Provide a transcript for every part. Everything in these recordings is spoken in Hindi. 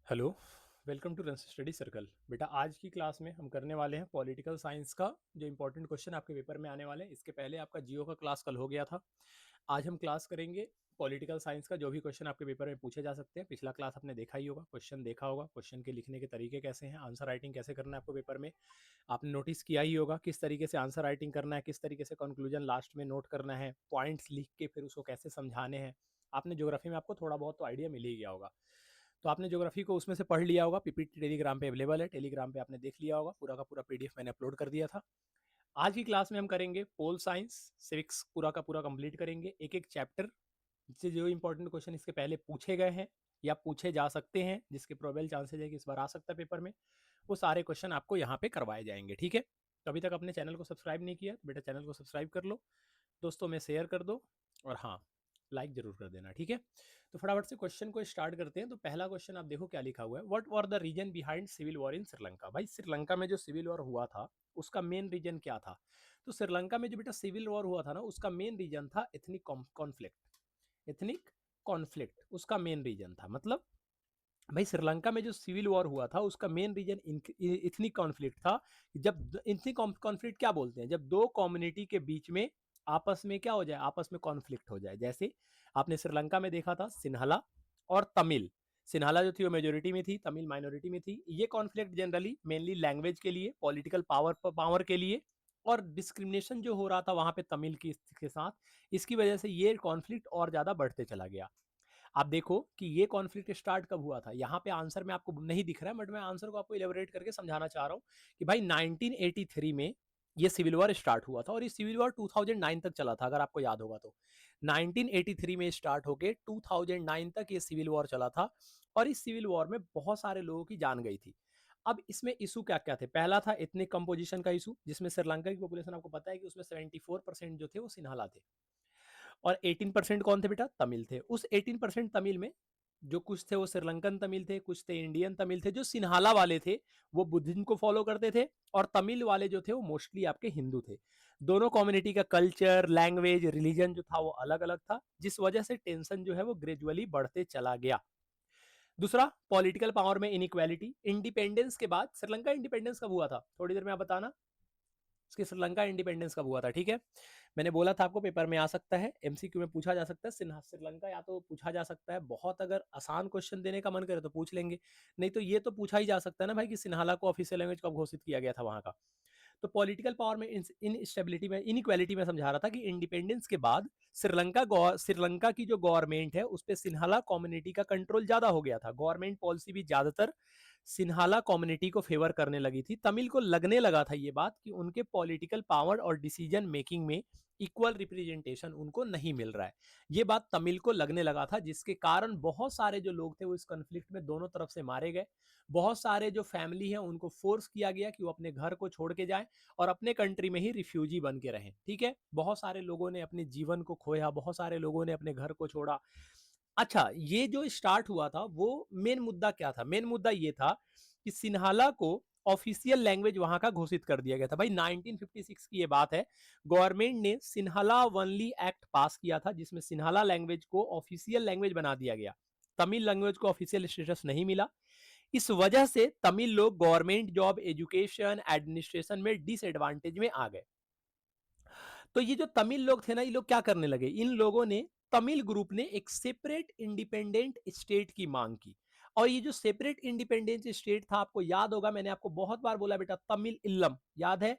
हेलो, वेलकम टू रंस स्टडी सर्कल। बेटा आज की क्लास में हम करने वाले हैं पॉलिटिकल साइंस का जो इंपॉर्टेंट क्वेश्चन आपके पेपर में आने वाले हैं। इसके पहले आपका जियो का क्लास कल हो गया था। आज हम क्लास करेंगे पॉलिटिकल साइंस का जो भी क्वेश्चन आपके पेपर में पूछे जा सकते हैं। पिछला क्लास आपने देखा ही होगा, क्वेश्चन देखा होगा, क्वेश्चन के लिखने के तरीके कैसे हैं, आंसर राइटिंग कैसे करना है आपको पेपर में आपने नोटिस किया ही होगा, किस तरीके से आंसर राइटिंग करना है, किस तरीके से कंक्लूजन लास्ट में नोट करना है, पॉइंट्स लिख के फिर उसको कैसे समझाने हैं। आपने ज्योग्राफी में आपको थोड़ा बहुत तो आइडिया मिल ही गया होगा, तो आपने ज्योग्राफी को उसमें से पढ़ लिया होगा। पीपीटी टेलीग्राम पे अवेलेबल है, टेलीग्राम पे आपने देख लिया होगा, पूरा का पूरा पीडीएफ मैंने अपलोड कर दिया था। आज की क्लास में हम करेंगे पोल साइंस सिविक्स पूरा का पूरा कंप्लीट करेंगे, एक एक चैप्टर से जो इंपॉर्टेंट क्वेश्चन इसके पहले पूछे गए हैं या पूछे जा सकते हैं, जिसके प्रोबेबल चांसेस है कि इस बार आ सकता है पेपर में, वो सारे क्वेश्चन आपको यहाँ पे करवाए जाएंगे। ठीक है, तो अभी तक अपने चैनल को सब्सक्राइब नहीं किया तो बेटा चैनल को सब्सक्राइब कर लो, दोस्तों में शेयर कर दो, और हाँ लाइक जरूर कर देना। ठीक है, तो फटाफट से क्वेश्चन को स्टार्ट करते हैं। तो पहला क्वेश्चन आप देखो क्या लिखा हुआ है, what were the reason behind civil war in Sri Lanka. भाई श्रीलंका में जो सिविल वॉर हुआ था उसका मेन रीजन क्या था। तो श्रीलंका में जो बेटा सिविल वॉर हुआ था ना, उसका मेन रीजन था एथनिक कॉन्फ्लिक्ट। एथनिक कॉन्फ्लिक्ट उसका मेन रीजन था। मतलब भाई श्रीलंका में जो सिविल वॉर हुआ था उसका मेन रीजन इथनिक कॉन्फ्लिक्ट था। जब इथनिक कॉन्फ्लिक्ट क्या बोलते हैं, जब दो कम्युनिटी के बीच में आपस में क्या हो जाए, आपस में कॉन्फ्लिक्ट हो जाए। जैसे आपने श्रीलंका में देखा था सिन्हाला और तमिल। सिन्हाला जो थी वो मेजोरिटी में थी, तमिल माइनॉरिटी में थी। ये कॉन्फ्लिक्ट जनरली मेनली लैंग्वेज के लिए, पॉलिटिकल पावर के लिए, और डिस्क्रिमिनेशन जो हो रहा था वहां पे तमिल की के साथ, इसकी वजह से ये कॉन्फ्लिक्ट और ज्यादा बढ़ते चला गया। आप देखो कि ये कॉन्फ्लिक्ट स्टार्ट कब हुआ था। यहाँ पे आंसर में आपको नहीं दिख रहा है, बट मैं आंसर को आपको इलेबोरेट करके समझाना चाह रहा हूँ कि भाई 1983 में ये सिविल वॉर स्टार्ट हुआ था, और ये सिविल वॉर 2009 तक चला था, अगर आपको याद होगा तो। 1983 में स्टार्ट होके 2009 तक ये सिविल वॉर चला था, और इस सिविल वॉर में बहुत सारे लोगों की जान गई थी। अब इसमें इशू क्या क्या थे, पहला था एथनिक कंपोजिशन का इशू, जिसमें श्रीलंका की पॉपुलेशन आपको पता है कि उसमें 74% जो थे वो सिन्हाला थे, और 18% कौन थे बेटा, तमिल थे। उस 18% तमिल में जो कुछ थे वो श्रीलंकन तमिल थे, कुछ थे इंडियन तमिल थे। जो सिन्हाला वाले थे वो बुद्धिज्म को फॉलो करते थे, और तमिल वाले जो थे वो मोस्टली आपके हिंदू थे। दोनों कम्युनिटी का कल्चर, लैंग्वेज, रिलीजन जो था वो अलग अलग था, जिस वजह से टेंशन जो है वो ग्रेजुअली बढ़ते चला गया। दूसरा, पॉलिटिकल पावर में इनइक्वालिटी। इंडिपेंडेंस के बाद, श्रीलंका इंडिपेंडेंस कब हुआ था थोड़ी देर में आप बताना, इसके श्रीलंका इंडिपेंडेंस कब हुआ था। ठीक है, मैंने बोला था आपको पेपर में आ सकता है, एमसीक्यू में पूछा जा सकता है श्रीलंका, या तो पूछा जा सकता है, बहुत अगर आसान क्वेश्चन देने का मन करे तो पूछ लेंगे, नहीं तो ये तो पूछा ही जा सकता है ना भाई कि सिन्हाला को ऑफिशियल लैंग्वेज कब घोषित किया गया था वहां का। तो पॉलिटिकल पावर में इनस्टेबिलिटी में, इनइक्वालिटी में समझा रहा था कि इंडिपेंडेंस के बाद श्रीलंका की जो गवर्नमेंट है उस पर सिन्हाला कम्युनिटी का कंट्रोल ज्यादा हो गया था। गवर्नमेंट पॉलिसी भी ज्यादातर सिन्हाला कम्युनिटी को फेवर करने लगी थी। तमिल को लगने लगा था ये बात कि उनके पॉलिटिकल पावर और डिसीजन मेकिंग में इक्वल रिप्रेजेंटेशन उनको नहीं मिल रहा है। ये बात तमिल को लगने लगा था, जिसके कारण बहुत सारे जो लोग थे वो इस कन्फ्लिक्ट में दोनों तरफ से मारे गए। बहुत सारे जो फैमिली है उनको फोर्स किया गया कि वो अपने घर को छोड़ के जाएं और अपने कंट्री में ही रिफ्यूजी बन के रहें। ठीक है, बहुत सारे लोगों ने अपने जीवन को खोया, बहुत सारे लोगों ने अपने घर को छोड़ा। अच्छा, ये जो स्टार्ट हुआ था वो मेन मुद्दा क्या था, मेन मुद्दा ये था कि सिन्हाला को ऑफिशियल लैंग्वेज वहां का घोषित कर दिया गया था। भाई 1956 की ये बात है, गवर्नमेंट ने सिन्हाला वनली एक्ट पास किया था, जिसमें सिन्हाला लैंग्वेज को ऑफिशियल लैंग्वेज बना दिया गया। तमिल लैंग्वेज को ऑफिशियल स्टेटस नहीं मिला। इस वजह से तमिल लोग गवर्नमेंट जॉब, एजुकेशन, एडमिनिस्ट्रेशन में डिसएडवांटेज में आ गए। तो ये जो तमिल लोग थे ना, ये लोग क्या करने लगे, इन लोगों ने, तमिल ग्रुप ने एक सेपरेट इंडिपेंडेंट स्टेट की मांग की। और ये जो सेपरेट इंडिपेंडेंट स्टेट था, आपको याद होगा मैंने आपको बहुत बार बोला बेटा, तमिल इल्लम, याद है,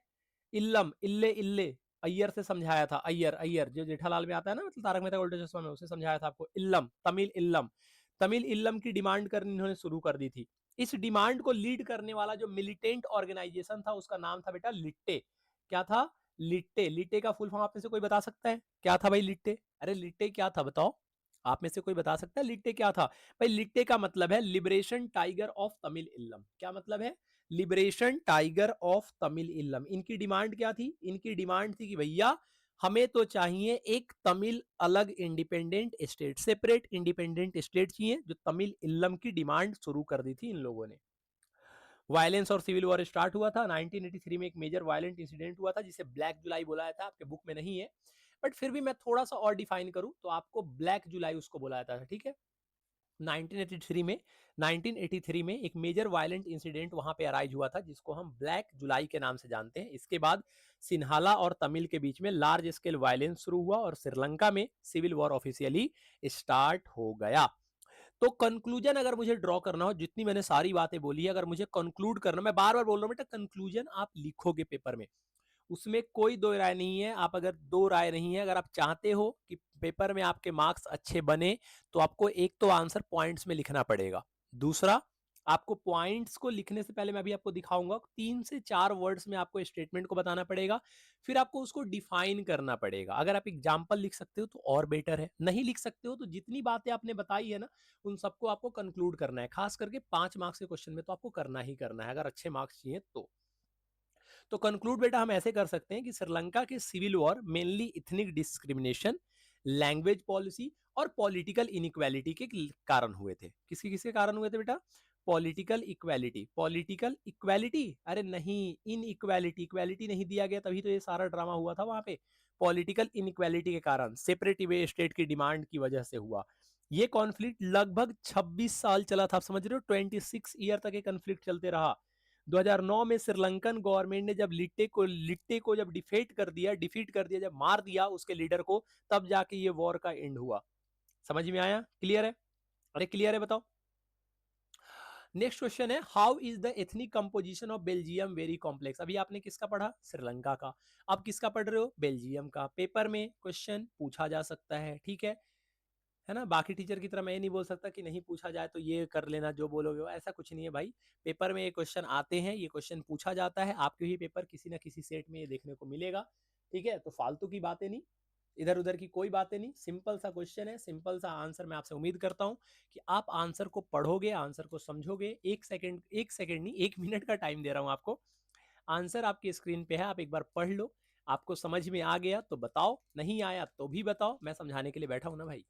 इल्लम, इल्ले इल्ले, अय्यर से समझाया था, अय्यर अय्यर जो जेठालाल में आता है ना, मतलब तारक मेहता का उल्टा चश्मा में, उसे समझाया था आपको, इल्लम, तमिल इल्लम। तमिल इल्लम की डिमांड करनी इन्होंने शुरू कर दी थी। इस डिमांड को लीड करने वाला जो मिलिटेंट ऑर्गेनाइजेशन था उसका नाम था बेटा लिट्टे। क्या था, लिट्टे। लिट्टे का फुल फॉर्म आप में से कोई बता सकता है क्या था भाई लिट्टे, अरे लिट्टे क्या था बताओ, आप में से कोई बता सकता है लिट्टे क्या था। भाई लिट्टे का मतलब है लिबरेशन टाइगर ऑफ तमिल इल्लम। क्या मतलब है, लिबरेशन टाइगर ऑफ तमिल इल्लम। इनकी डिमांड क्या थी, इनकी डिमांड थी कि भैया हमें तो चाहिए एक तमिल अलग independent state, separate independent state चाहिए। जो तमिल इल्लम की डिमांड शुरू कर दी थी इन लोगों ने। वायलेंस और सिविल वॉर स्टार्ट हुआ था 1983 में। एक मेजर वायलेंट इंसिडेंट हुआ था जिसे ब्लैक जुलाई बोला जाता है, आपके बुक में नहीं है, बट फिर भी मैं थोड़ा सा और डिफाइन करूं तो आपको ब्लैक जुलाई उसको बोला जाता है। ठीक है, 1983 में एक मेजर वायलेंट इंसिडेंट वहां पे अराइज हुआ था जिसको हम ब्लैक जुलाई के नाम से जानते हैं। इसके बाद सिन्हाला और तमिल के बीच में लार्ज स्केल वायलेंस शुरू हुआ और श्रीलंका में सिविल वॉर ऑफिशियली स्टार्ट हो गया। तो कंक्लूजन अगर मुझे ड्रॉ करना हो, जितनी मैंने सारी बातें बोली है, अगर मुझे कंक्लूड करना, मैं बार बार बोल रहा हूं बेटा, कंक्लूजन आप लिखोगे पेपर में, उसमें कोई दो राय नहीं है। आप अगर दो राय नहीं है, अगर आप चाहते हो कि पेपर में आपके मार्क्स अच्छे बने, तो आपको एक तो आंसर पॉइंट्स में लिखना पड़ेगा। दूसरा, आपको पॉइंट्स को लिखने से पहले मैं अभी आपको दिखाऊंगा 3 से 4 वर्ड्स में आपको स्टेटमेंट को बताना पड़ेगा। फिर आपको उसको डिफाइन करना पड़ेगा। अगर आप एग्जाम्पल लिख सकते हो तो और बेटर है, नहीं लिख सकते हो तो जितनी बातें आपने बताई है ना, उन सबको आपको कंक्लूड करना है। खास करके 5 मार्क्स के क्वेश्चन में तो आपको करना ही करना है, अगर अच्छे मार्क्स चाहिए तो कंक्लूड बेटा हम ऐसे कर सकते हैं कि श्रीलंका के civil war mainly ethnic discrimination, language policy और पॉलिटिकल इनइक्वालिटी के कारण हुए थे। किसके किसके कारण हुए थे बेटा? Political equality. पॉलिटिकल इक्वालिटी, अरे नहीं, इनइक्वालिटी, इक्वालिटी नहीं दिया गया, तभी तो ये सारा ड्रामा हुआ था वहां पे। पॉलिटिकल इनइक्वालिटी के कारण, सेपरेटिव स्टेट की डिमांड की वजह से हुआ। ये कॉन्फ्लिक्ट लगभग 26 साल चला था, आप समझ रहे हो, 26 ईयर तक ये कॉन्फ्लिक्ट चलते रहा। 2009 में श्रीलंकन गवर्नमेंट ने जब लिट्टे को जब डिफीट कर दिया, जब मार दिया उसके लीडर को, तब जाके ये वॉर का एंड हुआ। समझ में आया? क्लियर है? अरे क्लियर है, बताओ। नेक्स्ट क्वेश्चन है, how is the ethnic composition of Belgium very complex. अभी आपने किसका पढ़ा? श्रीलंका का। अब किसका पढ़ रहे हो? बेल्जियम का। पेपर में क्वेश्चन पूछा जा सकता है, ठीक है ना। बाकी टीचर की तरह मैं ये नहीं बोल सकता कि नहीं पूछा जाए तो ये कर लेना जो बोलोगे वो, ऐसा कुछ नहीं है भाई। पेपर में ये क्वेश्चन आते हैं, ये क्वेश्चन पूछा जाता है, आपके ही पेपर किसी ना किसी सेट में ये देखने को मिलेगा, ठीक है। तो फालतू की बातें नहीं, इधर उधर की कोई बातें नहीं, सिंपल सा क्वेश्चन है, सिंपल सा आंसर। मैं आपसे उम्मीद करता हूं कि आप आंसर को पढ़ोगे, आंसर को समझोगे। 1 सेकंड नहीं, 1 मिनट का टाइम दे रहा हूं आपको। आंसर आपकी स्क्रीन पे है, आप एक बार पढ़ लो। आपको समझ में आ गया तो बताओ, नहीं आया तो भी बताओ, मैं समझाने के लिए बैठा हूं ना भाई।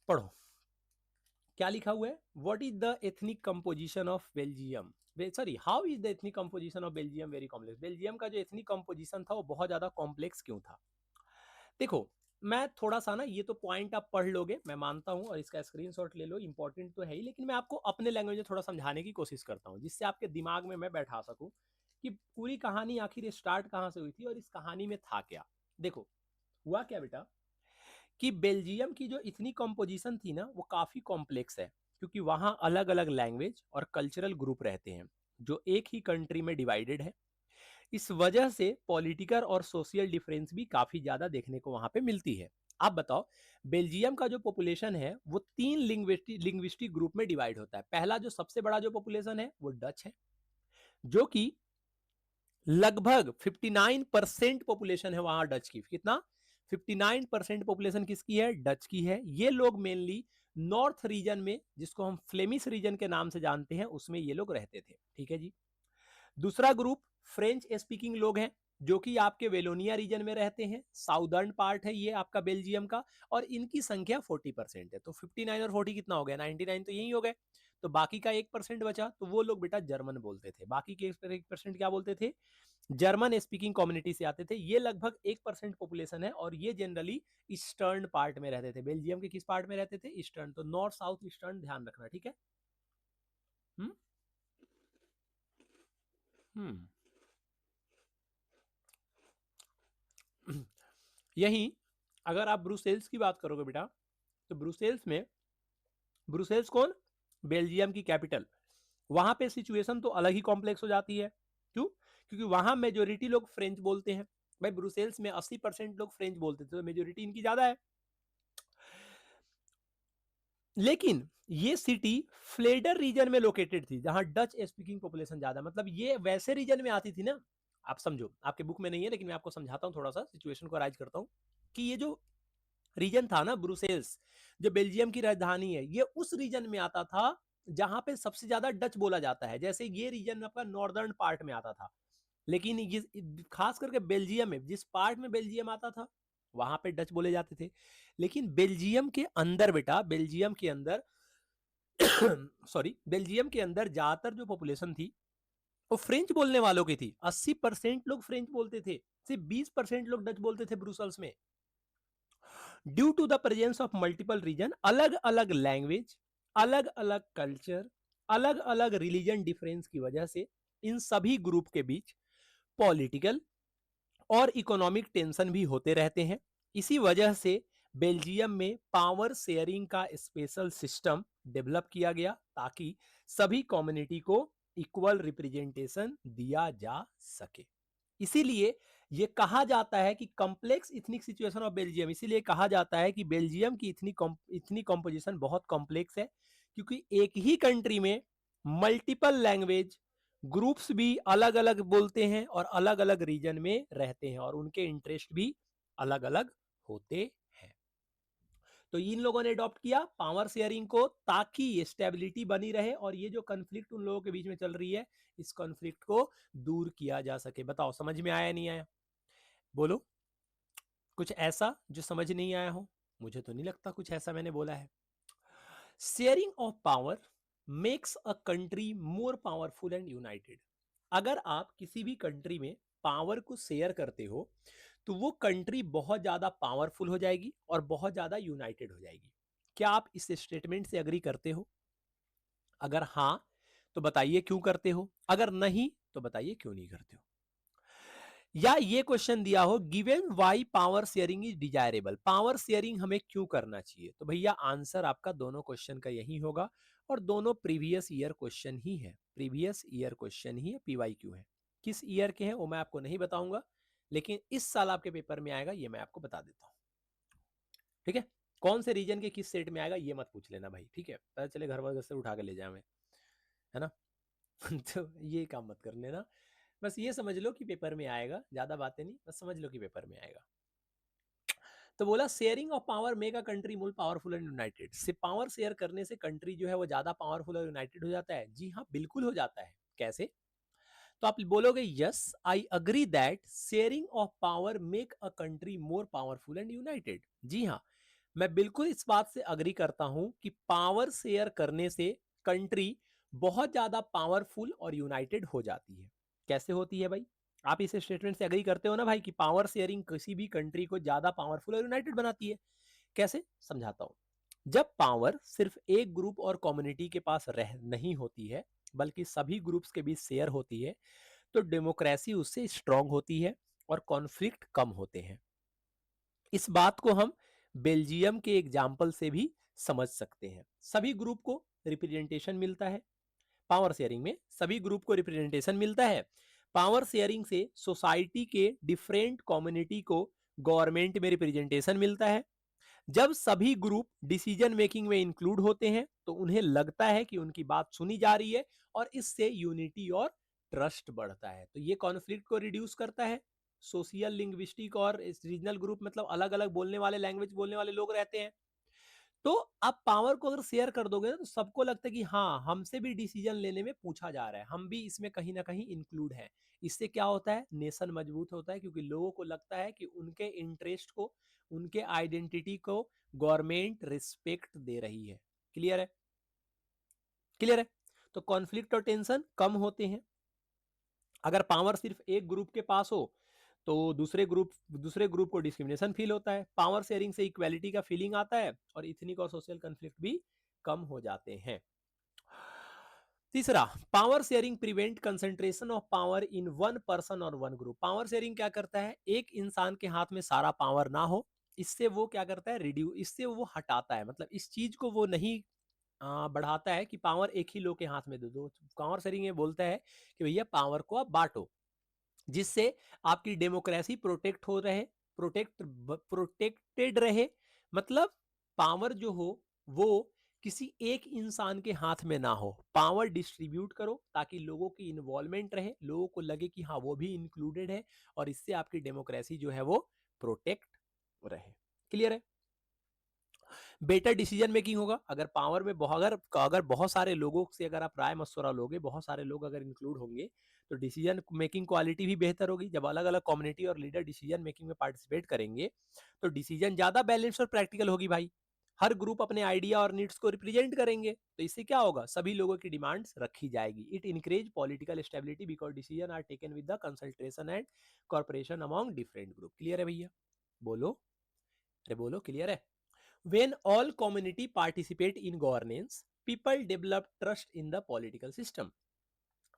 पढ़ो क्या लिखा हुआ है। What is the ethnic composition of Belgium, sorry, how is the ethnic composition of Belgium very complex. Belgium का जो एथनिक कंपोजिशन था वो बहुत ज्यादा कॉम्प्लेक्स क्यों था? देखो, मैं थोड़ा सा ना, ये तो पॉइंट आप पढ़ लोगे मैं मानता हूं, और इसका स्क्रीनशॉट ले लो, इंपॉर्टेंट तो है ही, लेकिन मैं आपको अपने लैंग्वेज में थोड़ा समझाने की कोशिश करता हूं, जिससे आपके दिमाग में मैं बैठा सकूं कि पूरी कहानी आखिर स्टार्ट कहां से हुई थी और इस कहानी में था क्या। देखो, हुआ क्या बेटा कि बेल्जियम की जो इतनी कंपोजिशन थी ना, वो काफी कॉम्प्लेक्स है, क्योंकि वहां अलग अलग लैंग्वेज और कल्चरल ग्रुप रहते हैं जो एक ही कंट्री में डिवाइडेड है। इस वजह से पॉलिटिकल और सोशल डिफरेंस भी काफी ज्यादा देखने को वहां पे मिलती है। आप बताओ, बेल्जियम का जो पॉपुलेशन है वो 3 लिंग्विस्टिक ग्रुप में डिवाइड होता है। पहला जो सबसे बड़ा जो पॉपुलेशन है वो डच है, जो कि लगभग 59% पॉपुलेशन है वहां डच की। कितना? 59% पॉपुलेशन किसकी है? डच की है। ये लोग मेनली नॉर्थ रीजन में, जिसको हम फ्लेमिश रीजन के नाम से जानते हैं, उसमें ये लोग रहते थे, ठीक है जी। दूसरा ग्रुप फ्रेंच स्पीकिंग लोग हैं, जो कि आपके वेलोनिया रीजन में रहते हैं, साउदर्न पार्ट है ये आपका बेल्जियम का, और इनकी संख्या 40% है। तो 59 और 40 कितना हो गया? 99 तो यही हो गए। तो बाकी का 1% बचा, तो वो लोग बेटा जर्मन बोलते थे। बाकी के 1% क्या बोलते थे? जर्मन स्पीकिंग कम्युनिटी से आते थे। ये लगभग 1% पॉपुलेशन है, और ये जनरली ईस्टर्न पार्ट में रहते थे। बेल्जियम के किस पार्ट में रहते थे? ईस्टर्न। तो नॉर्थ साउथ ईस्टर्न ध्यान रखना, ठीक है। हम्म हम्म यही, अगर आप ब्रुसेल्स की बात करोगे बेटा, तो ब्रुसेल्स में, ब्रुसेल्स कौन? बेल्जियम की कैपिटल। वहां पे सिचुएशन तो अलग ही कॉम्प्लेक्स हो जाती है। क्यों? क्योंकि वहां मेजोरिटी लोग फ्रेंच बोलते हैं। भाई ब्रुसेल्स में 80% लोग फ्रेंच बोलते थे, तो मेजोरिटी इनकी ज्यादा है। लेकिन ये सिटी फ्लेडर रीजन में लोकेटेड थी, जहां डच स्पीकिंग पॉपुलेशन ज्यादा, मतलब ये वैसे रीजन में आती थी ना। आप समझो, आपके बुक में नहीं है लेकिन मैं आपको समझाता हूं, थोड़ा सा सिचुएशन को राइज करता हूं, कि ये जो रीजन था ना ब्रुसेल्स, जो बेल्जियम की राजधानी है, ये उस रीजन में आता था जहां पे सबसे ज्यादा डच बोला जाता है। जैसे ये रीजन आपका नॉर्दर्न पार्ट में आता था, लेकिन ये खास करके बेल्जियम में, जिस पार्ट में बेल्जियम आता था वहां पे डच बोले जाते थे। लेकिन बेल्जियम के अंदर बेटा, बेल्जियम के अंदर सॉरी, बेल्जियम के अंदर ज्यादातर जो पॉपुलेशन थी वो फ्रेंच बोलने वालों की थी। 80% लोग फ्रेंच बोलते थे, सिर्फ 20% लोग डच बोलते थे ब्रुसल्स में। Due to the presence of multiple region, अलग अलग लैंग्वेज, अलग अलग कल्चर, अलग अलग रिलीजन डिफरेंस की वजह से इन सभी ग्रुप के बीच पॉलिटिकल और इकोनॉमिक टेंशन भी होते रहते हैं। इसी वजह से बेल्जियम में पावर शेयरिंग का स्पेशल सिस्टम डेवलप किया गया ताकि सभी कम्युनिटी को इक्वल रिप्रेजेंटेशन दिया जा सके। इसीलिए ये कहा जाता है कि complex ethnic situation of Belgium, इसीलिए कहा जाता है कि बेल्जियम की इथनिक कॉम्पोजिशन बहुत कॉम्प्लेक्स है, क्योंकि एक ही कंट्री में मल्टीपल लैंग्वेज ग्रुप्स भी अलग अलग बोलते हैं और अलग अलग रीजन में रहते हैं और उनके इंटरेस्ट भी अलग अलग होते हैं। तो इन लोगों ने अडॉप्ट किया पावर शेयरिंग को ताकि स्टेबिलिटी बनी रहे और ये जो कॉन्फ्लिक्ट उन लोगों के बीच में चल रही है, इस कॉन्फ्लिक्ट को दूर किया जा सके। बताओ समझ में आया नहीं आया? बोलो कुछ ऐसा जो समझ नहीं आया हो। मुझे तो नहीं लगता कुछ ऐसा मैंने बोला है। Sharing of power makes a country more powerful and United. अगर आप किसी भी कंट्री में पावर को शेयर करते हो तो वो कंट्री बहुत ज्यादा पावरफुल हो जाएगी और बहुत ज्यादा यूनाइटेड हो जाएगी। क्या आप इस स्टेटमेंट से अग्री करते हो? अगर हाँ तो बताइए क्यों करते हो, अगर नहीं तो बताइए क्यों नहीं करते हो। या ये क्वेश्चन दिया हो given why power sharing is desirable, power sharing हमें क्यों करना चाहिए, तो भैया आंसर आपका दोनों क्वेश्चन का यही होगा और दोनों प्रीवियस ईयर क्वेश्चन ही है, प्रीवियस ईयर क्वेश्चन ही है, पीवाईक्यू है। किस ईयर के हैं वो मैं आपको नहीं बताऊंगा, लेकिन इस साल आपके पेपर में आएगा ये मैं आपको बता देता हूं। ठीक है, कौन से रीजन के किस सेट में आएगा ये मत पूछ लेना भाई, ठीक है, पता चले घर वाले से उठा के ले जाए, है ना। तो ये काम मत कर लेना, बस ये समझ लो कि पेपर में आएगा, ज्यादा बातें नहीं, बस समझ लो कि पेपर में आएगा। तो बोला sharing of power make a country more powerful and United, से पावर शेयर करने से कंट्री जो है वो ज्यादा पावरफुल और यूनाइटेड हो जाता है। जी हाँ बिल्कुल हो जाता है। कैसे? तो आप बोलोगे yes I agree that sharing of power make a country more powerful and united. जी हाँ मैं बिल्कुल इस बात से अग्री करता हूं कि पावर शेयर करने से कंट्री बहुत ज्यादा पावरफुल और यूनाइटेड हो जाती है। कैसे होती है भाई? आप इस स्टेटमेंट से अग्री करते हो ना भाई कि पावर शेयरिंग किसी भी कंट्री को ज्यादा पावरफुल और यूनाइटेड बनाती है। कैसे समझाता हूं। जब पावर सिर्फ एक ग्रुप और कम्युनिटी के पास रह नहीं होती है बल्कि सभी ग्रुप्स के बीच शेयर होती है तो डेमोक्रेसी उससे स्ट्रांग होती है और कॉन्फ्लिक्ट कम होते हैं। इस बात को हम बेल्जियम के एग्जाम्पल से भी समझ सकते हैं। सभी ग्रुप को रिप्रेजेंटेशन मिलता है पावर शेयरिंग में, सभी ग्रुप को रिप्रेजेंटेशन मिलता है। पावर शेयरिंग से सोसाइटी के डिफरेंट कम्युनिटी को गवर्नमेंट में रिप्रेजेंटेशन मिलता है। जब सभी ग्रुप डिसीजन मेकिंग में इंक्लूड होते हैं तो उन्हें लगता है कि उनकी बात सुनी जा रही है और इससे यूनिटी और ट्रस्ट बढ़ता है। तो ये कॉन्फ्लिक्ट को रिड्यूस करता है। सोशल लिंग्विस्टिक और रीजनल ग्रुप मतलब अलग अलग बोलने वाले लैंग्वेज बोलने वाले लोग रहते हैं। तो आप पावर को अगर शेयर कर दोगे ना तो सबको लगता है कि हाँ हमसे भी डिसीजन लेने में पूछा जा रहा है, हम भी इसमें कहीं ना कहीं इंक्लूड है। इससे क्या होता है? नेशन मजबूत होता है क्योंकि लोगों को लगता है कि उनके इंटरेस्ट को, उनके आइडेंटिटी को गवर्नमेंट रिस्पेक्ट दे रही है। क्लियर है? क्लियर है? तो कॉन्फ्लिक्ट और टेंशन कम होते हैं। अगर पावर सिर्फ एक ग्रुप के पास हो तो दूसरे ग्रुप को डिस्क्रिमिनेशन फील होता है। पावर शेयरिंग से इक्वालिटी का फीलिंग आता है और इथनिक और सोशल कॉन्फ्लिक्ट भी कम हो जाते हैं। तीसरा, power sharing prevent concentration of power in one person और वन ग्रुप। पावर शेयरिंग क्या करता है? एक इंसान के हाथ में सारा पावर ना हो, इससे वो क्या करता है? रिड्यूस, इससे वो हटाता है, मतलब इस चीज को वो नहीं बढ़ाता है कि पावर एक ही लोग के हाथ में दे दो। पावर शेयरिंग ये बोलता है कि भैया पावर को आप बांटो, जिससे आपकी डेमोक्रेसी प्रोटेक्ट हो रहे, प्रोटेक्टेड रहे। मतलब पावर जो हो वो किसी एक इंसान के हाथ में ना हो, पावर डिस्ट्रीब्यूट करो ताकि लोगों की इन्वॉल्वमेंट रहे, लोगों को लगे कि हाँ वो भी इंक्लूडेड है और इससे आपकी डेमोक्रेसी जो है वो प्रोटेक्ट रहे। क्लियर है? बेटर डिसीजन मेकिंग होगा अगर पावर में अगर बहुत सारे लोगों से अगर आप राय मशवरा लोगे, बहुत सारे लोग अगर इंक्लूड होंगे तो डिसीजन मेकिंग क्वालिटी भी बेहतर होगी। जब अलग अलग कम्युनिटी और लीडर डिसीजन मेकिंग में पार्टिसिपेट करेंगे तो डिसीजन ज्यादा बैलेंस और प्रैक्टिकल होगी भाई। हर ग्रुप अपने आइडिया और नीड्स को रिप्रेजेंट करेंगे तो इससे क्या होगा? सभी लोगों की डिमांड्स रखी जाएगी। It encourage political stability because decision are taken with the consultation and corporation among different group. Clear है भैया? बोलो अरे बोलो, क्लियर है? When all community participate in governance, people develop trust in the political system.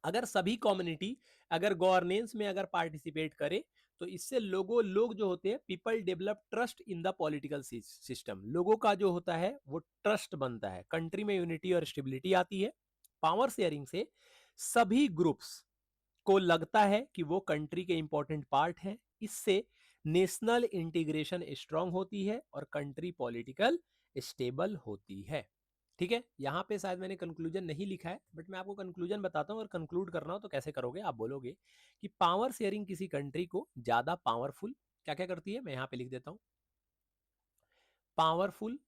अगर सभी कम्युनिटी अगर गवर्नेंस में अगर पार्टिसिपेट करे तो इससे लोग जो होते हैं, people develop trust in the political system. लोगों का जो होता है वो ट्रस्ट बनता है, कंट्री में यूनिटी और स्टेबिलिटी आती है। पावर शेयरिंग से सभी ग्रुप्स को लगता है कि वो कंट्री के इंपॉर्टेंट पार्ट है। इससे नेशनल इंटीग्रेशन स्ट्रांग होती है और कंट्री पॉलिटिकल स्टेबल होती है। ठीक है, यहाँ पे शायद मैंने कंक्लूजन नहीं लिखा है, बट मैं आपको कंक्लूजन बताता हूँ। अगर कंक्लूड करना हो तो कैसे करोगे, आप बोलोगे कि पावर शेयरिंग किसी कंट्री को ज्यादा पावरफुल क्या क्या करती है। मैं यहाँ पे लिख देता हूँ पावरफुल।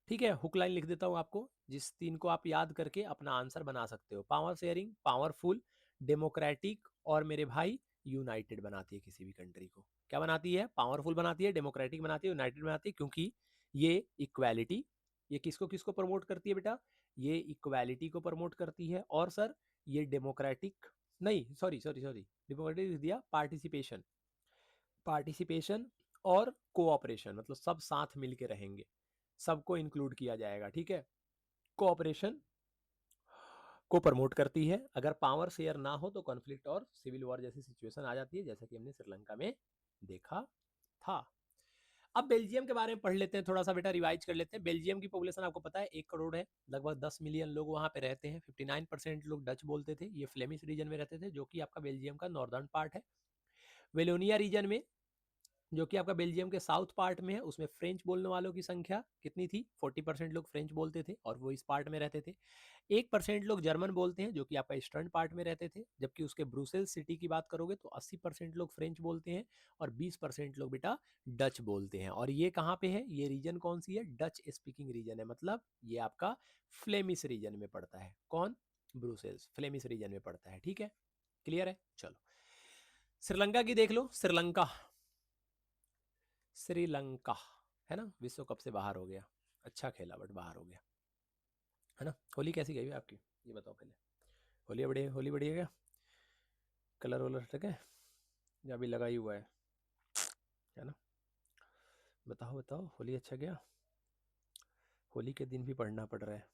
ठीक है, हुक लाइन लिख देता हूँ आपको, जिस तीन को आप याद करके अपना आंसर बना सकते हो। पावर शेयरिंग पावरफुल, डेमोक्रेटिक और मेरे भाई यूनाइटेड बनाती है किसी भी कंट्री को। क्या बनाती है? पावरफुल बनाती है, डेमोक्रेटिक बनाती है, यूनाइटेड बनाती है। क्योंकि ये इक्वालिटी, ये किसको किसको प्रमोट करती है बेटा? ये इक्वालिटी को प्रमोट करती है। और सर ये डेमोक्रेटिक नहीं, सॉरी सॉरी सॉरी, डेमोक्रेटिक लिख दिया, पार्टिसिपेशन, पार्टिसिपेशन और कोऑपरेशन, मतलब सब साथ मिलके रहेंगे, सबको इंक्लूड किया जाएगा। ठीक है, कोऑपरेशन को प्रमोट करती है। अगर पावर शेयर ना हो तो कॉन्फ्लिक्ट और सिविल वॉर जैसी सिचुएशन आ जाती है, जैसा कि हमने श्रीलंका में देखा था। अब बेल्जियम के बारे में पढ़ लेते हैं थोड़ा सा बेटा, रिवाइज कर लेते हैं। बेल्जियम की पॉपुलेशन आपको पता है 1 करोड़ है, लगभग 10 मिलियन लोग वहां पे रहते हैं। 59% लोग डच बोलते थे, ये फ्लेमिश रीजन में रहते थे, जो कि आपका बेल्जियम का नॉर्दर्न पार्ट है। वेलोनिया रीजन में, जो कि आपका बेल्जियम के साउथ पार्ट में है, उसमें फ्रेंच बोलने वालों की संख्या कितनी थी? 40% लोग फ्रेंच बोलते थे और वो इस पार्ट में रहते थे। 1% लोग जर्मन बोलते हैं, जो कि आपका ईस्टर्न पार्ट में रहते थे। जबकि उसके ब्रुसेल्स सिटी की बात करोगे तो 80% लोग फ्रेंच बोलते हैं और 20% लोग बेटा डच बोलते हैं। और ये कहाँ पे है? ये रीजन कौन सी है? डच स्पीकिंग रीजन है, मतलब ये आपका फ्लेमिश रीजन में पड़ता है। कौन? ब्रुसेल्स फ्लेमिश रीजन में पड़ता है। ठीक है, क्लियर है? चलो श्रीलंका की देख लो। श्रीलंका, श्रीलंका है ना, विश्व कप से बाहर हो गया। अच्छा खेला बट बाहर हो गया, है ना। होली कैसी गई आपकी, ये बताओ पहले। होली बढ़िया, होली बढ़िया क्या? कलर वलर ठीक है या अभी लगा ही हुआ है ना? बताओ बताओ, होली अच्छा गया? होली के दिन भी पढ़ना पड़ रहा है,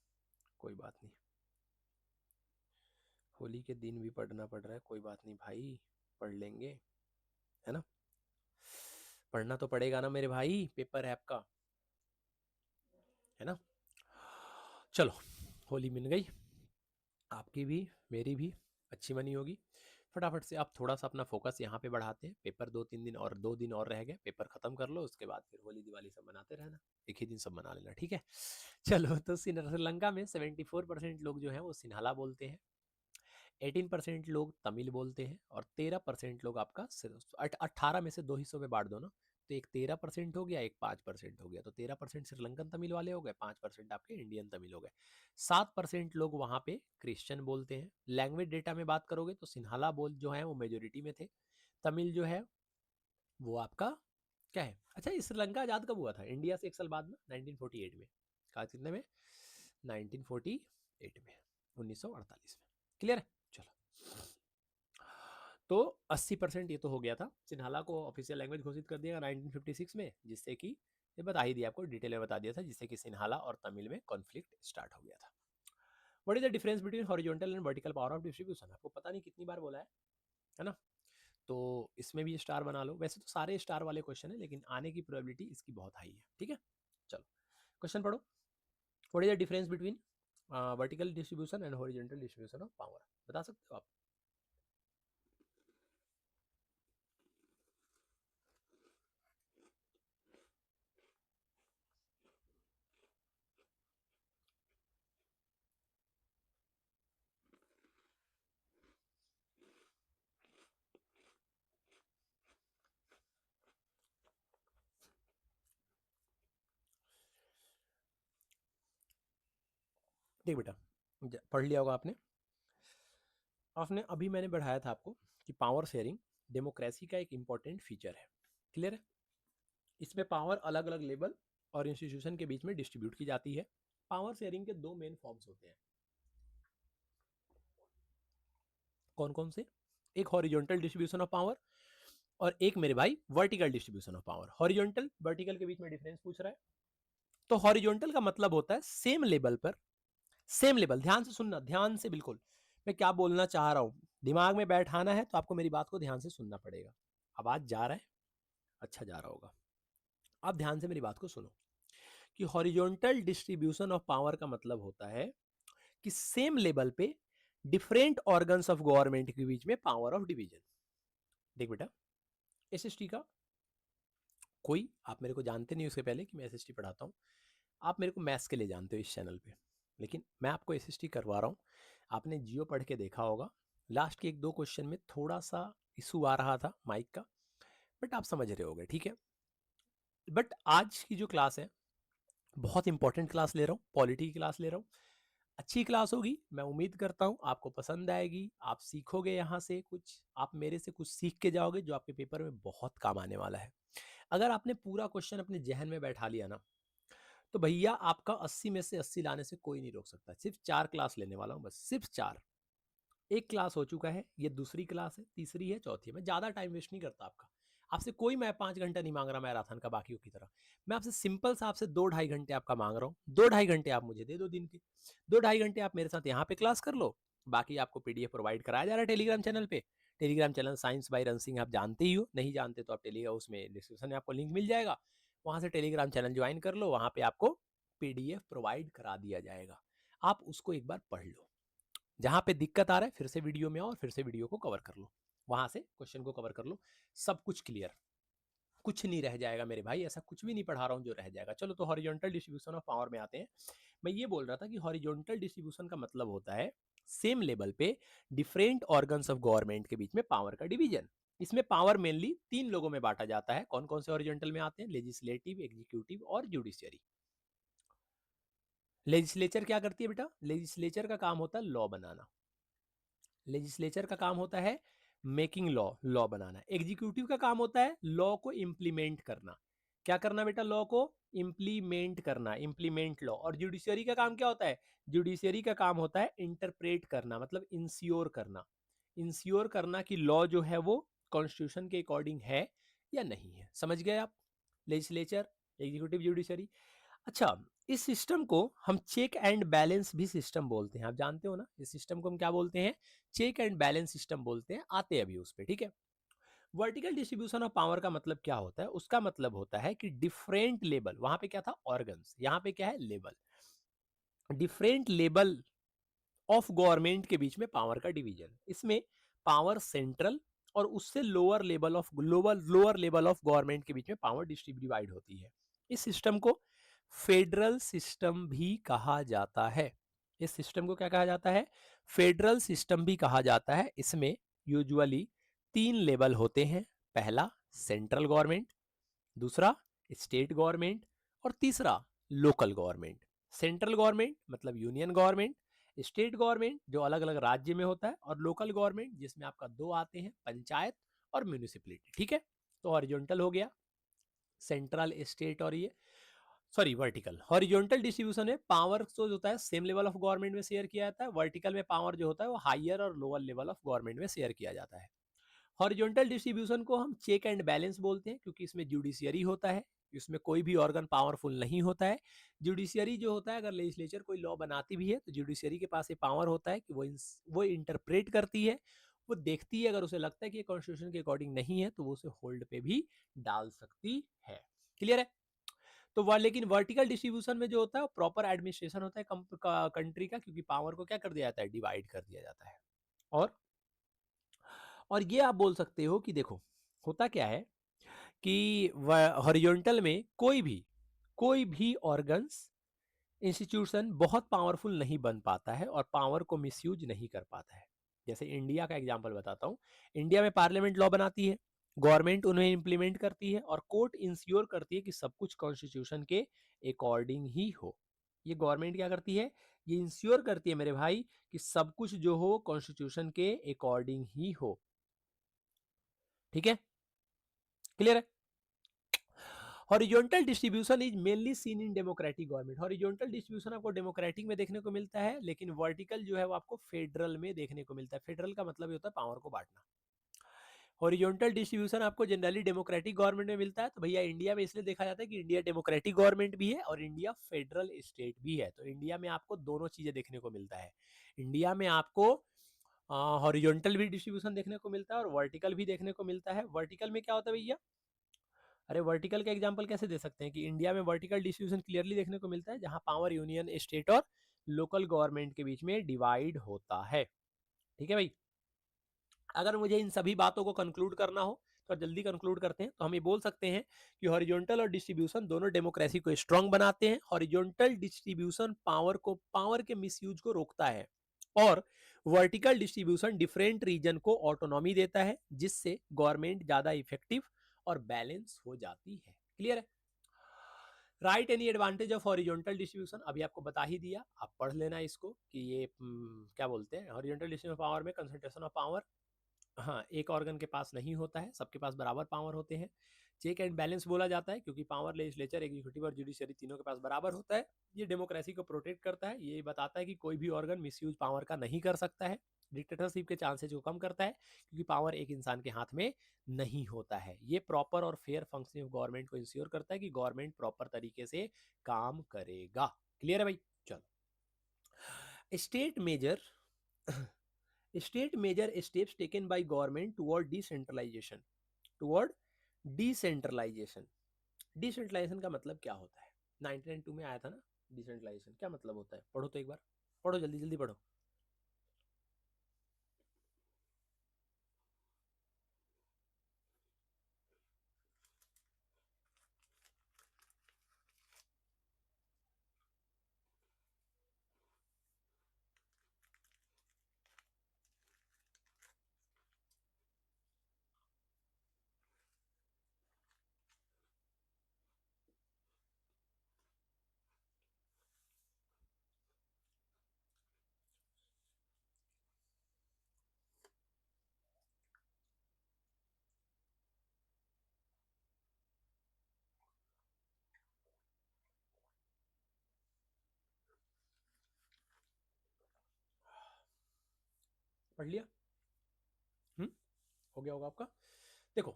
कोई बात नहीं। होली के दिन भी पढ़ना पड़ रहा है, कोई बात नहीं भाई, पढ़ लेंगे, है ना। पढ़ना तो पड़ेगा ना मेरे भाई, पेपर है आपका, है ना। चलो, होली मिल गई, आपकी भी मेरी भी अच्छी बनी होगी। फटाफट से आप थोड़ा सा अपना फोकस यहाँ पे बढ़ाते हैं। पेपर 2-3 दिन और 2 दिन और रह गए, पेपर खत्म कर लो, उसके बाद फिर होली दिवाली सब मनाते रहना, एक ही दिन सब मना लेना, ठीक है। चलो, तो श्रीलंका में 74% लोग जो हैं वो सिन्हाला बोलते हैं, 18% लोग तमिल बोलते हैं और 13% लोग आपका 18 में से दो हिस्सों में बांट दो ना, तो एक 13% हो गया, एक 5% हो गया। तो 13% श्रीलंकन तमिल वाले हो गए, 5% आपके इंडियन तमिल हो गए। 7% लोग वहाँ पे क्रिश्चियन बोलते हैं। लैंग्वेज डेटा में बात करोगे तो सिन्हाला बोल जो है वो मेजोरिटी में थे। तमिल जो है वो आपका क्या है? अच्छा, ये श्रीलंका आजाद कब हुआ था इंडिया से? 1 साल बाद में, 1948 में। कहा कितने में? 1948 में, 1948 में। क्लियर है? चलो, तो 80% ये तो हो गया था। सिन्हाला को ऑफिशियल लैंग्वेज घोषित कर दिया 1956 में, जिससे कि ये बता ही दिया आपको, डिटेल में बता दिया था, जिससे कि सिन्हाला और तमिल में कॉन्फ्लिक्ट स्टार्ट हो गया था। What is the difference between horizontal and vertical power of distribution? आपको पता नहीं कितनी बार बोला है ना। तो इसमें भी स्टार बना लो। वैसे तो सारे स्टार वाले क्वेश्चन है, लेकिन आने की प्रोबेबिलिटी इसकी बहुत हाई है। ठीक है, चलो क्वेश्चन पढ़ो। What is the difference between vertical distribution and horizontal distribution of power? बता सकते हो आप? देख बेटा, पढ़ लिया होगा आपने। आपने अभी मैंने बढ़ाया था आपको कि पावर शेयरिंग डेमोक्रेसी का एक इंपॉर्टेंट फीचर है। क्लियर है? इसमें पावर अलग अलग लेवल और इंस्टीट्यूशन के बीच में डिस्ट्रीब्यूट की जाती है। पावर शेयरिंग के दो मेन फॉर्म्स होते हैं। कौन कौन से? एक हॉरिजॉन्टल डिस्ट्रीब्यूशन ऑफ पावर, और एक मेरे भाई vertical distribution of power. Horizontal vertical के बीच में डिफरेंस पूछ रहा है। तो हॉरिजॉन्टल का मतलब होता है सेम लेवल पर, सेम लेवल, ध्यान से सुनना, ध्यान से बिल्कुल, मैं क्या बोलना चाह रहा हूं दिमाग में बैठाना है, तो आपको मेरी बात को ध्यान से सुनना पड़ेगा। आवाज जा रहा है? अच्छा जा रहा होगा। आप ध्यान से मेरी बात को सुनो कि हॉरिजॉन्टल डिस्ट्रीब्यूशन ऑफ पावर का मतलब होता है कि सेम लेवल पे डिफरेंट ऑर्गन्स ऑफ गवर्नमेंट के बीच में पावर ऑफ डिवीजन। देख बेटा, एसएसटी का कोई, आप मेरे को जानते नहीं उसके पहले कि मैं एसएसटी पढ़ाता हूँ, आप मेरे को मैथ्स के लिए जानते हो इस चैनल पे, लेकिन मैं आपको एसएसटी करवा रहा हूँ। आपने जियो पढ़ के देखा होगा, लास्ट के एक दो क्वेश्चन में थोड़ा सा इशू आ रहा था माइक का, बट आप समझ रहे होगे, ठीक है। बट आज की जो क्लास है, बहुत इंपॉर्टेंट क्लास ले रहा हूँ, पॉलिटी की क्लास ले रहा हूँ, अच्छी क्लास होगी, मैं उम्मीद करता हूँ आपको पसंद आएगी, आप सीखोगे यहाँ से कुछ, आप मेरे से कुछ सीख के जाओगे जो आपके पेपर में बहुत काम आने वाला है। अगर आपने पूरा क्वेश्चन अपने जहन में बैठा लिया ना, तो भैया आपका 80 में से 80 लाने से कोई नहीं रोक सकता। सिर्फ 4 क्लास लेने वाला हूँ, बस सिर्फ 4। एक क्लास हो चुका है, ये दूसरी क्लास है, तीसरी है, चौथी है। मैं ज़्यादा टाइम वेस्ट नहीं करता आपका, आपसे कोई मैं 5 घंटा नहीं मांग रहा मैराथन का बाकियों की तरह। मैं आपसे सिंपल सा आपसे 2-2.5 घंटे आपका मांग रहा हूँ। 2-2.5 घंटे आप मुझे दे दो दिन के, 2-2.5 घंटे आप मेरे साथ यहाँ पे क्लास कर लो, बाकी आपको पीडीएफ प्रोवाइड कराया जा रहा है टेलीग्राम चैनल पे। Telegram channel science by run Singh आप जानते ही हो, नहीं जानते तो आप टेलीग्राम, उसमें डिस्क्रिप्शन में आपको लिंक मिल जाएगा, वहाँ से टेलीग्राम चैनल ज्वाइन कर लो, वहाँ पे आपको पीडीएफ प्रोवाइड करा दिया जाएगा, आप उसको एक बार पढ़ लो। जहां पे दिक्कत आ रहा है फिर से वीडियो में आओ और फिर से वीडियो को कवर कर लो, वहां से क्वेश्चन को कवर कर लो, सब कुछ क्लियर, कुछ नहीं रह जाएगा मेरे भाई, ऐसा कुछ भी नहीं पढ़ा रहा हूं जो रह जाएगा। चलो तो हॉरिजॉन्टल डिस्ट्रीब्यूशन ऑफ पावर में आते हैं। मैं ये बोल रहा था कि हॉरिजॉन्टल डिस्ट्रीब्यूशन का मतलब होता है सेम लेवल पे डिफरेंट ऑर्गन्स ऑफ गवर्नमेंट के बीच में पावर का डिवीजन। इसमें पावर मेनली 3 लोगों में बांटा जाता है। कौन कौन से हॉरिजॉन्टल में आते हैं? लेजिस्लेटिव, एग्जीक्यूटिव और जुडिशियरी। लेजिस्लेचर क्या करती है बेटा? लेजिस्लेचर का काम होता है लॉ बनाना, लेजिस्लेचर का काम होता है मेकिंग लॉ, लॉ बनाना। एग्जीक्यूटिव का काम होता है लॉ को इंप्लीमेंट करना। क्या करना बेटा? लॉ को इंप्लीमेंट करना, इंप्लीमेंट लॉ। और जुडिशियरी का काम क्या होता है? जुडिशियरी का काम होता है इंटरप्रेट करना, मतलब इंश्योर करना, इंश्योर करना कि लॉ जो है वो कॉन्स्टिट्यूशन के अकॉर्डिंग है या नहीं है। समझ गए आप? Legislature, executive, judiciary. अच्छा, इस सिस्टम को हम चेक एंड बैलेंस भी सिस्टम बोलते हैं, आप जानते हो ना, इस सिस्टम को हम क्या बोलते हैं? चेक एंड बैलेंस सिस्टम बोलते हैं। आते हैं अभी उस पे, ठीक है। वर्टिकल डिस्ट्रीब्यूशन ऑफ पावर का मतलब क्या होता है? उसका मतलब होता है कि डिफरेंट लेवल, वहां पे क्या था? ऑर्गन्स, यहाँ पे क्या है? Level. Different level of government के बीच में पावर का डिवीजन। इसमें पावर सेंट्रल और उससे lower level of lower level of government के बीच में पावर डिस्ट्रीब्यूट होती है। इस सिस्टम को फेडरल सिस्टम भी कहा जाता है। इस सिस्टम को क्या कहा जाता है? फेडरल सिस्टम भी कहा जाता है। इसमें यूजुअली 3 लेवल होते हैं। पहला सेंट्रल गवर्नमेंट, दूसरा स्टेट गवर्नमेंट और तीसरा लोकल गवर्नमेंट। सेंट्रल गवर्नमेंट मतलब यूनियन गवर्नमेंट, स्टेट गवर्नमेंट जो अलग अलग राज्य में होता है, और लोकल गवर्नमेंट जिसमें आपका 2 आते हैं, पंचायत और म्यूनिसिपैलिटी, ठीक है। तो हॉरिजॉन्टल हो गया, सेंट्रल, स्टेट और ये, सॉरी वर्टिकल। हॉरिजॉन्टल डिस्ट्रीब्यूशन में पावर जो होता है सेम लेवल ऑफ गवर्नमेंट में शेयर किया जाता है, वर्टिकल में पावर जो होता है वो हायर और लोअर लेवल ऑफ गवर्नमेंट में शेयर किया जाता है। हॉरिजॉन्टल डिस्ट्रीब्यूशन को हम चेक एंड बैलेंस बोलते हैं, क्योंकि इसमें जुडिशियरी होता है, इसमें कोई भी ऑर्गन पावरफुल नहीं होता है। जुडिशियरी जो होता है, अगर लेजिस्लेचर कोई लॉ बनाती भी है तो जुडिशियरी के पास ये पावर होता है कि वो इंटरप्रेट करती है, वो देखती है, अगर उसे लगता है कि ये कॉन्स्टिट्यूशन के अकॉर्डिंग नहीं है तो वो उसे होल्ड पे भी डाल सकती है। क्लियर है? तो लेकिन वर्टिकल डिस्ट्रीब्यूशन में जो होता है प्रॉपर एडमिनिस्ट्रेशन होता है कंट्री का, क्योंकि पावर को क्या कर दिया जाता है? डिवाइड कर दिया जाता है। और ये आप बोल सकते हो कि देखो होता क्या है कि हॉरिजॉन्टल में कोई भी ऑर्गन्स, इंस्टीट्यूशन बहुत पावरफुल नहीं बन पाता है और पावर को मिसयूज नहीं कर पाता है। जैसे इंडिया का एग्जांपल बताता हूँ। इंडिया में पार्लियामेंट लॉ बनाती है, गवर्नमेंट उन्हें इंप्लीमेंट करती है और कोर्ट इंश्योर करती है कि सब कुछ कॉन्स्टिट्यूशन के अकॉर्डिंग ही हो। ये गवर्नमेंट क्या करती है? ये इंश्योर करती है मेरे भाई कि सब कुछ जो हो कॉन्स्टिट्यूशन के अकॉर्डिंग ही हो। ठीक है? क्लियर है? Horizontal distribution is mainly seen in democratic government. Horizontal distribution आपको डेमोक्रेटिक में देखने को मिलता है, लेकिन वर्टिकल जो है वो आपको फेडरल में देखने को मिलता है। फेडरल का मतलब ये होता है पावर को बांटना। हॉरिजॉन्टल डिस्ट्रीब्यूशन आपको जनरली डेमोक्रेटिक गवर्नमेंट में मिलता है, तो भैया इंडिया में इसलिए देखा जाता है कि इंडिया डेमोक्रेटिक गवर्नमेंट भी है और इंडिया फेडरल स्टेट भी है, तो इंडिया में आपको दोनों चीजें देखने को मिलता है। इंडिया में आपको हॉरिजॉन्टल भी डिस्ट्रीब्यूशन देखने को मिलता है और वर्टिकल भी देखने को मिलता है। वर्टिकल में क्या होता है भैया? अरे वर्टिकल का एग्जांपल कैसे दे सकते हैं कि इंडिया में वर्टिकल डिस्ट्रीब्यूशन क्लियरली देखने को मिलता है, जहां पावर यूनियन स्टेट और लोकल गवर्नमेंट के बीच में डिवाइड होता है। ठीक है भाई, अगर मुझे इन सभी बातों को कंक्लूड करना हो तो जल्दी कंक्लूड करते हैं, तो हम ये बोल सकते हैं कि हॉरिजॉन्टल और डिस्ट्रीब्यूशन दोनों डेमोक्रेसी को स्ट्रांग बनाते हैं। हॉरिजॉन्टल डिस्ट्रीब्यूशन पावर के मिसयूज को रोकता है और वर्टिकल डिस्ट्रीब्यूशन डिफरेंट रीजन को ऑटोनॉमी देता है, जिससे गवर्नमेंट ज्यादा इफेक्टिव और बैलेंस हो जाती है। क्लियर है? Right any advantage of horizontal distribution अभी आपको बता ही दिया, आप पढ़ लेना इसको कि ये क्या बोलते हैं, हॉरिजॉन्टल डिस्ट्रीब्यूशन पावर में कंसंट्रेशन ऑफ पावर, हाँ, एक ऑर्गन के पास नहीं होता है, सबके पास बराबर पावर होते हैं। चेक एंड बैलेंस बोला जाता है क्योंकि पावर लेजिस्लेचर, एग्जीक्यूटिव और जुडिशरी तीनों के पास बराबर होता है। ये डेमोक्रेसी को प्रोटेक्ट करता है, ये बताता है कि कोई भी ऑर्गन मिसयूज पावर का नहीं कर सकता है। डिक्टेटरशिप के चांसेज को कम करता है क्योंकि पावर एक इंसान के हाथ में नहीं होता है। ये प्रॉपर और फेयर फंक्शनिंग ऑफ गवर्नमेंट को इंश्योर करता है कि गवर्नमेंट प्रॉपर तरीके से काम करेगा। क्लियर है भाई? चलो, state major steps taken by government toward decentralization. Decentralisation का मतलब क्या होता है? 1992 में आया था ना डिसेंट्रलाइजेशन, क्या मतलब होता है? पढ़ो तो एक बार, पढ़ो जल्दी जल्दी पढ़ो। पढ़ लिया? हो गया होगा आपका। देखो,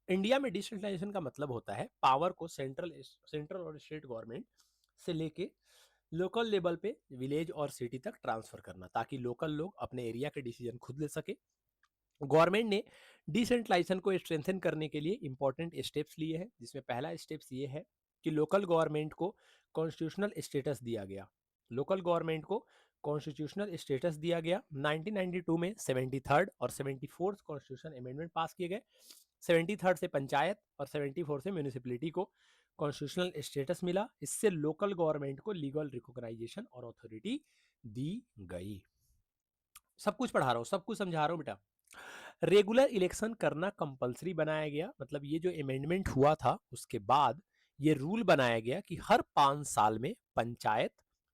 इंडिया में डिसेंट्रलाइजेशन का मतलब होता है पावर को सेंट्रल और स्टेट गवर्नमेंट से लेके लोकल लेवल पे विलेज और सिटी तक ट्रांसफर करना, ताकि लोकल लोग अपने एरिया के डिसीजन खुद ले सके। गवर्नमेंट ने डिसेंट्रलाइजेशन को स्ट्रेंथन करने के लिए इंपॉर्टेंट स्टेप्स लिए हैं, जिसमें पहला स्टेप्स ये है कि लोकल गवर्नमेंट को कॉन्स्टिट्यूशनल स्टेटस दिया गया। लोकल गवर्नमेंट को कॉन्स्टिट्यूशनल स्टेटस दिया गया 1992 में 73rd और 74th कॉन्स्टिट्यूशन अमेंडमेंट पास किए गए। 73rd से पंचायत और 74 से म्यूनिसिपैलिटी को कॉन्स्टिट्यूशनल स्टेटस मिला। इससे लोकल गवर्नमेंट को लीगल रिकॉग्नाइजेशन और अथॉरिटी दी गई। सब कुछ पढ़ा रहा हूँ, सब कुछ समझा रहा हूँ बेटा। रेगुलर इलेक्शन करना कंपलसरी बनाया गया, मतलब ये जो अमेंडमेंट हुआ था उसके बाद ये रूल बनाया गया कि हर 5 साल में पंचायत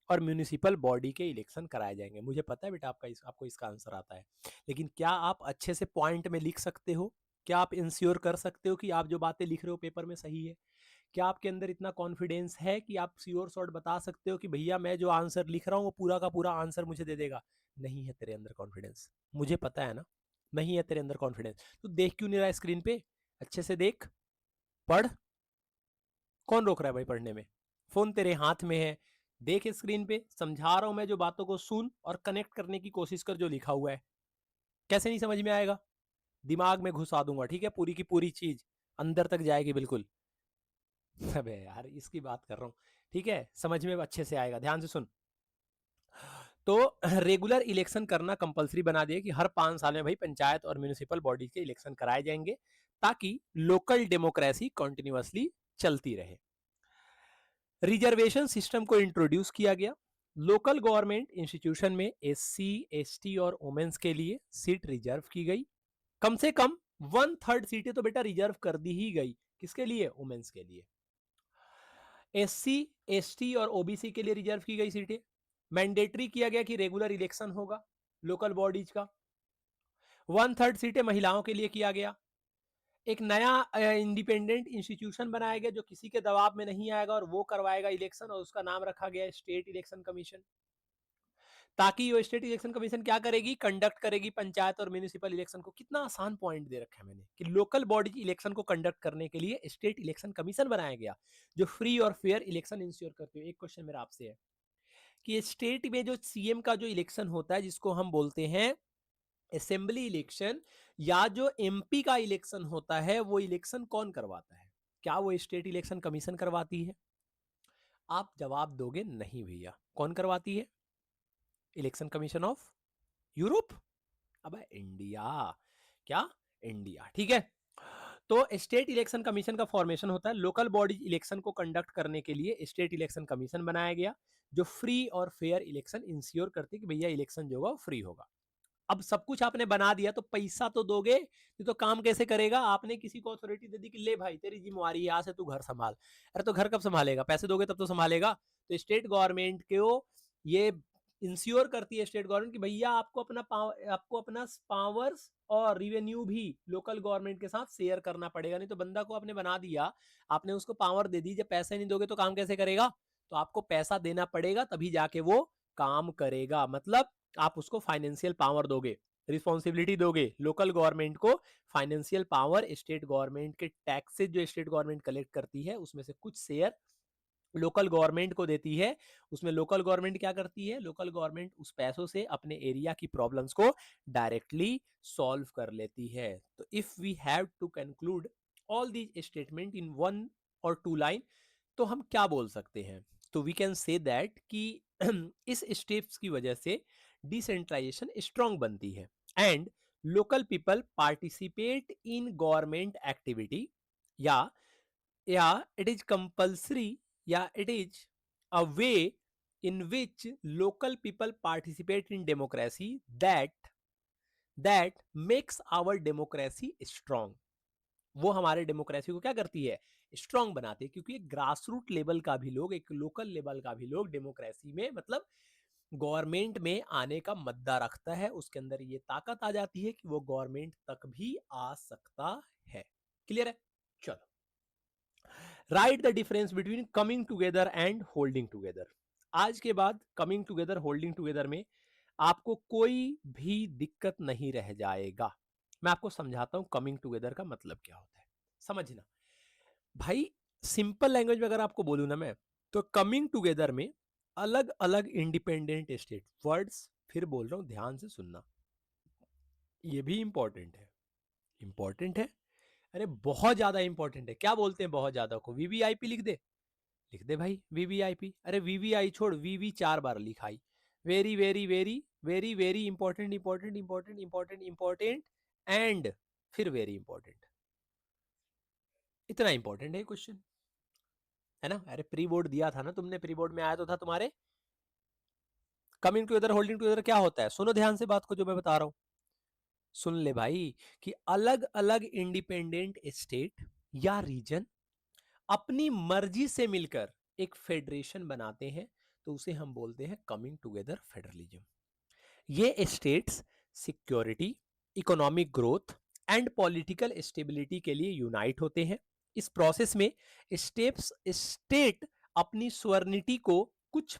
और म्यूनिसिपल बॉडी के इलेक्शन कराए जाएंगे। मुझे पता है बेटा आपको इसका आंसर आता है, लेकिन क्या आप अच्छे से पॉइंट में लिख सकते हो? क्या आप इंश्योर कर सकते हो कि आप जो बातें लिख रहे हो पेपर में सही है? क्या आपके अंदर इतना कॉन्फिडेंस है कि आप श्योर शॉर्ट बता सकते हो कि भैया मैं जो आंसर लिख रहा हूँ वो पूरा का पूरा आंसर मुझे दे देगा? नहीं है तेरे अंदर कॉन्फिडेंस, मुझे पता है ना, नहीं है तेरे अंदर कॉन्फिडेंस। तो देख क्यों नहीं रहा स्क्रीन पे? अच्छे से देख, पढ़। कौन रोक रहा है भाई पढ़ने में? फोन तेरे हाथ में है, देख स्क्रीन पे, समझा रहा हूं मैं जो बातों को सुन और कनेक्ट करने की कोशिश कर जो लिखा हुआ है। कैसे नहीं समझ में आएगा? दिमाग में घुसा दूंगा, ठीक है, पूरी की पूरी चीज अंदर तक जाएगी बिल्कुल। अबे यार इसकी बात कर रहा हूं, ठीक है, समझ में अच्छे से आएगा, ध्यान से सुन। तो रेगुलर इलेक्शन करना कंपलसरी बना दिया कि हर 5 साल में भाई पंचायत और म्यूनिसिपल बॉडी के इलेक्शन कराए जाएंगे, ताकि लोकल डेमोक्रेसी कंटिन्यूअसली चलती रहे। रिजर्वेशन सिस्टम को इंट्रोड्यूस किया गया। लोकल गवर्नमेंट इंस्टीट्यूशन में एससी, एसटी और वुमेन्स के लिए सीट रिजर्व की गई। कम से कम 1/3 सीटें तो बेटा रिजर्व कर दी ही गई। किसके लिए? वुमेन्स के लिए। एससी, एसटी और ओबीसी के लिए रिजर्व की गई सीटें। मैंडेटरी किया गया कि रेगुलर इलेक्शन होगा लोकल बॉडीज का। 1/3 सीटें महिलाओं के लिए किया गया। एक नया इंडिपेंडेंट इंस्टीट्यूशन बनाया गया जो किसी के दबाव में नहीं आएगा और वो करवाएगा इलेक्शन, और उसका नाम रखा गया स्टेट इलेक्शन कमीशन। ताकि ये स्टेट इलेक्शन कमीशन क्या करेगी, कंडक्ट करेगी पंचायत और म्यूनिसिपल इलेक्शन को। कितना आसान पॉइंट दे रखा है मैंने कि लोकल बॉडी इलेक्शन को कंडक्ट करने के लिए स्टेट इलेक्शन कमीशन बनाया गया जो फ्री और फेयर इलेक्शन इंश्योर करते हो। एक क्वेश्चन मेरा आपसे है कि स्टेट में जो सीएम का जो इलेक्शन होता है जिसको हम बोलते हैं असेंबली इलेक्शन, या जो एमपी का इलेक्शन होता है, वो इलेक्शन कौन करवाता है? क्या वो स्टेट इलेक्शन कमीशन करवाती है? आप जवाब दोगे नहीं भैया। कौन करवाती है? Election commission of Europe. अब इंडिया। क्या? इंडिया। ठीक है। तो स्टेट इलेक्शन कमीशन का फॉर्मेशन होता है, लोकल बॉडी इलेक्शन को कंडक्ट करने के लिए स्टेट इलेक्शन कमीशन बनाया गया जो फ्री और फेयर इलेक्शन इंश्योर करती है कि भैया इलेक्शन जो होगा फ्री होगा। अब सब कुछ आपने बना दिया तो पैसा तो दोगे, नहीं तो काम कैसे करेगा? आपने किसी को अथॉरिटी दे दी कि ले भाई तेरी जिम्मेवारी, यहाँ से तू घर संभाल। अरे तो घर कब संभालेगा? पैसे दोगे तब तो संभालेगा। तो स्टेट गवर्नमेंट को ये इंश्योर करती है स्टेट गवर्नमेंट कि भैया आपको अपना पावर्स और रिवेन्यू भी लोकल गवर्नमेंट के साथ शेयर करना पड़ेगा। नहीं तो बंदा को आपने बना दिया, आपने उसको पावर दे दी, जब पैसे नहीं दोगे तो काम कैसे करेगा? तो आपको पैसा देना पड़ेगा तभी जाके वो काम करेगा। मतलब आप उसको फाइनेंशियल पावर दोगे, रिस्पॉन्सिबिलिटी दोगे लोकल गवर्नमेंट को। फाइनेंशियल पावर स्टेट गवर्नमेंट के टैक्सेस जो स्टेट गवर्नमेंट कलेक्ट करती है उसमें से कुछ शेयर लोकल गवर्नमेंट को देती है। उसमें लोकल गवर्नमेंट क्या करती है? लोकल गवर्नमेंट उस पैसों से अपने एरिया की प्रॉब्लम्स को डायरेक्टली सॉल्व कर लेती है। तो if we have to conclude all these statement in one और टू लाइन, तो हम क्या बोल सकते हैं? तो वी कैन से दैट कि इस स्टेप्स की वजह से डिसेंट्रलाइजेशन स्ट्रांग बनती है and local people participate in government activity, या it is compulsory, it is a way in which local people participate in democracy that makes our democracy strong. वो हमारे डेमोक्रेसी को क्या करती है? स्ट्रांग बनाती है, क्योंकि एक ग्रास रूट लेवल का भी लोग, एक लोकल लेवल का भी लोग डेमोक्रेसी में, मतलब गवर्नमेंट में आने का मद्दा रखता है। उसके अंदर ये ताकत आ जाती है कि वो गवर्नमेंट तक भी आ सकता है। क्लियर है? चलो, right the difference between coming together and holding together. आज के बाद कमिंग टुगेदर, होल्डिंग टुगेदर में आपको कोई भी दिक्कत नहीं रह जाएगा। मैं आपको समझाता हूं कमिंग टुगेदर का मतलब क्या होता है, समझना भाई। सिंपल लैंग्वेज में अगर आपको बोलूं ना मैं, तो कमिंग टुगेदर में अलग अलग इंडिपेंडेंट स्टेट, वर्ड्स फिर बोल रहा हूं, ध्यान से सुनना, ये भी इंपॉर्टेंट है। इंपॉर्टेंट है, अरे बहुत ज्यादा इंपॉर्टेंट है। क्या बोलते हैं बहुत ज्यादा को? वीवीआईपी लिख दे। लिख दे भाई वीवीआईपी। अरे वीवीआई छोड़, वीवी 4 बार लिखाई। Very very very very very important important important important important and फिर वेरी इंपॉर्टेंट। इतना इंपॉर्टेंट है क्वेश्चन, है ना? अरे प्री बोर्ड दिया था ना तुमने, प्री बोर्ड में आया तो था तुम्हारे। कमिंग टुगेदर होल्डिंग टुगेदर क्या होता है? सुनो ध्यान से बात को जो मैं बता रहा हूं, सुन ले भाई। कि अलग अलग इंडिपेंडेंट स्टेट या रीजन अपनी मर्जी से मिलकर एक फेडरेशन बनाते हैं, तो उसे हम बोलते हैं कमिंग टुगेदर फेडरलिज्म। ये states security, economic growth and political stability के लिए यूनाइट होते हैं। इस प्रोसेस में स्टेट अपनी स्वर्निटी को कुछ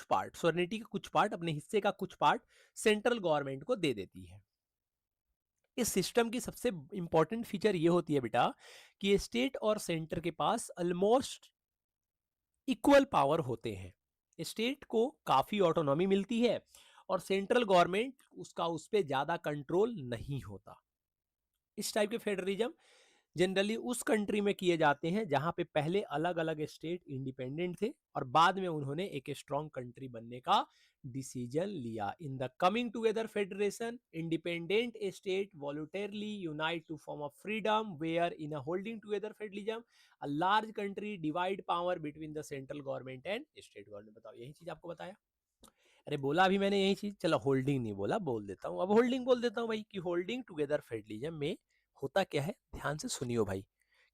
पार्ट, स्वर्निटी का कुछ पार्ट, अपने हिस्से का कुछ पार्ट सेंट्रल गवर्नमेंट को दे देती है। इस सिस्टम की सबसे इंपॉर्टेंट फीचर ये होती है बेटा कि स्टेट और सेंटर के पास ऑलमोस्ट इक्वल पावर होते हैं। स्टेट को काफी ऑटोनॉमी मिलती है और सेंट्रल गवर्नमेंट उसका उस पर ज्यादा कंट्रोल नहीं होता। इस टाइप के फेडरलिज्म जनरली उस कंट्री में किए जाते हैं जहां पे पहले अलग अलग स्टेट इंडिपेंडेंट थे और बाद में उन्होंने एक स्ट्रॉन्ग कंट्री बनने का डिसीजन लिया। In the coming together federation, independent state voluntarily unite to form a freedom, where in a holding together federalism a large country divide power between the central government and state government. बताओ, यही चीज आपको बताया। अरे बोला अभी मैंने यही चीज, चलो होल्डिंग नहीं बोला, बोल देता हूँ, अब होल्डिंग बोल देता हूँ भाई। कि होल्डिंग टुगेदर फेडरलिज्म में होता क्या है, ध्यान से सुनियो भाई।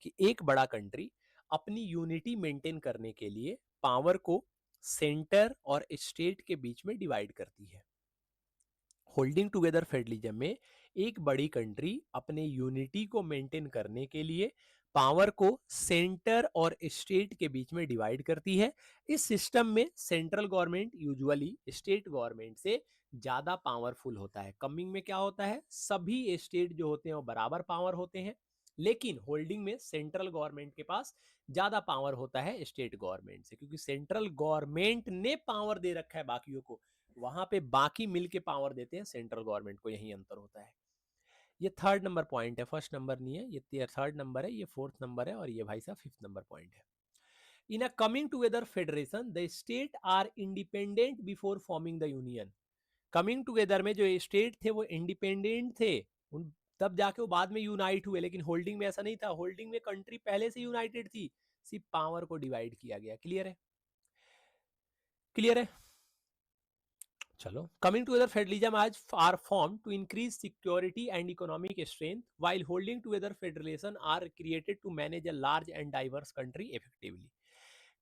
कि एक बड़ा कंट्री अपनी यूनिटी मेंटेन करने के लिए पावर को सेंटर और स्टेट के बीच में डिवाइड करती है। होल्डिंग टुगेदर फेडरलिज्म में एक बड़ी कंट्री अपने यूनिटी को मेंटेन करने के लिए पावर को सेंटर और स्टेट के बीच में डिवाइड करती है। इस सिस्टम में central government usually state government से ज्यादा पावरफुल होता है। कमिंग में क्या होता है, सभी स्टेट जो होते हैं वो बराबर पावर होते हैं, लेकिन होल्डिंग में सेंट्रल गवर्नमेंट के पास ज्यादा पावर होता है स्टेट गवर्नमेंट से, क्योंकि सेंट्रल गवर्नमेंट ने पावर दे रखा है बाकियों को, वहां पे बाकी मिलके पावर देते हैं सेंट्रल गवर्नमेंट को, यही अंतर होता है। ये थर्ड नंबर पॉइंट है, फर्स्ट नंबर नहीं है, ये थर्ड नंबर है, ये फोर्थ नंबर है, और ये भाई साहब फिफ्थ नंबर पॉइंट है। In a coming together federation the state are independent before forming the union. Coming together में जो स्टेट थे वो इंडिपेंडेंट थे, उन तब जाके वो बाद में यूनाइट हुए, लेकिन होल्डिंग में ऐसा नहीं था। होल्डिंग में कंट्री पहले से यूनाइटेड थी, सिर्फ पावर को डिवाइड किया गया। क्लियर है? क्लियर है? चलो, कमिंग टुगेदर फेडरलिज्म आज are form to increase security and economic strength, while holding together federation are created to manage a large and diverse country effectively.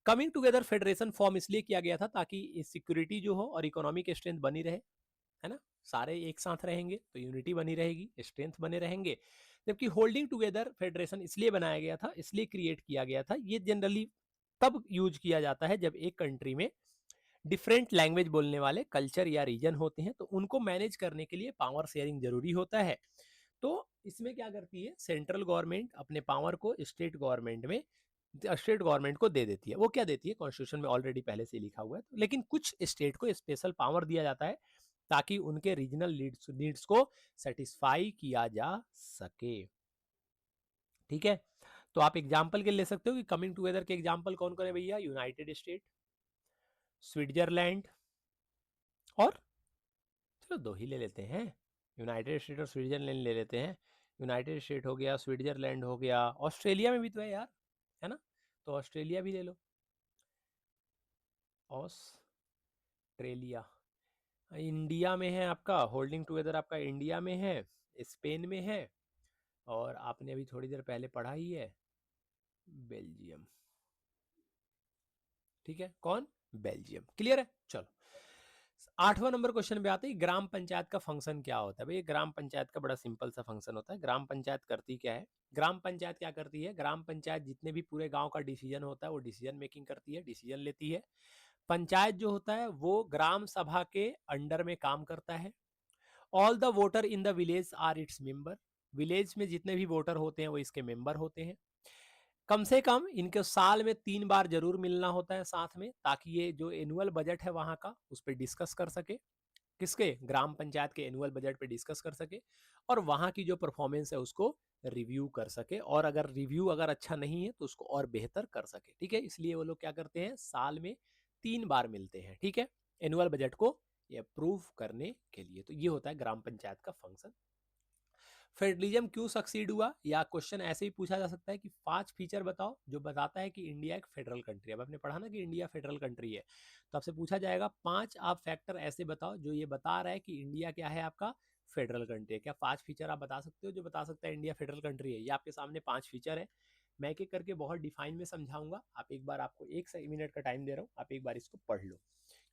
Coming together federation form इसलिए किया गया था ताकि सिक्योरिटी जो हो और इकोनॉमिक स्ट्रेंथ बनी रहे, है ना, सारे एक साथ रहेंगे तो यूनिटी बनी रहेगी, स्ट्रेंथ बने रहेंगे। जबकि होल्डिंग टुगेदर फेडरेशन इसलिए बनाया गया था, इसलिए क्रिएट किया गया था, ये जनरली तब यूज किया जाता है जब एक कंट्री में डिफरेंट लैंग्वेज बोलने वाले कल्चर या रीजन होते हैं, तो उनको मैनेज करने के लिए पावर शेयरिंग जरूरी होता है। तो इसमें क्या करती है, सेंट्रल गवर्नमेंट अपने पावर को स्टेट गवर्नमेंट को दे देती है। वो क्या देती है, कॉन्स्टिट्यूशन में ऑलरेडी पहले से लिखा हुआ है, लेकिन कुछ स्टेट को स्पेशल पावर दिया जाता है ताकि उनके रीजनल नीड्स को सेटिस्फाई किया जा सके। ठीक है, तो आप एग्जाम्पल के ले सकते हो कि कमिंग टुगेदर के एग्जाम्पल कौन कौन है भैया, यूनाइटेड स्टेट, स्विट्जरलैंड, और चलो दो ही ले लेते हैं, यूनाइटेड स्टेट और स्विट्जरलैंड ले लेते हैं। यूनाइटेड स्टेट हो गया, स्विट्जरलैंड हो गया, ऑस्ट्रेलिया में भी तो है यार, है ना, तो ऑस्ट्रेलिया भी ले लो। ऑस्ट्रेलिया, इंडिया में है आपका, होल्डिंग टुगेदर आपका इंडिया में है, स्पेन में है, और आपने अभी थोड़ी देर पहले पढ़ा ही है, बेल्जियम। ठीक है, कौन, बेल्जियम। क्लियर है? चलो, आठवां नंबर क्वेश्चन पे आते हैं, ग्राम पंचायत का फंक्शन क्या होता है। भाई ग्राम पंचायत का बड़ा सिंपल सा फंक्शन होता है। ग्राम पंचायत करती क्या है, ग्राम पंचायत क्या करती है, ग्राम पंचायत जितने भी पूरे गांव का डिसीजन होता है वो डिसीजन मेकिंग करती है, डिसीजन लेती है। पंचायत जो होता है वो ग्राम सभा के अंडर में काम करता है। All the voter in the village are its member, village में जितने भी वोटर होते हैं वो इसके मेंबर होते हैं। कम से कम इनको साल में 3 बार जरूर मिलना होता है साथ में, ताकि ये जो एनुअल बजट है वहां का उस पर डिस्कस कर सके, किसके, ग्राम पंचायत के एनुअल बजट पे डिस्कस कर सके, और वहां की जो परफॉर्मेंस है उसको रिव्यू कर सके, और अगर रिव्यू अगर अच्छा नहीं है तो उसको और बेहतर कर सके। ठीक है, इसलिए वो लोग क्या करते हैं, साल में 3 बार मिलते हैं, ठीक है, एनुअल बजट को ये अप्रूव करने के लिए। तो ये होता है ग्राम पंचायत का फंक्शन। फेडरलिज्म क्यों सक्सीड हुआ, या क्वेश्चन ऐसे ही पूछा जा सकता है कि 5 फीचर बताओ जो बताता है कि इंडिया एक फेडरल कंट्री है। अब आपने पढ़ा ना कि इंडिया फेडरल कंट्री है, तो आपसे पूछा जाएगा 5 आप फैक्टर ऐसे बताओ जो ये बता रहा है कि इंडिया क्या है आपका, फेडरल कंट्री है। क्या 5 फीचर आप बता सकते हो जो बता सकता है इंडिया फेडरल कंट्री है? ये आपके सामने 5 फीचर है, मैं एक एक करके बहुत डिफाइन में समझाऊंगा। आप एक बार, आपको 1 मिनट का टाइम दे रहा हूँ, आप एक बार इसको पढ़ लो,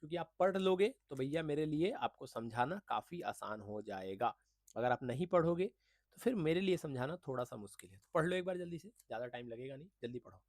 क्योंकि आप पढ़ लोगे तो भैया मेरे लिए आपको समझाना काफ़ी आसान हो जाएगा। अगर आप नहीं पढ़ोगे तो फिर मेरे लिए समझाना थोड़ा सा मुश्किल है। तो पढ़ लो एक बार जल्दी से, ज़्यादा टाइम लगेगा नहीं, जल्दी पढ़ो।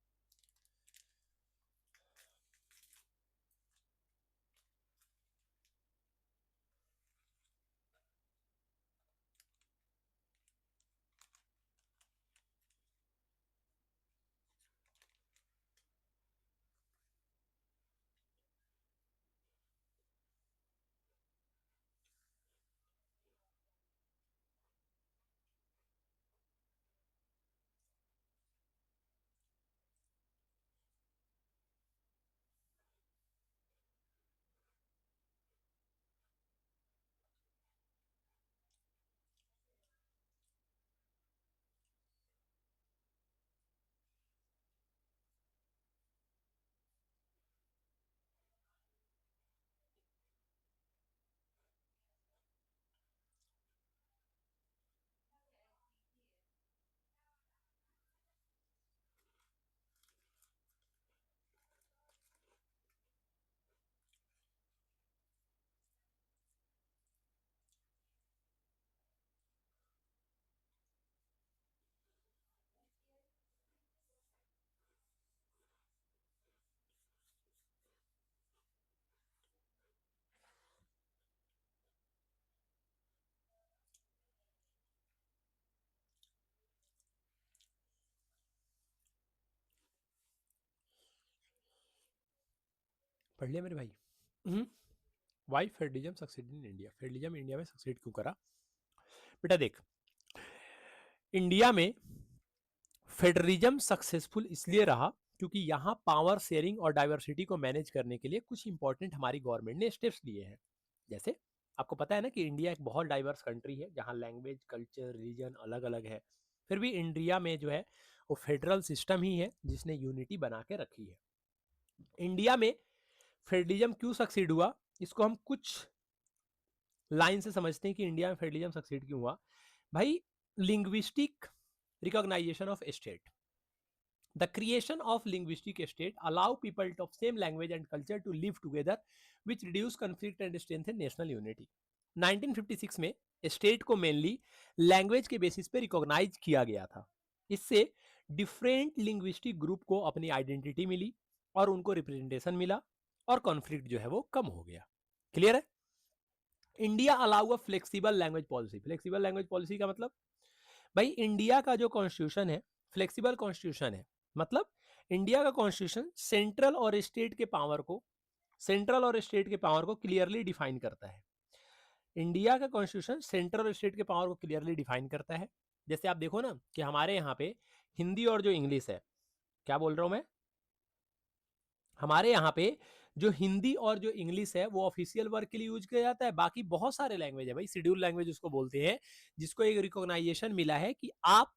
पढ़ लिया मेरे भाई। Why federalism succeed in India, federalism India में सक्सीड क्यों करा? बेटा देख, इंडिया में फेडरलिज्म सक्सेसफुल इसलिए रहा क्योंकि यहाँ पावर शेयरिंग और डाइवर्सिटी को मैनेज करने के लिए कुछ इंपॉर्टेंट हमारी गवर्नमेंट ने स्टेप्स लिए हैं। जैसे आपको पता है ना कि इंडिया एक बहुत डाइवर्स कंट्री है जहाँ लैंग्वेज, कल्चर, रिलीजन अलग अलग है, फिर भी इंडिया में जो है वो फेडरल सिस्टम ही है जिसने यूनिटी बना के रखी है। इंडिया में फेडरलिज्म क्यों सक्सीड हुआ, इसको हम कुछ लाइन से समझते हैं कि इंडिया में फेडरलिज्म सक्सीड क्यों हुआ। भाई, linguistic recognisation of state, the creation of linguistic state allow people of same language and culture to live together which reduce conflict and strengthen national unity। 1956 में स्टेट को मेनली लैंग्वेज के बेसिस पे रिकॉग्नाइज किया गया था। इससे डिफरेंट लिंग्विस्टिक ग्रुप को अपनी आइडेंटिटी मिली और उनको रिप्रेजेंटेशन मिला और कॉन्फ्लिक्ट जो है वो कम हो गया। क्लियर है? India allow a flexible language policy. Flexible language policy का मतलब, भाई इंडिया का जो कॉन्स्टिट्यूशन है फ्लेक्सिबल कॉन्स्टिट्यूशन है। मतलब इंडिया का कॉन्स्टिट्यूशन सेंट्रल और स्टेट के पावर को क्लियरली डिफाइन करता है। इंडिया का कॉन्स्टिट्यूशन सेंट्रल और स्टेट के पावर को क्लियरली डिफाइन करता है। जैसे आप देखो ना कि हमारे यहाँ पे हिंदी और जो इंग्लिश है, क्या बोल रहा हूं मैं, हमारे यहाँ पे जो हिंदी और जो इंग्लिश है वो ऑफिशियल वर्क के लिए यूज किया जाता है। बाकी बहुत सारे लैंग्वेज है भाई, शेड्यूल लैंग्वेज उसको बोलते हैं, जिसको एक रिकॉग्नाइजेशन मिला है कि आप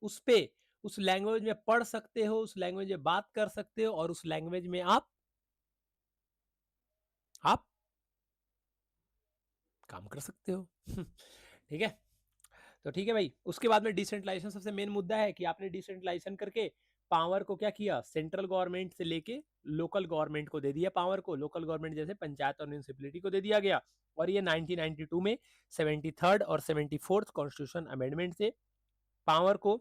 उस पे उस लैंग्वेज में पढ़ सकते हो, उस लैंग्वेज में बात कर सकते हो और उस लैंग्वेज में आप काम कर सकते हो। ठीक है, तो ठीक है भाई। उसके बाद में डिसेंट्रलाइजेशन सबसे मेन मुद्दा है कि आपने डिसेंट्रलाइजेशन करके पावर को क्या किया, सेंट्रल गवर्नमेंट से लेके लोकल गवर्नमेंट को दे दिया पावर को। लोकल गवर्नमेंट जैसे पंचायत और म्यूनिसिपैलिटी को दे दिया गया। और ये 1992 में 73rd और 74th कॉन्स्टिट्यूशन अमेंडमेंट से पावर को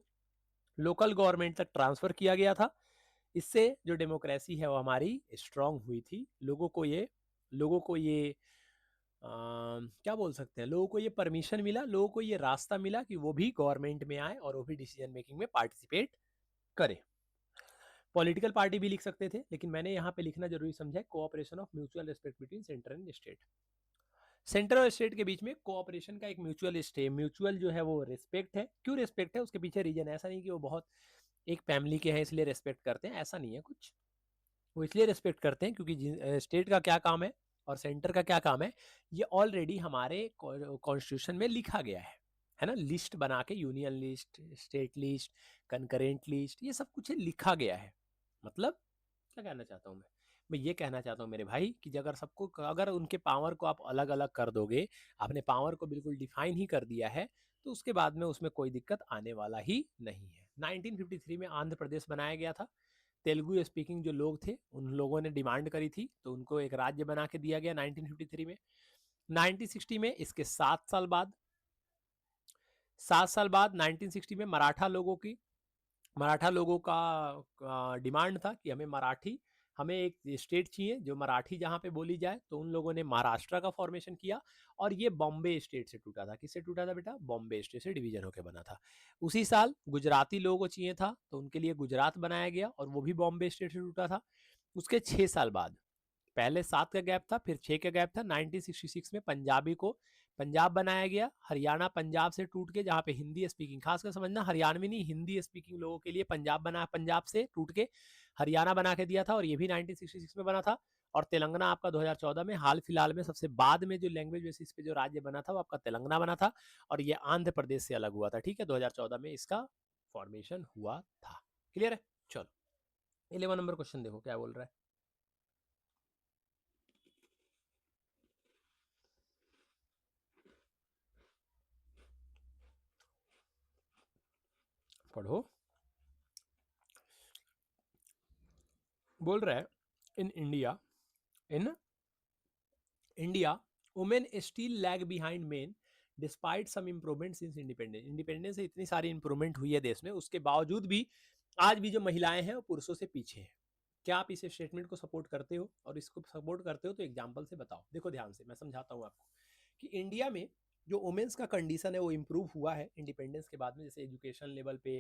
लोकल गवर्नमेंट तक ट्रांसफर किया गया था। इससे जो डेमोक्रेसी है वो हमारी स्ट्रांग हुई थी। लोगों को ये क्या बोल सकते हैं, लोगों को ये परमिशन मिला, लोगों को ये रास्ता मिला कि वो भी गवर्नमेंट में आए और वो भी डिसीजन मेकिंग में पार्टिसिपेट करे। पॉलिटिकल पार्टी भी लिख सकते थे, लेकिन मैंने यहाँ पे लिखना जरूरी समझा cooperation of mutual respect between centre and state. Centre और स्टेट के बीच में कोऑपरेशन का एक म्यूचुअल जो है वो रिस्पेक्ट है। क्यों रिस्पेक्ट है, उसके पीछे रीजन ऐसा नहीं कि वो बहुत एक फैमिली के हैं इसलिए रिस्पेक्ट करते हैं, ऐसा नहीं है कुछ। वो इसलिए रिस्पेक्ट करते हैं क्योंकि स्टेट का क्या काम है और सेंटर का क्या काम है, ये ऑलरेडी हमारे कॉन्स्टिट्यूशन में लिखा गया है ना। लिस्ट बना के, union list, state list, concurrent list, ये सब कुछ लिखा गया है। मतलब क्या कहना चाहता हूँ मैं ये कहना चाहता हूँ मेरे भाई कि अगर सबको, अगर उनके पावर को आप अलग अलग कर दोगे, आपने पावर को बिल्कुल डिफाइन ही कर दिया है, तो उसके बाद में उसमें कोई दिक्कत आने वाला ही नहीं है। 1953 में आंध्र प्रदेश बनाया गया था। तेलुगु स्पीकिंग जो लोग थे उन लोगों ने डिमांड करी थी तो उनको एक राज्य बना के दिया गया 1953 में। 1960 में इसके 7 साल बाद 1960 में मराठा लोगों का डिमांड था कि हमें एक स्टेट चाहिए जो मराठी जहां पे बोली जाए। तो उन लोगों ने महाराष्ट्र का फॉर्मेशन किया और ये बॉम्बे स्टेट से टूटा था। किससे टूटा था बेटा? बॉम्बे स्टेट से डिवीजन होकर बना था। उसी साल गुजराती लोगों को चाहिए था तो उनके लिए गुजरात बनाया गया और वो भी बॉम्बे स्टेट से टूटा था। उसके 6 साल बाद, पहले 7 का गैप था, फिर 6 का गैप था, 1966 में पंजाबी को पंजाब बनाया गया। हरियाणा पंजाब से टूट के, जहाँ पे हिंदी स्पीकिंग, खासकर समझना हरियाणवी नहीं, हिंदी स्पीकिंग लोगों के लिए पंजाब बना, पंजाब से टूट के हरियाणा बना के दिया था और ये भी 1966 में बना था। और तेलंगाना आपका 2014 में, हाल फिलहाल में सबसे बाद में जो लैंग्वेज बेसिस पे जो राज्य बना था वो आपका तेलंगाना बना था और ये आंध्र प्रदेश से अलग हुआ था। ठीक है, 2014 में इसका फॉर्मेशन हुआ था। क्लियर है? चलो 11 नंबर क्वेश्चन देखो क्या बोल रहा है। पढ़ो। बोल रहा है in India women still lag behind men despite some improvement since independence से इतनी सारी इंप्रूवमेंट हुई है देश में, उसके बावजूद भी आज भी जो महिलाएं हैं वो पुरुषों से पीछे हैं। क्या आप इस स्टेटमेंट को सपोर्ट करते हो? और इसको सपोर्ट करते हो तो एग्जांपल से बताओ। देखो ध्यान से मैं समझाता हूँ आपको कि इंडिया में जो वुमेन्स का कंडीशन है वो इम्प्रूव हुआ है इंडिपेंडेंस के बाद में। जैसे एजुकेशन लेवल पे,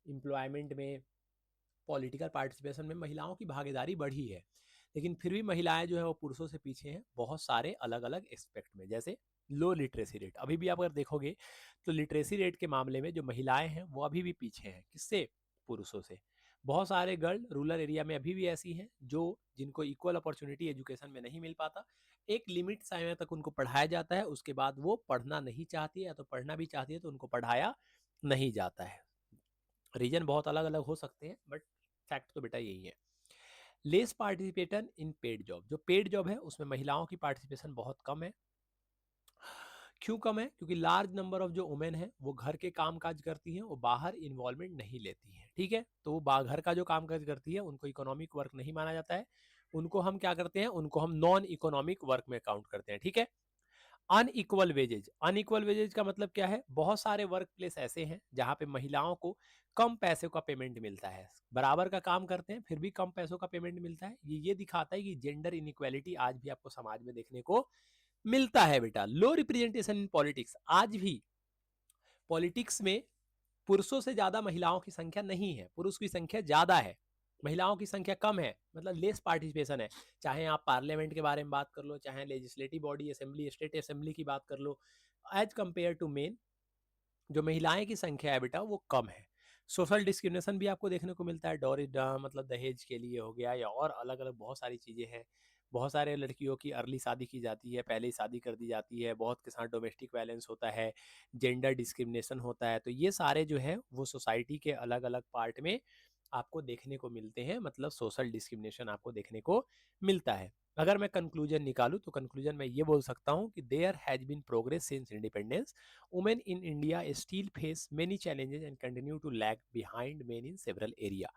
एम्प्लॉयमेंट में, पॉलिटिकल पार्टिसिपेशन में महिलाओं की भागीदारी बढ़ी है। लेकिन फिर भी महिलाएं जो है वो पुरुषों से पीछे हैं बहुत सारे अलग अलग एस्पेक्ट में। जैसे लो लिटरेसी रेट, अभी भी आप अगर देखोगे तो लिटरेसी रेट के मामले में जो महिलाएं हैं वो अभी भी पीछे हैं, किससे? पुरुषों से। बहुत सारे गर्ल रूरल एरिया में अभी भी ऐसी हैं जो जिनको इक्वल अपॉर्चुनिटी एजुकेशन में नहीं मिल पाता। एक लिमिट समय तक उनको पढ़ाया जाता है, उसके बाद वो पढ़ना नहीं चाहती है, या तो पढ़ना भी चाहती है तो उनको पढ़ाया नहीं जाता है। रीजन बहुत अलग अलग हो सकते हैं, बट फैक्ट तो बेटा यही है। Less participation in paid job, जो पेड जॉब है उसमें महिलाओं की पार्टिसिपेशन बहुत कम है। क्यों कम है? क्योंकि लार्ज नंबर ऑफ जो वुमेन है वो घर के काम काज करती हैं, वो बाहर इन्वॉल्वमेंट नहीं लेती हैं, ठीक है। तो वो घर का जो काम काज करती है उनको इकोनॉमिक वर्क नहीं माना जाता है, उनको हम क्या करते हैं, उनको हम नॉन इकोनॉमिक वर्क में काउंट करते हैं, ठीक है। अनइक्वल वेजेज, अनइक्वल वेजेज का मतलब क्या है? बहुत सारे वर्क प्लेस ऐसे हैं जहां पे महिलाओं को कम पैसे का पेमेंट मिलता है, बराबर का काम करते हैं फिर भी कम पैसों का पेमेंट मिलता है। ये दिखाता है कि जेंडर इनइक्वालिटी आज भी आपको समाज में देखने को मिलता है बेटा। लो रिप्रेजेंटेशन इन पॉलिटिक्स, आज भी पॉलिटिक्स में पुरुषों से ज्यादा महिलाओं की संख्या नहीं है, पुरुष की संख्या ज्यादा है, महिलाओं की संख्या कम है, मतलब लेस पार्टिसिपेशन है। चाहे आप पार्लियामेंट के बारे में बात कर लो, चाहे legislative body assembly state assembly की बात कर लो, एज कंपेयर टू मेन जो महिलाएं की संख्या है बेटा वो कम है। सोशल डिस्क्रिमिनेशन भी आपको देखने को मिलता है, डोरी मतलब दहेज के लिए हो गया, या और अलग अलग बहुत सारी चीजें हैं। बहुत सारे लड़कियों की अर्ली शादी की जाती है, पहले ही शादी कर दी जाती है, बहुत के साथ डोमेस्टिक वायलेंस होता है, जेंडर डिस्क्रिमिनेशन होता है। तो ये सारे जो है वो सोसाइटी के अलग अलग पार्ट में आपको देखने को मिलते हैं, मतलब सोशल डिस्क्रिमिनेशन आपको देखने को मिलता है। अगर मैं कंक्लूजन निकालूं तो कंक्लूजन में ये बोल सकता हूं कि there has been progress since independence, women in India still face many challenges and continue to lag behind men in several area.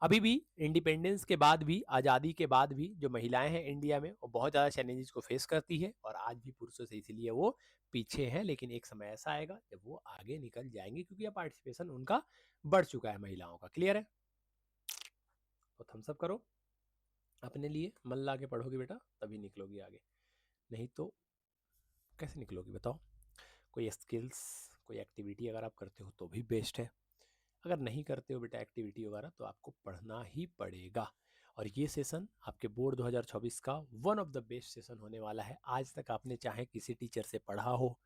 अभी भी इंडिपेंडेंस के बाद भी, आज़ादी के बाद भी जो महिलाएं हैं इंडिया में वो बहुत ज़्यादा चैलेंजेस को फेस करती है, और आज भी पुरुषों से इसलिए वो पीछे हैं। लेकिन एक समय ऐसा आएगा जब वो आगे निकल जाएंगे, क्योंकि अब पार्टिसिपेशन उनका बढ़ चुका है महिलाओं का। क्लियर है? तो थम्स अप करो, अपने लिए मन ला के पढ़ोगे बेटा तभी निकलोगी आगे, नहीं तो कैसे निकलोगी बताओ। कोई स्किल्स, कोई एक्टिविटी अगर आप करते हो तो भी बेस्ट है, अगर नहीं करते हो बेटा एक्टिविटी वगैरह तो आपको पढ़ना ही पड़ेगा। और ये सेशन आपके बोर्ड 2024 का one of the best session होने वाला है। आज तक आपने चाहे किसी टीचर से पढ़ा हो,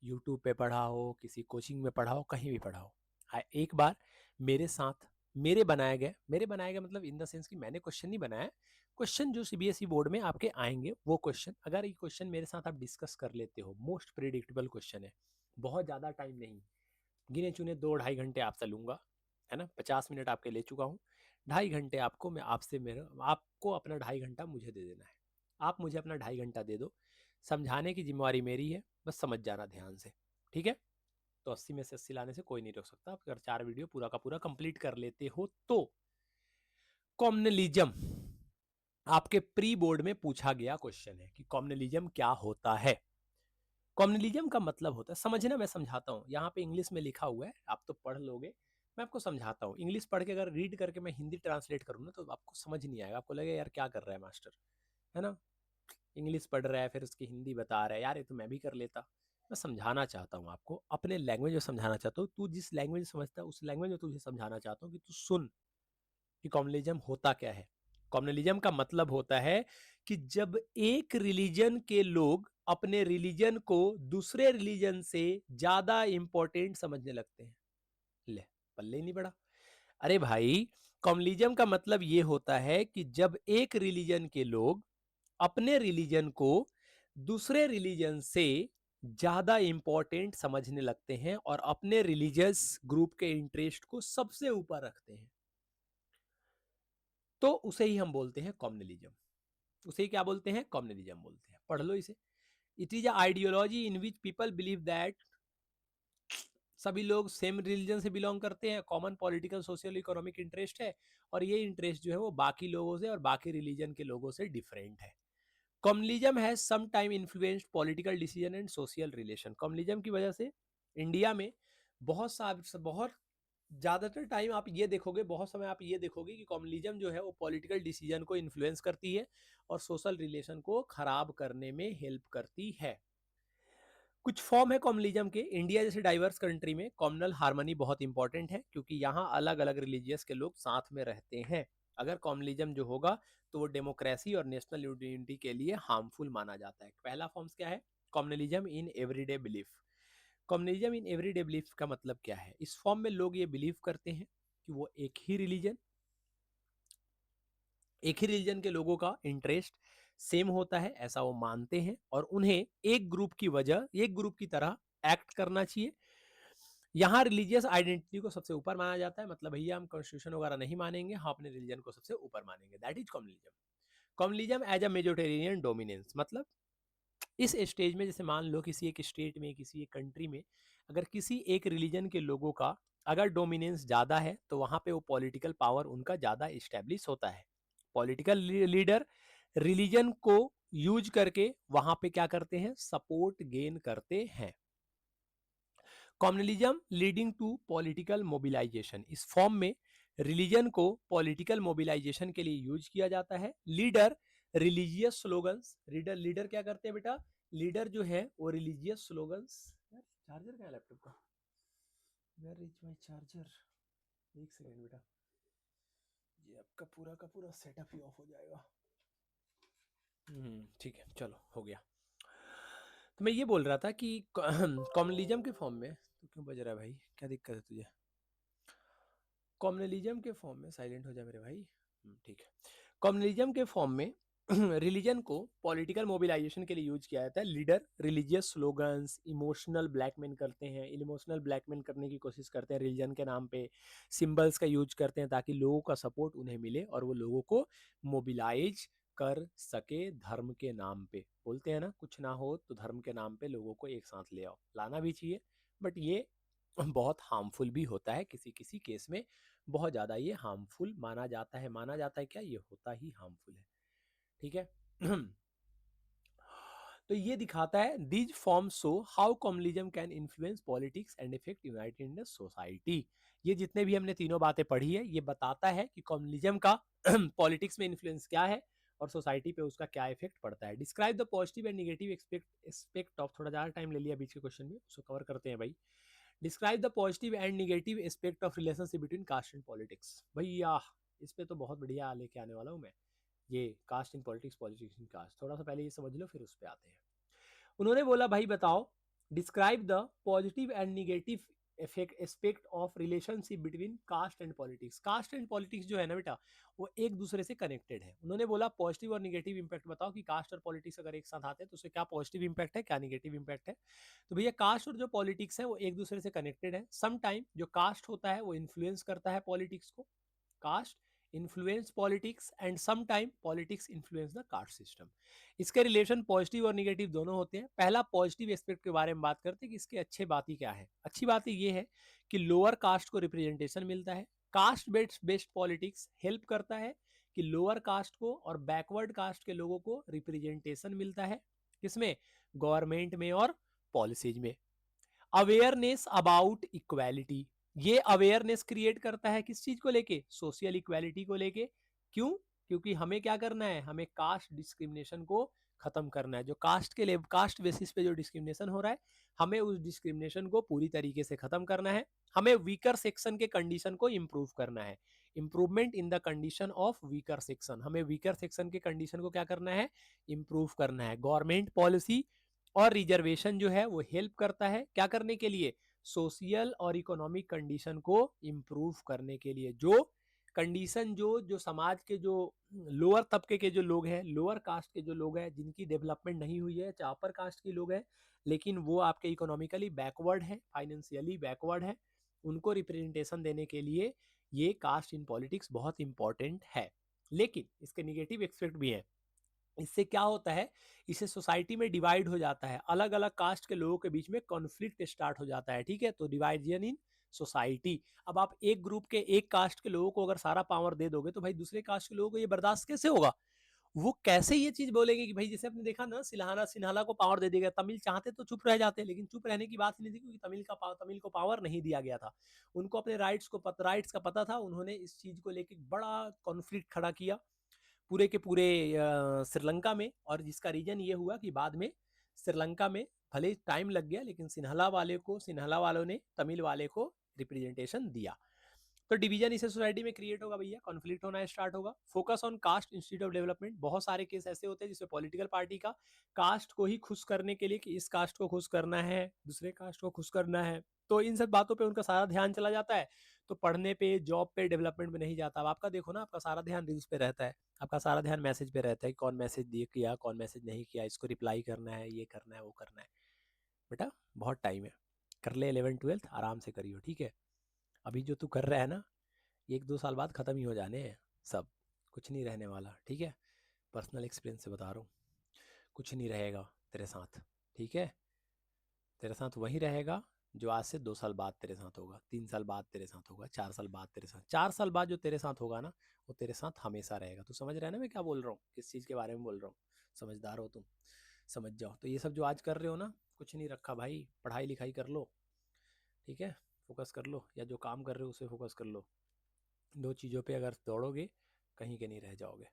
यूट्यूब पे पढ़ा हो, किसी कोचिंग में पढ़ा हो, कहीं भी पढ़ा हो, एक बार मेरे साथ मेरे बनाए गए मतलब इन द सेंस कि मैंने क्वेश्चन नहीं बनाया, क्वेश्चन जो सीबीएसई बोर्ड में आपके आएंगे वो क्वेश्चन, अगर ये क्वेश्चन मेरे साथ आप डिस्कस कर लेते हो, मोस्ट प्रिडिक्टेबल क्वेश्चन है, बहुत ज़्यादा टाइम नहीं, गिने चुने 2-2.5 घंटे आपसे लूंगा, है ना, 50 मिनट आपके ले चुका हूँ, 2.5 घंटे आपको मैं आपसे मेरा आपको अपना 2.5 घंटा मुझे दे देना है, आप मुझे अपना 2.5 घंटा दे दो, समझाने की जिम्मेवारी मेरी है, बस समझ जाना ध्यान से, ठीक है। तो 80 में से 80 लाने से कोई नहीं रोक सकता, आप अगर 4 वीडियो पूरा का पूरा कंप्लीट कर लेते हो तो। कॉम्युनलिज्म आपके प्री बोर्ड में पूछा गया क्वेश्चन है कि कॉम्युनलिज्म क्या होता है। कॉम्युनलिज्म का मतलब होता है, समझना मैं समझाता हूँ, यहाँ पे इंग्लिश में लिखा हुआ है, आप तो पढ़ लोगे, मैं आपको समझाता हूँ। इंग्लिश पढ़ के अगर रीड करके मैं हिंदी ट्रांसलेट करूँ ना तो आपको समझ नहीं आएगा, आपको लगेगा यार क्या कर रहा है मास्टर, है ना, इंग्लिश पढ़ रहा है फिर उसकी हिंदी बता रहा है, यार ये तो मैं भी कर लेता। मैं समझाना चाहता हूँ आपको, अपने लैंग्वेज में समझाना चाहता हूँ, तू जिस लैंग्वेज समझता है उस लैंग्वेज में तुझे समझाना चाहता हूँ कि तू सुन कि कॉम्युनलिज्म होता क्या है। कॉम्युनलिज्म का मतलब होता है कि जब एक रिलीजन के लोग अपने रिलीजन को दूसरे रिलीजन से ज्यादा इंपॉर्टेंट समझने लगते हैं। ले, पल्ले ही नहीं पड़ा। अरे भाई, कॉम्युनलिज्म का मतलब ये होता है कि जब एक रिलीजन के लोग अपने रिलीजन को दूसरे रिलीजन से ज्यादा इंपॉर्टेंट समझने लगते हैं और अपने रिलीजियस ग्रुप के इंटरेस्ट को सबसे ऊपर रखते हैं, तो उसे ही हम बोलते हैं कॉम्युनलिज्म। उसे ही क्या बोलते हैं? कॉम्युनलिज्म बोलते हैं। पढ़ लो इसे। It is a ideology in which people believe that सभी लोग सेम रिलीजन से बिलोंग करते हैं, common political social economic interest है, और ये इंटरेस्ट जो है वो बाकी लोगों से और बाकी रिलीजन के लोगों से डिफरेंट है। Communalism has some time influenced political decision and social relation. Communalism की वजह से इंडिया में बहुत ज्यादातर टाइम आप ये देखोगे, बहुत समय आप ये देखोगे कि कम्युनलिज्म जो है वो पॉलिटिकल डिसीजन को इन्फ्लुएंस करती है और सोशल रिलेशन को खराब करने में हेल्प करती है। कुछ फॉर्म है कम्युनलिज्म के। इंडिया जैसे डाइवर्स कंट्री में कम्युनल हार्मनी बहुत इंपॉर्टेंट है, क्योंकि यहाँ अलग अलग रिलीजियस के लोग साथ में रहते हैं। अगर कॉम्युनलिज्म जो होगा तो वो डेमोक्रेसी और नेशनल यूनिटी के लिए हार्मफुल माना जाता है। पहला फॉर्म्स क्या है? Communalism in everyday belief. Communalism in everyday belief का मतलब क्या है? इस फॉर्म में लोग ये बिलीव करते हैं कि वो एक ही रिलीजन के लोगों का इंटरेस्ट सेम होता है, ऐसा वो मानते हैं, और उन्हें एक ग्रुप की तरह एक्ट करना चाहिए। यहाँ रिलीजियस आइडेंटिटी को सबसे ऊपर माना जाता है, मतलब भैया हम कॉन्स्टिट्यूशन वगैरह नहीं मानेंगे, हम अपने रिलीजन को सबसे ऊपर मानेंगे। That is communalism. Communalism as a majoritarian dominance, मतलब इस स्टेज में जैसे मान लो किसी एक स्टेट में, किसी एक कंट्री में अगर किसी एक रिलीजन के लोगों का अगर डोमिनेंस ज़्यादा है तो वहाँ पे वो पॉलिटिकल पावर उनका ज़्यादा इस्टेब्लिश होता है। पॉलिटिकल लीडर रिलीजन को यूज करके वहाँ पे क्या करते हैं? सपोर्ट गेन करते हैं। Communalism leading to political mobilisation, इस फॉर्म में रिलीजन को पॉलिटिकल मोबिलाइजेशन के लिए यूज किया जाता है। लीडर रिलीजियस स्लोगन्स, लीडर क्या करते हैं बेटा? लीडर जो है वो रिलीजियस स्लोगन्स। चार्जर क्या है लैपटॉप का? Where is my charger? एक सेकेंड बेटा, ये आपका पूरा का पूरा सेटअप ही ऑफ हो जाएगा। ठीक है, चलो हो गया। तो मैं ये बोल रहा था कि कम्युनलिज्म के फॉर्म में, तो क्यों बज रहा है भाई, क्या दिक्कत है तुझे? कम्युनलिज्म के फॉर्म में साइलेंट हो जाए मेरे भाई। ठीक है। कम्युनलिज्म के फॉर्म में रिलीजन को पॉलिटिकल मोबिलाइजेशन के लिए यूज किया जाता है। Leader religious slogans, emotional blackmail करते हैं, इमोशनल ब्लैकमेल करने की कोशिश करते हैं रिलीजन के नाम पे, सिंबल्स का यूज करते हैं ताकि लोगों का सपोर्ट उन्हें मिले और वो लोगों को मोबिलाइज कर सके धर्म के नाम पे। बोलते हैं ना, कुछ ना हो तो धर्म के नाम पे लोगों को एक साथ ले आओ, लाना भी चाहिए, बट ये बहुत हार्मफुल भी होता है किसी किसी केस में। बहुत ज़्यादा ये हार्मफुल माना जाता है क्या, ये होता ही हार्मफुल है। ठीक है। तो ये दिखाता है these form show how communalism can influence politics and effect United society. ये जितने भी हमने तीनों बातें पढ़ी है ये बताता है कि कम्युनलिज्म का पॉलिटिक्स में इन्फ्लुएंस क्या है और सोसाइटी पे उसका क्या इफेक्ट पड़ता है। Describe the positive and negative aspect of, थोड़ा ज़्यादा टाइम ले लिया बीच के क्वेश्चन में, उसको कवर करते हैं भाई। Describe the positive and negative aspect of relationship between caste and politics. भैया इस पे तो बहुत बढ़िया लेके आने वाला हूँ मैं, ये caste in politics, politics in caste, थोड़ा सा पहले ये समझ लो फिर उस पर आते हैं। उन्होंने बोला भाई बताओ, describe the positive and negative effect aspect of relationship between caste and politics. Caste and politics जो है ना बेटा वो एक दूसरे से कनेक्टेड है। उन्होंने बोला पॉजिटिव और निगेटिव इंपैक्ट बताओ कि कास्ट और पॉलिटिक्स अगर एक साथ आते हैं तो उससे क्या पॉजिटिव इंपैक्ट है, क्या निगेटिव इंपैक्ट है। तो भैया कास्ट और जो पॉलिटिक्स है वो एक दूसरे से कनेक्टेड है। सम टाइम जो कास्ट होता है वो इन्फ्लुएंस करता है पॉलिटिक्स को, caste influence politics, and some time politics influence the caste system. इसके रिलेशन पॉजिटिव और निगेटिव दोनों होते हैं। पहला पॉजिटिव एस्पेक्ट के बारे में बात करते हैं कि इसकी अच्छी बात ही क्या है। अच्छी बात ये है कि लोअर कास्ट को रिप्रेजेंटेशन मिलता है। कास्ट बेस्ड पॉलिटिक्स हेल्प करता है कि लोअर कास्ट को और बैकवर्ड कास्ट के लोगों को रिप्रेजेंटेशन मिलता है, किसमें? गवर्नमेंट में और पॉलिसीज में। अवेयरनेस अबाउट इक्वालिटी, ये अवेयरनेस क्रिएट करता है किस चीज को लेके? सोशल इक्वालिटी को लेके। क्यों? क्योंकि हमें क्या करना है, हमें कास्ट डिस्क्रिमिनेशन को खत्म करना है। जो कास्ट के लिए कास्ट बेसिस पे जो डिस्क्रिमिनेशन हो रहा है हमें उस डिस्क्रिमिनेशन को पूरी तरीके से खत्म करना है। हमें वीकर सेक्शन के कंडीशन को इंप्रूव करना है। Improvement in the condition of weaker section, हमें वीकर सेक्शन के कंडीशन को क्या करना है? इंप्रूव करना है। गवर्नमेंट पॉलिसी और रिजर्वेशन जो है वो हेल्प करता है क्या करने के लिए? सोशल और इकोनॉमिक कंडीशन को इम्प्रूव करने के लिए। जो कंडीशन जो समाज के जो लोअर तबके के जो लोग हैं, लोअर कास्ट के जो लोग हैं जिनकी डेवलपमेंट नहीं हुई है, चाहे अपर कास्ट के लोग हैं लेकिन वो आपके इकोनॉमिकली बैकवर्ड है, फाइनेंशियली बैकवर्ड है, उनको रिप्रेजेंटेशन देने के लिए ये कास्ट इन पॉलिटिक्स बहुत इंपॉर्टेंट है। लेकिन इसके निगेटिव एक्सपेक्ट भी है। इससे क्या होता है, इससे सोसाइटी में डिवाइड हो जाता है, अलग अलग कास्ट के लोगों के बीच में कॉन्फ्लिक्ट स्टार्ट हो जाता है। ठीक है, तो डिवाइजन इन सोसाइटी। अब आप एक ग्रुप के एक कास्ट के लोगों को अगर सारा पावर दे दोगे तो भाई दूसरे कास्ट के लोगों को ये बर्दाश्त कैसे होगा? वो कैसे ये चीज बोलेंगे कि भाई जैसे आपने देखा ना सिल्हाना सिन्हाला को पावर दे दिया गया, तमिल चाहते तो चुप रह जाते लेकिन चुप रहने की बात ही नहीं थी क्योंकि तमिल को पावर नहीं दिया गया था। उनको अपने राइट्स का पता था, उन्होंने इस चीज को लेकर बड़ा कॉन्फ्लिक्ट खड़ा किया पूरे के पूरे श्रीलंका में। और जिसका रीजन ये हुआ कि बाद में श्रीलंका में भले टाइम लग गया लेकिन सिन्हला वालों ने तमिल वाले को रिप्रेजेंटेशन दिया। तो डिवीजन इसे सोसाइटी में क्रिएट होगा भैया, कॉन्फ्लिक्ट होना स्टार्ट होगा। Focus on caste institute of development, बहुत सारे केस ऐसे होते हैं जिसमें पॉलिटिकल पार्टी का कास्ट को ही खुश करने के लिए कि इस कास्ट को खुश करना है, दूसरे कास्ट को खुश करना है, तो इन सब बातों पे उनका सारा ध्यान चला जाता है, तो पढ़ने पे, जॉब पे, डेवलपमेंट में नहीं जाता। अब आपका देखो ना, आपका सारा ध्यान रील्स पे रहता है, आपका सारा ध्यान मैसेज पे रहता है कि कौन मैसेज दिए किया, कौन मैसेज नहीं किया, इसको रिप्लाई करना है, ये करना है, वो करना है। बेटा बहुत टाइम है, कर ले 11th-12th आराम से करियो, ठीक है। अभी जो तू कर रहा है ना, 1-2 साल बाद ख़त्म ही हो जाने हैं सब, कुछ नहीं रहने वाला, ठीक है। पर्सनल एक्सपीरियंस से बता रहा हूँ, कुछ नहीं रहेगा तेरे साथ, ठीक है। तेरे साथ वही रहेगा जो आज से 2 साल बाद तेरे साथ होगा, 3 साल बाद तेरे साथ होगा, 4 साल बाद तेरे साथ, 4 साल बाद जो तेरे साथ होगा ना, वो तेरे साथ हमेशा रहेगा। तू समझ रहा है ना मैं क्या बोल रहा हूँ, किस चीज़ के बारे में बोल रहा हूँ? समझदार हो तुम, समझ जाओ। तो ये सब जो आज कर रहे हो ना, कुछ नहीं रखा भाई, पढ़ाई लिखाई कर लो, ठीक है, फोकस कर लो, या जो काम कर रहे हो उसे फोकस कर लो। 2 चीज़ों पे अगर दौड़ोगे, कहीं के नहीं रह जाओगे।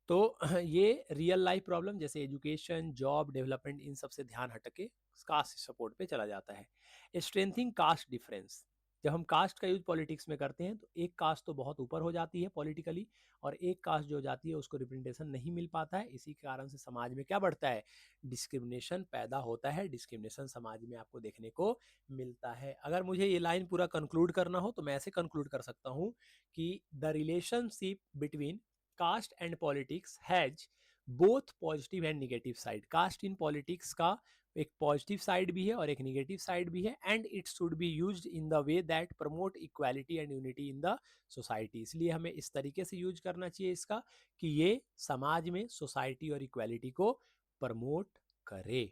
तो ये रियल लाइफ प्रॉब्लम जैसे एजुकेशन, जॉब, डेवलपमेंट, इन सब से ध्यान हट के कास्ट सपोर्ट पे चला जाता है। स्ट्रेंथिंग कास्ट डिफरेंस, जब हम कास्ट का यूज पॉलिटिक्स में करते हैं तो एक कास्ट तो बहुत ऊपर हो जाती है पॉलिटिकली, और एक कास्ट जो हो जाती है उसको रिप्रेजेंटेशन नहीं मिल पाता है। इसी कारण से समाज में क्या बढ़ता है, डिस्क्रिमिनेशन पैदा होता है, डिस्क्रिमिनेशन समाज में आपको देखने को मिलता है। अगर मुझे ये लाइन पूरा कंक्लूड करना हो तो मैं ऐसे कंक्लूड कर सकता हूँ कि the relationship between caste and politics has both positive and negative side. Caste in politics का एक पॉजिटिव साइड भी है और एक निगेटिव साइड भी है, and it should be used in the way that promote equality and unity in the society. इसलिए हमें इस तरीके से यूज करना चाहिए इसका कि ये समाज में सोसाइटी और इक्वालिटी को प्रमोट करे।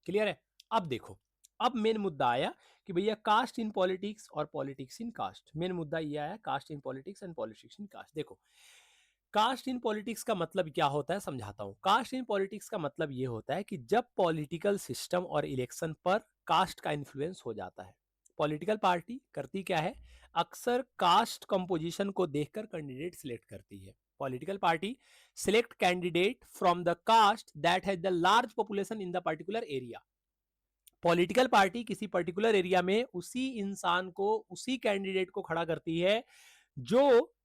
क्लियर है? अब देखो, अब मेन मुद्दा आया कि भैया कास्ट इन पॉलिटिक्स और पॉलिटिक्स इन कास्ट। मेन मुद्दा ये आया, caste in politics and politics in caste. देखो, कास्ट इन पॉलिटिक्स का मतलब क्या होता है समझाता हूं। कास्ट इन पॉलिटिक्स का मतलब ये होता है कि जब पॉलिटिकल सिस्टम और इलेक्शन पर कास्ट का इन्फ्लुएंस हो जाता है। पॉलिटिकल पार्टी करती क्या है, अक्सर कास्ट कंपोजिशन को देखकर कैंडिडेट सिलेक्ट करती है। Political party select candidate from the caste that has the large population in the particular area. Political party किसी पर्टिकुलर एरिया में उसी इंसान को, उसी कैंडिडेट को खड़ा करती है जो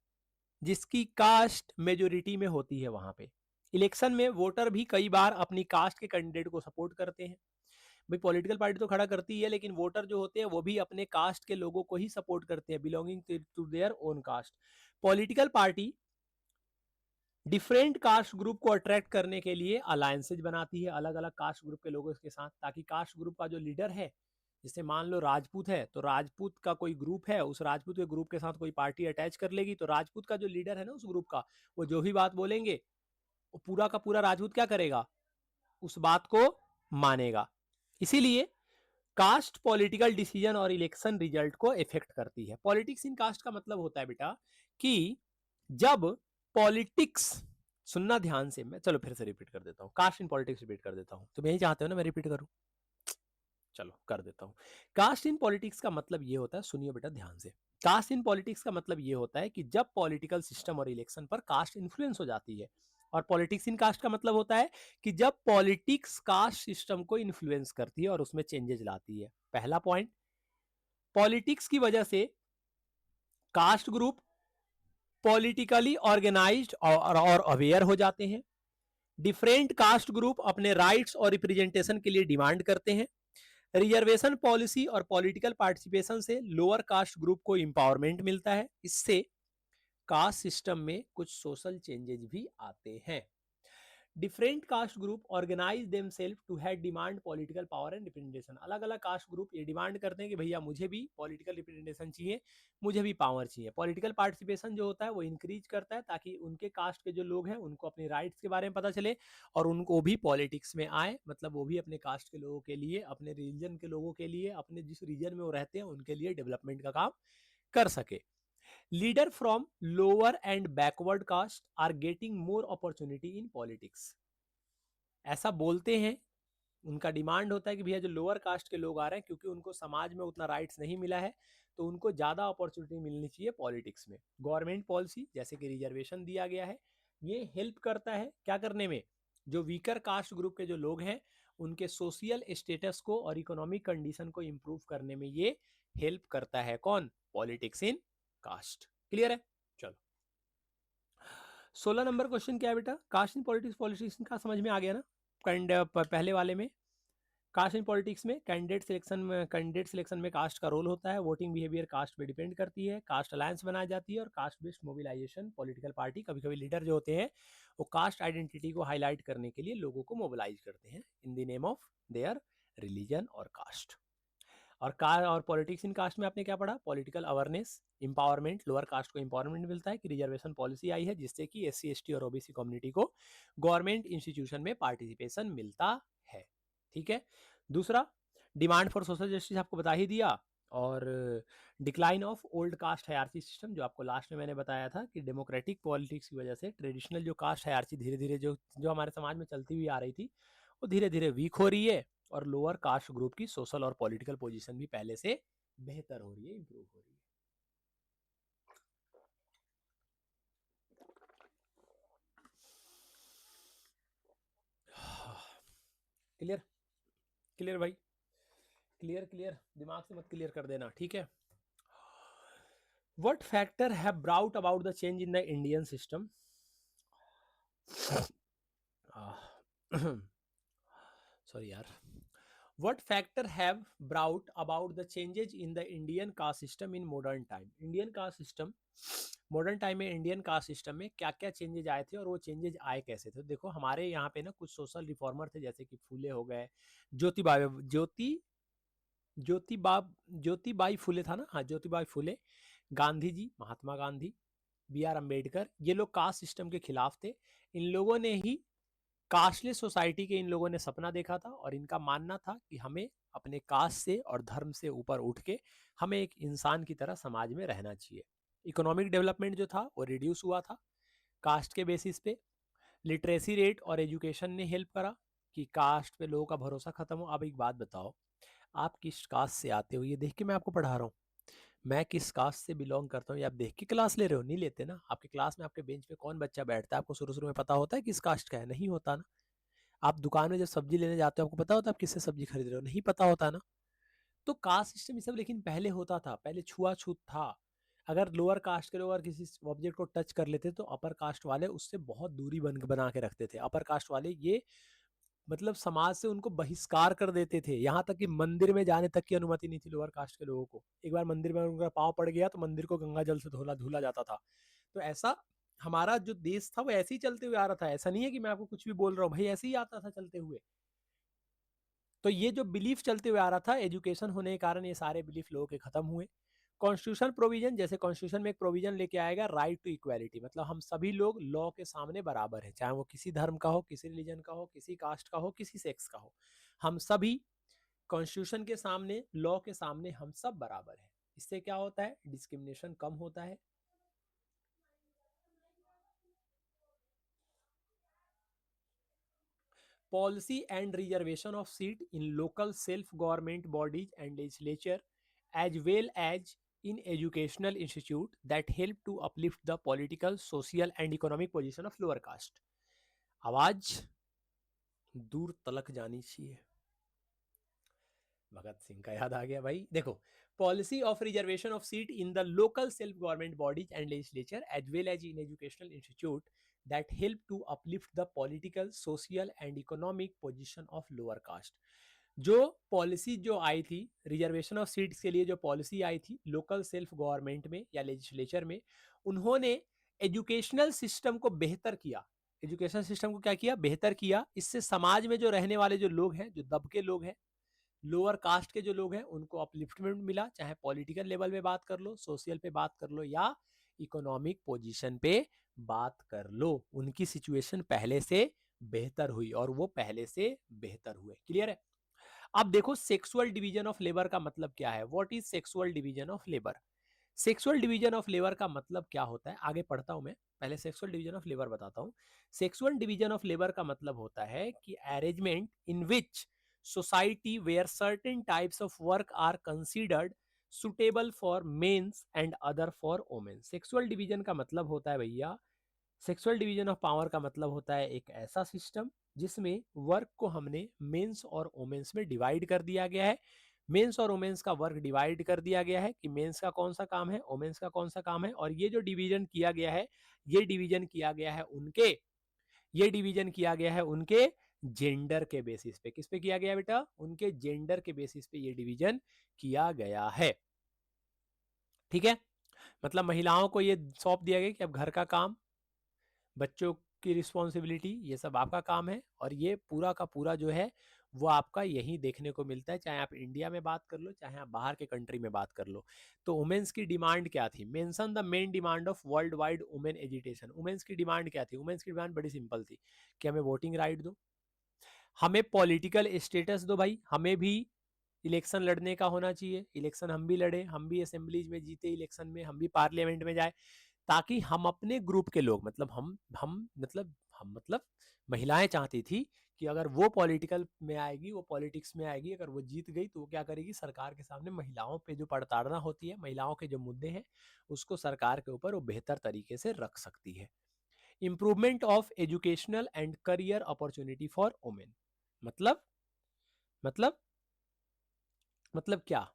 जिसकी कास्ट मेजोरिटी में होती है वहां पे। इलेक्शन में वोटर भी कई बार अपनी कास्ट के कैंडिडेट को सपोर्ट करते हैं। भाई पॉलिटिकल पार्टी तो खड़ा करती है, लेकिन वोटर जो होते हैं वो भी अपने कास्ट के लोगों को ही सपोर्ट करते हैं, belonging to their own caste. Political party different caste group को अट्रैक्ट करने के लिए अलायंसेज बनाती है अलग अलग कास्ट ग्रुप के लोगों के साथ, ताकि कास्ट ग्रुप का जो लीडर है, जैसे मान लो राजपूत है तो राजपूत का कोई ग्रुप है, उस राजपूत के ग्रुप के साथ कोई पार्टी अटैच कर लेगी, तो राजपूत का जो लीडर है ना उस ग्रुप का, वो जो भी बात बोलेंगे वो पूरा का पूरा राजपूत क्या करेगा, उस बात को मानेगा। इसीलिए कास्ट पॉलिटिकल डिसीजन और इलेक्शन रिजल्ट को इफेक्ट करती है। पॉलिटिक्स इन कास्ट का मतलब होता है बेटा कि जब पॉलिटिक्स, सुनना ध्यान से, मैं चलो फिर से रिपीट कर देता हूँ, कास्ट इन पॉलिटिक्स रिपीट कर देता हूँ, तुम यही चाहते हो ना मैं रिपीट करूँ, चलो कर देता हूँ। कास्ट इन पॉलिटिक्स का मतलब ये होता है, सुनिए बेटा ध्यान से, कास्ट इन पॉलिटिक्स का मतलब ये होता है कि जब पॉलिटिकल सिस्टम और इलेक्शन पर कास्ट इन्फ्लुएंस हो जाती है। और पॉलिटिक्स इन कास्ट का मतलब होता है कि जब पॉलिटिक्स कास्ट सिस्टम को इन्फ्लुएंस करती है और उसमें चेंजेस लाती है। पहला पॉइंट, पॉलिटिक्स की वजह से कास्ट ग्रुप पॉलिटिकली ऑर्गेनाइज्ड और अवेयर हो जाते हैं। डिफरेंट कास्ट ग्रुप अपने राइट्स और रिप्रेजेंटेशन के लिए डिमांड करते हैं। रिजर्वेशन पॉलिसी और पॉलिटिकल पार्टिसिपेशन से लोअर कास्ट ग्रुप को इंपावरमेंट मिलता है। इससे कास्ट सिस्टम में कुछ सोशल चेंजेस भी आते हैं। Different caste group organise themselves to have demand political power and representation. अलग अलग कास्ट ग्रुप ये डिमांड करते हैं कि भैया मुझे भी पॉलिटिकल रिप्रेजेंटेशन चाहिए, मुझे भी पावर चाहिए। पॉलिटिकल पार्टिसिपेशन जो होता है वो इंक्रीज करता है ताकि उनके कास्ट के जो लोग हैं उनको अपने राइट्स के बारे में पता चले और उनको भी पॉलिटिक्स में आए, मतलब वो भी अपने कास्ट के लोगों के लिए, अपने रिलीजन के लोगों के लिए, अपने जिस रीजन में वो रहते हैं उनके लिए डेवलपमेंट का काम कर सके। Leader from lower and backward caste are getting more opportunity in politics. ऐसा बोलते हैं, उनका डिमांड होता है कि भैया जो लोअर कास्ट के लोग आ रहे हैं क्योंकि उनको समाज में उतना राइट्स नहीं मिला है, तो उनको ज़्यादा अपॉर्चुनिटी मिलनी चाहिए पॉलिटिक्स में। गवर्नमेंट पॉलिसी जैसे कि रिजर्वेशन दिया गया है, ये हेल्प करता है क्या करने में, जो वीकर कास्ट ग्रुप के जो लोग हैं उनके सोशल स्टेटस को और इकोनॉमिक कंडीशन को इम्प्रूव करने में ये हेल्प करता है। कौन? Politics in cast. क्लियर है? चलो 16 नंबर क्वेश्चन क्या है बेटा, कास्ट इन पॉलिटिक्स पॉलिटिशियन का समझ में आ गया ना। पहले वाले में कास्ट इन पॉलिटिक्स में कैंडिडेट सिलेक्शन में कास्ट का रोल होता है, वोटिंग बिहेवियर कास्ट पे डिपेंड करती है, कास्ट अलायंस बनाई जाती है और caste based mobilisation, political party कभी कभी लीडर जो होते हैं वो कास्ट आइडेंटिटी को हाईलाइट करने के लिए लोगों को मोबिलाइज करते हैं in the name of their religion और कास्ट। और पॉलिटिक्स इन कास्ट में आपने क्या पढ़ा, political awareness, empowerment, lower caste को इंपावरमेंट मिलता है कि रिजर्वेशन पॉलिसी आई है जिससे कि एससी एसटी और ओबीसी कम्युनिटी को गवर्नमेंट इंस्टीट्यूशन में पार्टिसिपेशन मिलता है। ठीक है। दूसरा, डिमांड फॉर सोशल जस्टिस आपको बता ही दिया, और decline of old caste hierarchy system जो आपको लास्ट में मैंने बताया था कि डेमोक्रेटिक पॉलिटिक्स की वजह से ट्रेडिशनल जो कास्ट हायरार्की धीरे धीरे जो जो हमारे समाज में चलती हुई आ रही थी वो धीरे धीरे वीक हो रही है, और लोअर कास्ट ग्रुप की सोशल और पॉलिटिकल पोजीशन भी पहले से बेहतर हो रही है, इंप्रूव हो रही है। क्लियर? क्लियर भाई? क्लियर क्लियर, दिमाग से मत क्लियर कर देना, ठीक है। What factor have brought about the change in the Indian system? Sorry यार। What factor have brought about the changes in the Indian caste system in modern time? Indian caste system modern time में इंडियन कास्ट सिस्टम में क्या क्या चेंजेज आए थे और वो चेंजेज आए कैसे थे? देखो हमारे यहाँ पे ना कुछ सोशल रिफॉर्मर थे जैसे कि फूले हो गए, ज्योतिबा ज्योति ज्योतिबा ज्योतिबाई फूले था ना, हाँ ज्योतिबाई फूले, गांधी जी, महात्मा गांधी, बी आर अम्बेडकर, ये लोग कास्ट सिस्टम के खिलाफ थे। इन लोगों ने ही कास्टलेस सोसाइटी के इन लोगों ने सपना देखा था और इनका मानना था कि हमें अपने कास्ट से और धर्म से ऊपर उठ के हमें एक इंसान की तरह समाज में रहना चाहिए। इकोनॉमिक डेवलपमेंट जो था वो रिड्यूस हुआ था कास्ट के बेसिस पे। लिटरेसी रेट और एजुकेशन ने हेल्प करा कि कास्ट पे लोगों का भरोसा खत्म हो। अब एक बात बताओ, आप किस कास्ट से आते हो ये देख के मैं आपको पढ़ा रहा हूँ, मैं किस कास्ट से बिलोंग करता हूँ ये आप देख के क्लास ले रहे हो? नहीं लेते ना। आपके क्लास में आपके बेंच पे कौन बच्चा बैठता है आपको शुरू शुरू में पता होता है किस कास्ट का है? नहीं होता ना। आप दुकान में जब सब्जी लेने जाते हो आपको पता होता है आप किससे सब्जी खरीद रहे हो? नहीं पता होता ना। तो कास्ट सिस्टम ये सब लेकिन पहले होता था, पहले छुआछूत था। अगर लोअर कास्ट के लोग अगर किसी ऑब्जेक्ट को टच कर लेते तो अपर कास्ट वाले उससे बहुत दूरी बना के रखते थे। अपर कास्ट वाले ये मतलब समाज से उनको बहिष्कार कर देते थे, यहाँ तक कि मंदिर में जाने तक की अनुमति नहीं थी लोअर कास्ट के लोगों को। एक बार मंदिर में उनका पाँव पड़ गया तो मंदिर को गंगा जल से धोला धुला जाता था। तो ऐसा हमारा जो देश था वो ऐसे ही चलते हुए आ रहा था। ऐसा नहीं है कि मैं आपको कुछ भी बोल रहा हूँ भाई, ऐसे ही आता था चलते हुए। तो ये जो बिलीफ चलते हुए आ रहा था, एजुकेशन होने के कारण ये सारे बिलीफ लोगों के खत्म हुए। कॉन्स्टिट्यूशन प्रोविजन, जैसे कॉन्स्टिट्यूशन में एक प्रोविजन लेके आएगा राइट टू इक्वालिटी, मतलब हम सभी लोग लॉ के सामने बराबर है, चाहे वो किसी धर्म का हो, किसी रिलीजन का हो, किसी कास्ट का हो, किसी सेक्स का हो। हम सभी कॉन्स्टिट्यूशन के सामने, लॉ के सामने हम सब बराबर है। इससे क्या होता है? डिस्क्रिमिनेशन कम होता है। Policy and reservation of seat in local self-government bodies and legislature, as well as in educational institute that help to uplift the political, social and economic position of lower caste. आवाज दूर तलक जानी चाहिए। भगत सिंह का याद आ गया भाई। देखो, policy of reservation of seat in the local self government bodies and legislature as well as in educational institute that help to uplift the political, social and economic position of lower caste. जो पॉलिसी जो आई थी रिजर्वेशन ऑफ सीट्स के लिए, जो पॉलिसी आई थी लोकल सेल्फ गवर्नमेंट में या लेजिस्लेचर में, उन्होंने एजुकेशनल सिस्टम को बेहतर किया। एजुकेशन सिस्टम को क्या किया? बेहतर किया। इससे समाज में जो रहने वाले जो लोग हैं, जो दबके लोग हैं, लोअर कास्ट के जो लोग हैं, उनको अपलिफ्टमेंट मिला। चाहे पॉलिटिकल लेवल पे बात कर लो, सोशल पे बात कर लो या इकोनॉमिक पोजीशन पे बात कर लो, उनकी सिचुएशन पहले से बेहतर हुई और वो पहले से बेहतर हुए। क्लियर है? अब देखो सेक्सुअल डिवीजन ऑफ लेबर का मतलब क्या है। What is sexual division of labour? Sexual division of labour का मतलब क्या होता है, आगे पढ़ता हूं मैं, पहले सेक्सुअल डिवीजन ऑफ लेबर बताता हूं। सेक्सुअल डिवीजन ऑफ लेबर का मतलब होता है कि arrangement in which society where certain types of work are considered suitable for mens and other for women. Sexual division का मतलब होता है भैया, सेक्सुअल डिवीजन ऑफ पावर का मतलब होता है एक ऐसा सिस्टम जिसमें वर्क को हमने मेंस और वोमेन्स में डिवाइड कर दिया गया है। मेंस और वुमेन्स का वर्क डिवाइड कर दिया गया है कि मेंस का कौन सा काम है, वुमेन्स का कौन सा काम है, और ये जो डिवीजन किया गया है, ये डिवीजन किया गया है उनके ये डिवीजन किया गया है उनके जेंडर के बेसिस पे। किस पे किया गया बेटा? उनके जेंडर के बेसिस पे ये डिवीजन किया गया है। ठीक है, मतलब महिलाओं को ये सौंप दिया गया कि अब घर का काम, बच्चों की रिस्पॉन्सिबिलिटी, ये सब आपका काम है, और ये पूरा का पूरा जो है वो आपका यही देखने को मिलता है, चाहे आप इंडिया में बात कर लो, चाहे आप बाहर के कंट्री में बात कर लो। तो वुमेन्स की डिमांड क्या थी? Mention the main demand of world wide women agitation. Womens की डिमांड क्या थी? वुमेन्स की डिमांड बड़ी सिंपल थी कि हमें वोटिंग राइट दो, हमें पॉलिटिकल स्टेटस दो भाई, हमें भी इलेक्शन लड़ने का होना चाहिए, इलेक्शन हम भी लड़े, हम भी असेंबलीज में जीते, इलेक्शन में हम भी पार्लियामेंट में जाए, ताकि हम अपने ग्रुप के लोग, मतलब हम महिलाएं चाहती थी कि अगर वो पॉलिटिकल में आएगी, वो पॉलिटिक्स में आएगी, अगर वो जीत गई तो वो क्या करेगी, सरकार के सामने महिलाओं पे जो प्रताड़ना होती है, महिलाओं के जो मुद्दे हैं, उसको सरकार के ऊपर वो बेहतर तरीके से रख सकती है। Improvement of educational and career opportunity for women. मतलब मतलब मतलब क्या?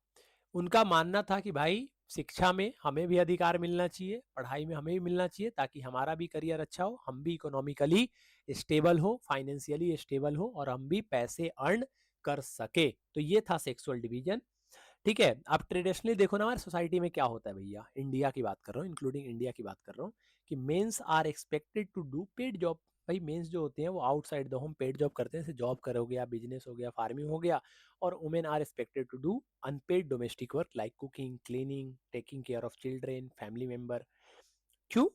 उनका मानना था कि भाई शिक्षा में हमें भी अधिकार मिलना चाहिए, पढ़ाई में हमें भी मिलना चाहिए, ताकि हमारा भी करियर अच्छा हो, हम भी इकोनॉमिकली स्टेबल हो, फाइनेंशियली स्टेबल हो, और हम भी पैसे अर्न कर सके। तो ये था सेक्सुअल डिवीजन। ठीक है, आप ट्रेडिशनली देखो ना हमारे सोसाइटी में क्या होता है भैया, इंडिया की बात कर रहा हूँ, इंक्लूडिंग इंडिया की बात कर रहा हूँ, कि mens are expected to do paid job. भाई मेंस जो होते हैं वो outside the home paid job करते हैं, जैसे जॉब कर हो गया, बिजनेस हो गया, फार्मिंग हो गया, और women are expected to do unpaid domestic work like cooking, cleaning, taking care of children, family member. क्यों?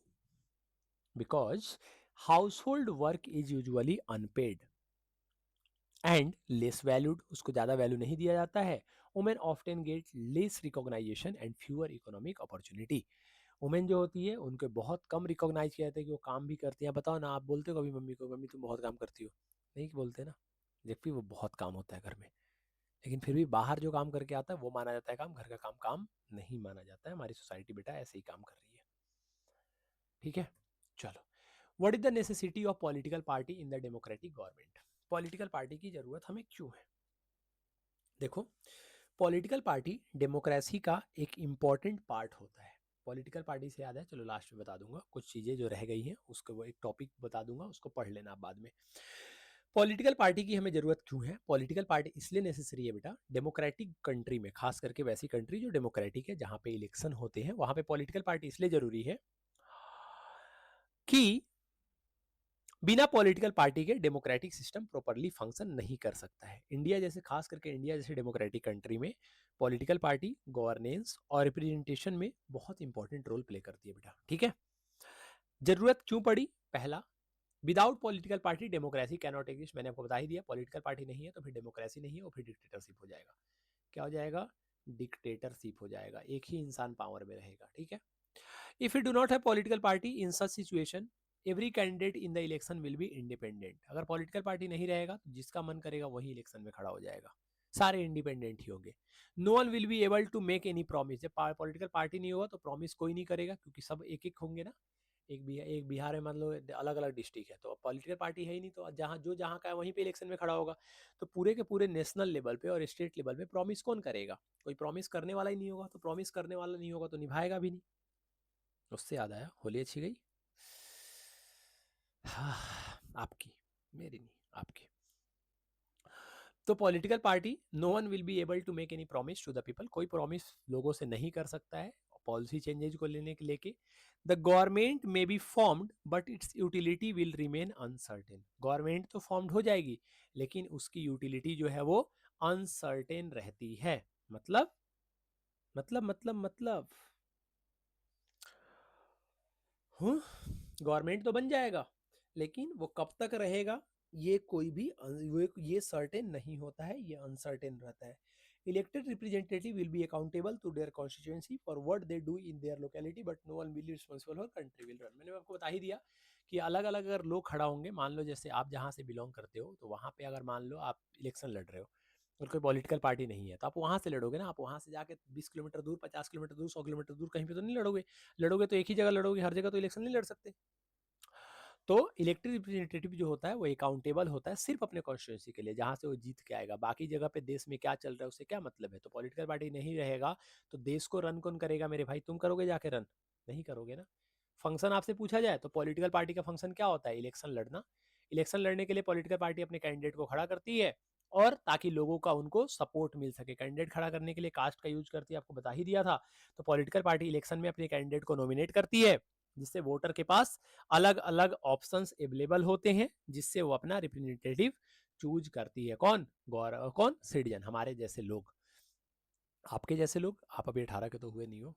Because household work is usually unpaid and less valued, उसको ज़्यादा वैल्यू नहीं दिया जाता है। Women often get less recognition and fewer economic opportunity. Women जो होती है उनको बहुत कम रिकॉग्नाइज किया जाता है कि वो काम भी करती है। बताओ ना, आप बोलते हो कभी मम्मी को, मम्मी तुम बहुत काम करती हो? नहीं बोलते ना, जबकि वो बहुत काम होता है घर में, लेकिन फिर भी बाहर जो काम करके आता है वो माना जाता है काम, घर का काम काम नहीं माना जाता है। हमारी सोसाइटी बेटा ऐसे ही काम कर रही है। ठीक है, चलो, what is the necessity of political party in the democratic government? Political party की जरूरत हमें क्यों है? देखो, पॉलिटिकल पार्टी डेमोक्रेसी का एक इम्पॉर्टेंट पार्ट होता है। पॉलिटिकल पार्टी से याद है, चलो लास्ट में बता दूंगा कुछ चीज़ें जो रह गई हैं, उसको वो एक टॉपिक बता दूंगा, उसको पढ़ लेना आप बाद में। पॉलिटिकल पार्टी की हमें जरूरत क्यों है? पॉलिटिकल पार्टी इसलिए नेसेसरी है बेटा, डेमोक्रेटिक कंट्री में, खास करके वैसी कंट्री जो डेमोक्रेटिक है, जहाँ पे इलेक्शन होते हैं, वहाँ पे पॉलिटिकल पार्टी इसलिए जरूरी है कि बिना पॉलिटिकल पार्टी के डेमोक्रेटिक सिस्टम प्रॉपरली फंक्शन नहीं कर सकता है। इंडिया जैसे, खास करके इंडिया जैसे डेमोक्रेटिक कंट्री में पॉलिटिकल पार्टी गवर्नेंस और रिप्रेजेंटेशन में बहुत इंपॉर्टेंट रोल प्ले करती है बेटा। ठीक है, जरूरत क्यों पड़ी? पहला, without political party democracy cannot exist. मैंने आपको बता ही दिया, पॉलिटिकल पार्टी नहीं है तो फिर डेमोक्रेसी नहीं है, वो फिर डिक्टेटरशिप हो जाएगा। क्या हो जाएगा? डिक्टेटरशिप हो जाएगा, एक ही इंसान पावर में रहेगा। ठीक है, if you do not have political party in such situation, every candidate in the election will be independent. अगर पॉलिटिकल पार्टी नहीं रहेगा तो जिसका मन करेगा वही इलेक्शन में खड़ा हो जाएगा, सारे इंडिपेंडेंट ही होंगे। No one will be able to make any promise. जब पॉलिटिकल पार्टी नहीं होगा तो प्रॉमिस कोई नहीं करेगा, क्योंकि सब एक एक होंगे ना। एक बिहार में मान लो अलग अलग डिस्ट्रिक्ट है, तो अब पॉलिटिकल पार्टी है ही नहीं, तो जहाँ जो जहाँ का है वहीं पे इलेक्शन में खड़ा होगा। तो पूरे के पूरे नेशनल लेवल पे और स्टेट लेवल पे प्रॉमिस कौन करेगा? कोई प्रॉमिस करने वाला ही नहीं होगा, तो प्रॉमिस करने वाला नहीं होगा तो निभाएगा भी नहीं। उससे याद आया, होली अच्छी गई? हाँ, आपकी, मेरी नहीं, आपकी। तो political party, no one will be able to make any promise to the people. कोई प्रॉमिस लोगों से नहीं कर सकता है पॉलिसी चेंजेज को लेने के लेके। The government may be formed but it's utility will remain uncertain. Government तो फॉर्म्ड हो जाएगी, लेकिन उसकी यूटिलिटी जो है वो अनसर्टेन रहती है। मतलब मतलब गवर्नमेंट तो बन जाएगा, लेकिन वो कब तक रहेगा ये कोई भी ये सर्टेन नहीं होता है, ये अनसर्टेन रहता है। Elected representative will be accountable to their constituency for what they do in their locality, but no one will be responsible for country will run. मैंने आपको बता ही दिया कि अलग अलग अगर लोग खड़ा होंगे, मान लो जैसे आप जहाँ से बिलोंग करते हो, तो वहाँ पे अगर मान लो आप इलेक्शन लड़ रहे हो और कोई पॉलिटिकल पार्टी नहीं है, तो आप वहाँ से लड़ोगे ना। आप वहाँ से जाके 20 किलोमीटर दूर, 50 किलोमीटर दूर, 100 किलोमीटर दूर कहीं पे तो नहीं लड़ोगे। लड़ोगे तो एक ही जगह लड़ोगे, हर जगह तो इलेक्शन नहीं लड़ सकते। तो इलेक्टेड रिप्रेजेंटेटिव जो होता है वो अकाउंटेबल होता है सिर्फ अपने कॉन्स्टिट्यूंसी के लिए, जहां से वो जीत के आएगा। बाकी जगह पे देश में क्या चल रहा है उससे क्या मतलब है। तो पॉलिटिकल पार्टी नहीं रहेगा तो देश को रन कौन करेगा मेरे भाई? तुम करोगे जाके रन? नहीं करोगे ना। फंक्शन आपसे पूछा जाए तो पॉलिटिकल पार्टी का फंक्शन क्या होता है? इलेक्शन लड़ना। इलेक्शन लड़ने के लिए पॉलिटिकल पार्टी अपने कैंडिडेट को खड़ा करती है, और ताकि लोगों का उनको सपोर्ट मिल सके। कैंडिडेट खड़ा करने के लिए कास्ट का यूज करती है, आपको बता ही दिया था। तो पॉलिटिकल पार्टी इलेक्शन में अपने कैंडिडेट को नॉमिनेट करती है, जिससे वोटर के पास अलग अलग ऑप्शंस अवेलेबल होते हैं, जिससे वो अपना रिप्रेजेंटेटिव चूज करती है। कौन? गौरव, कौन? सिटीजन, हमारे जैसे लोग, आपके जैसे लोग। आप अभी 18 के तो हुए नहीं हो।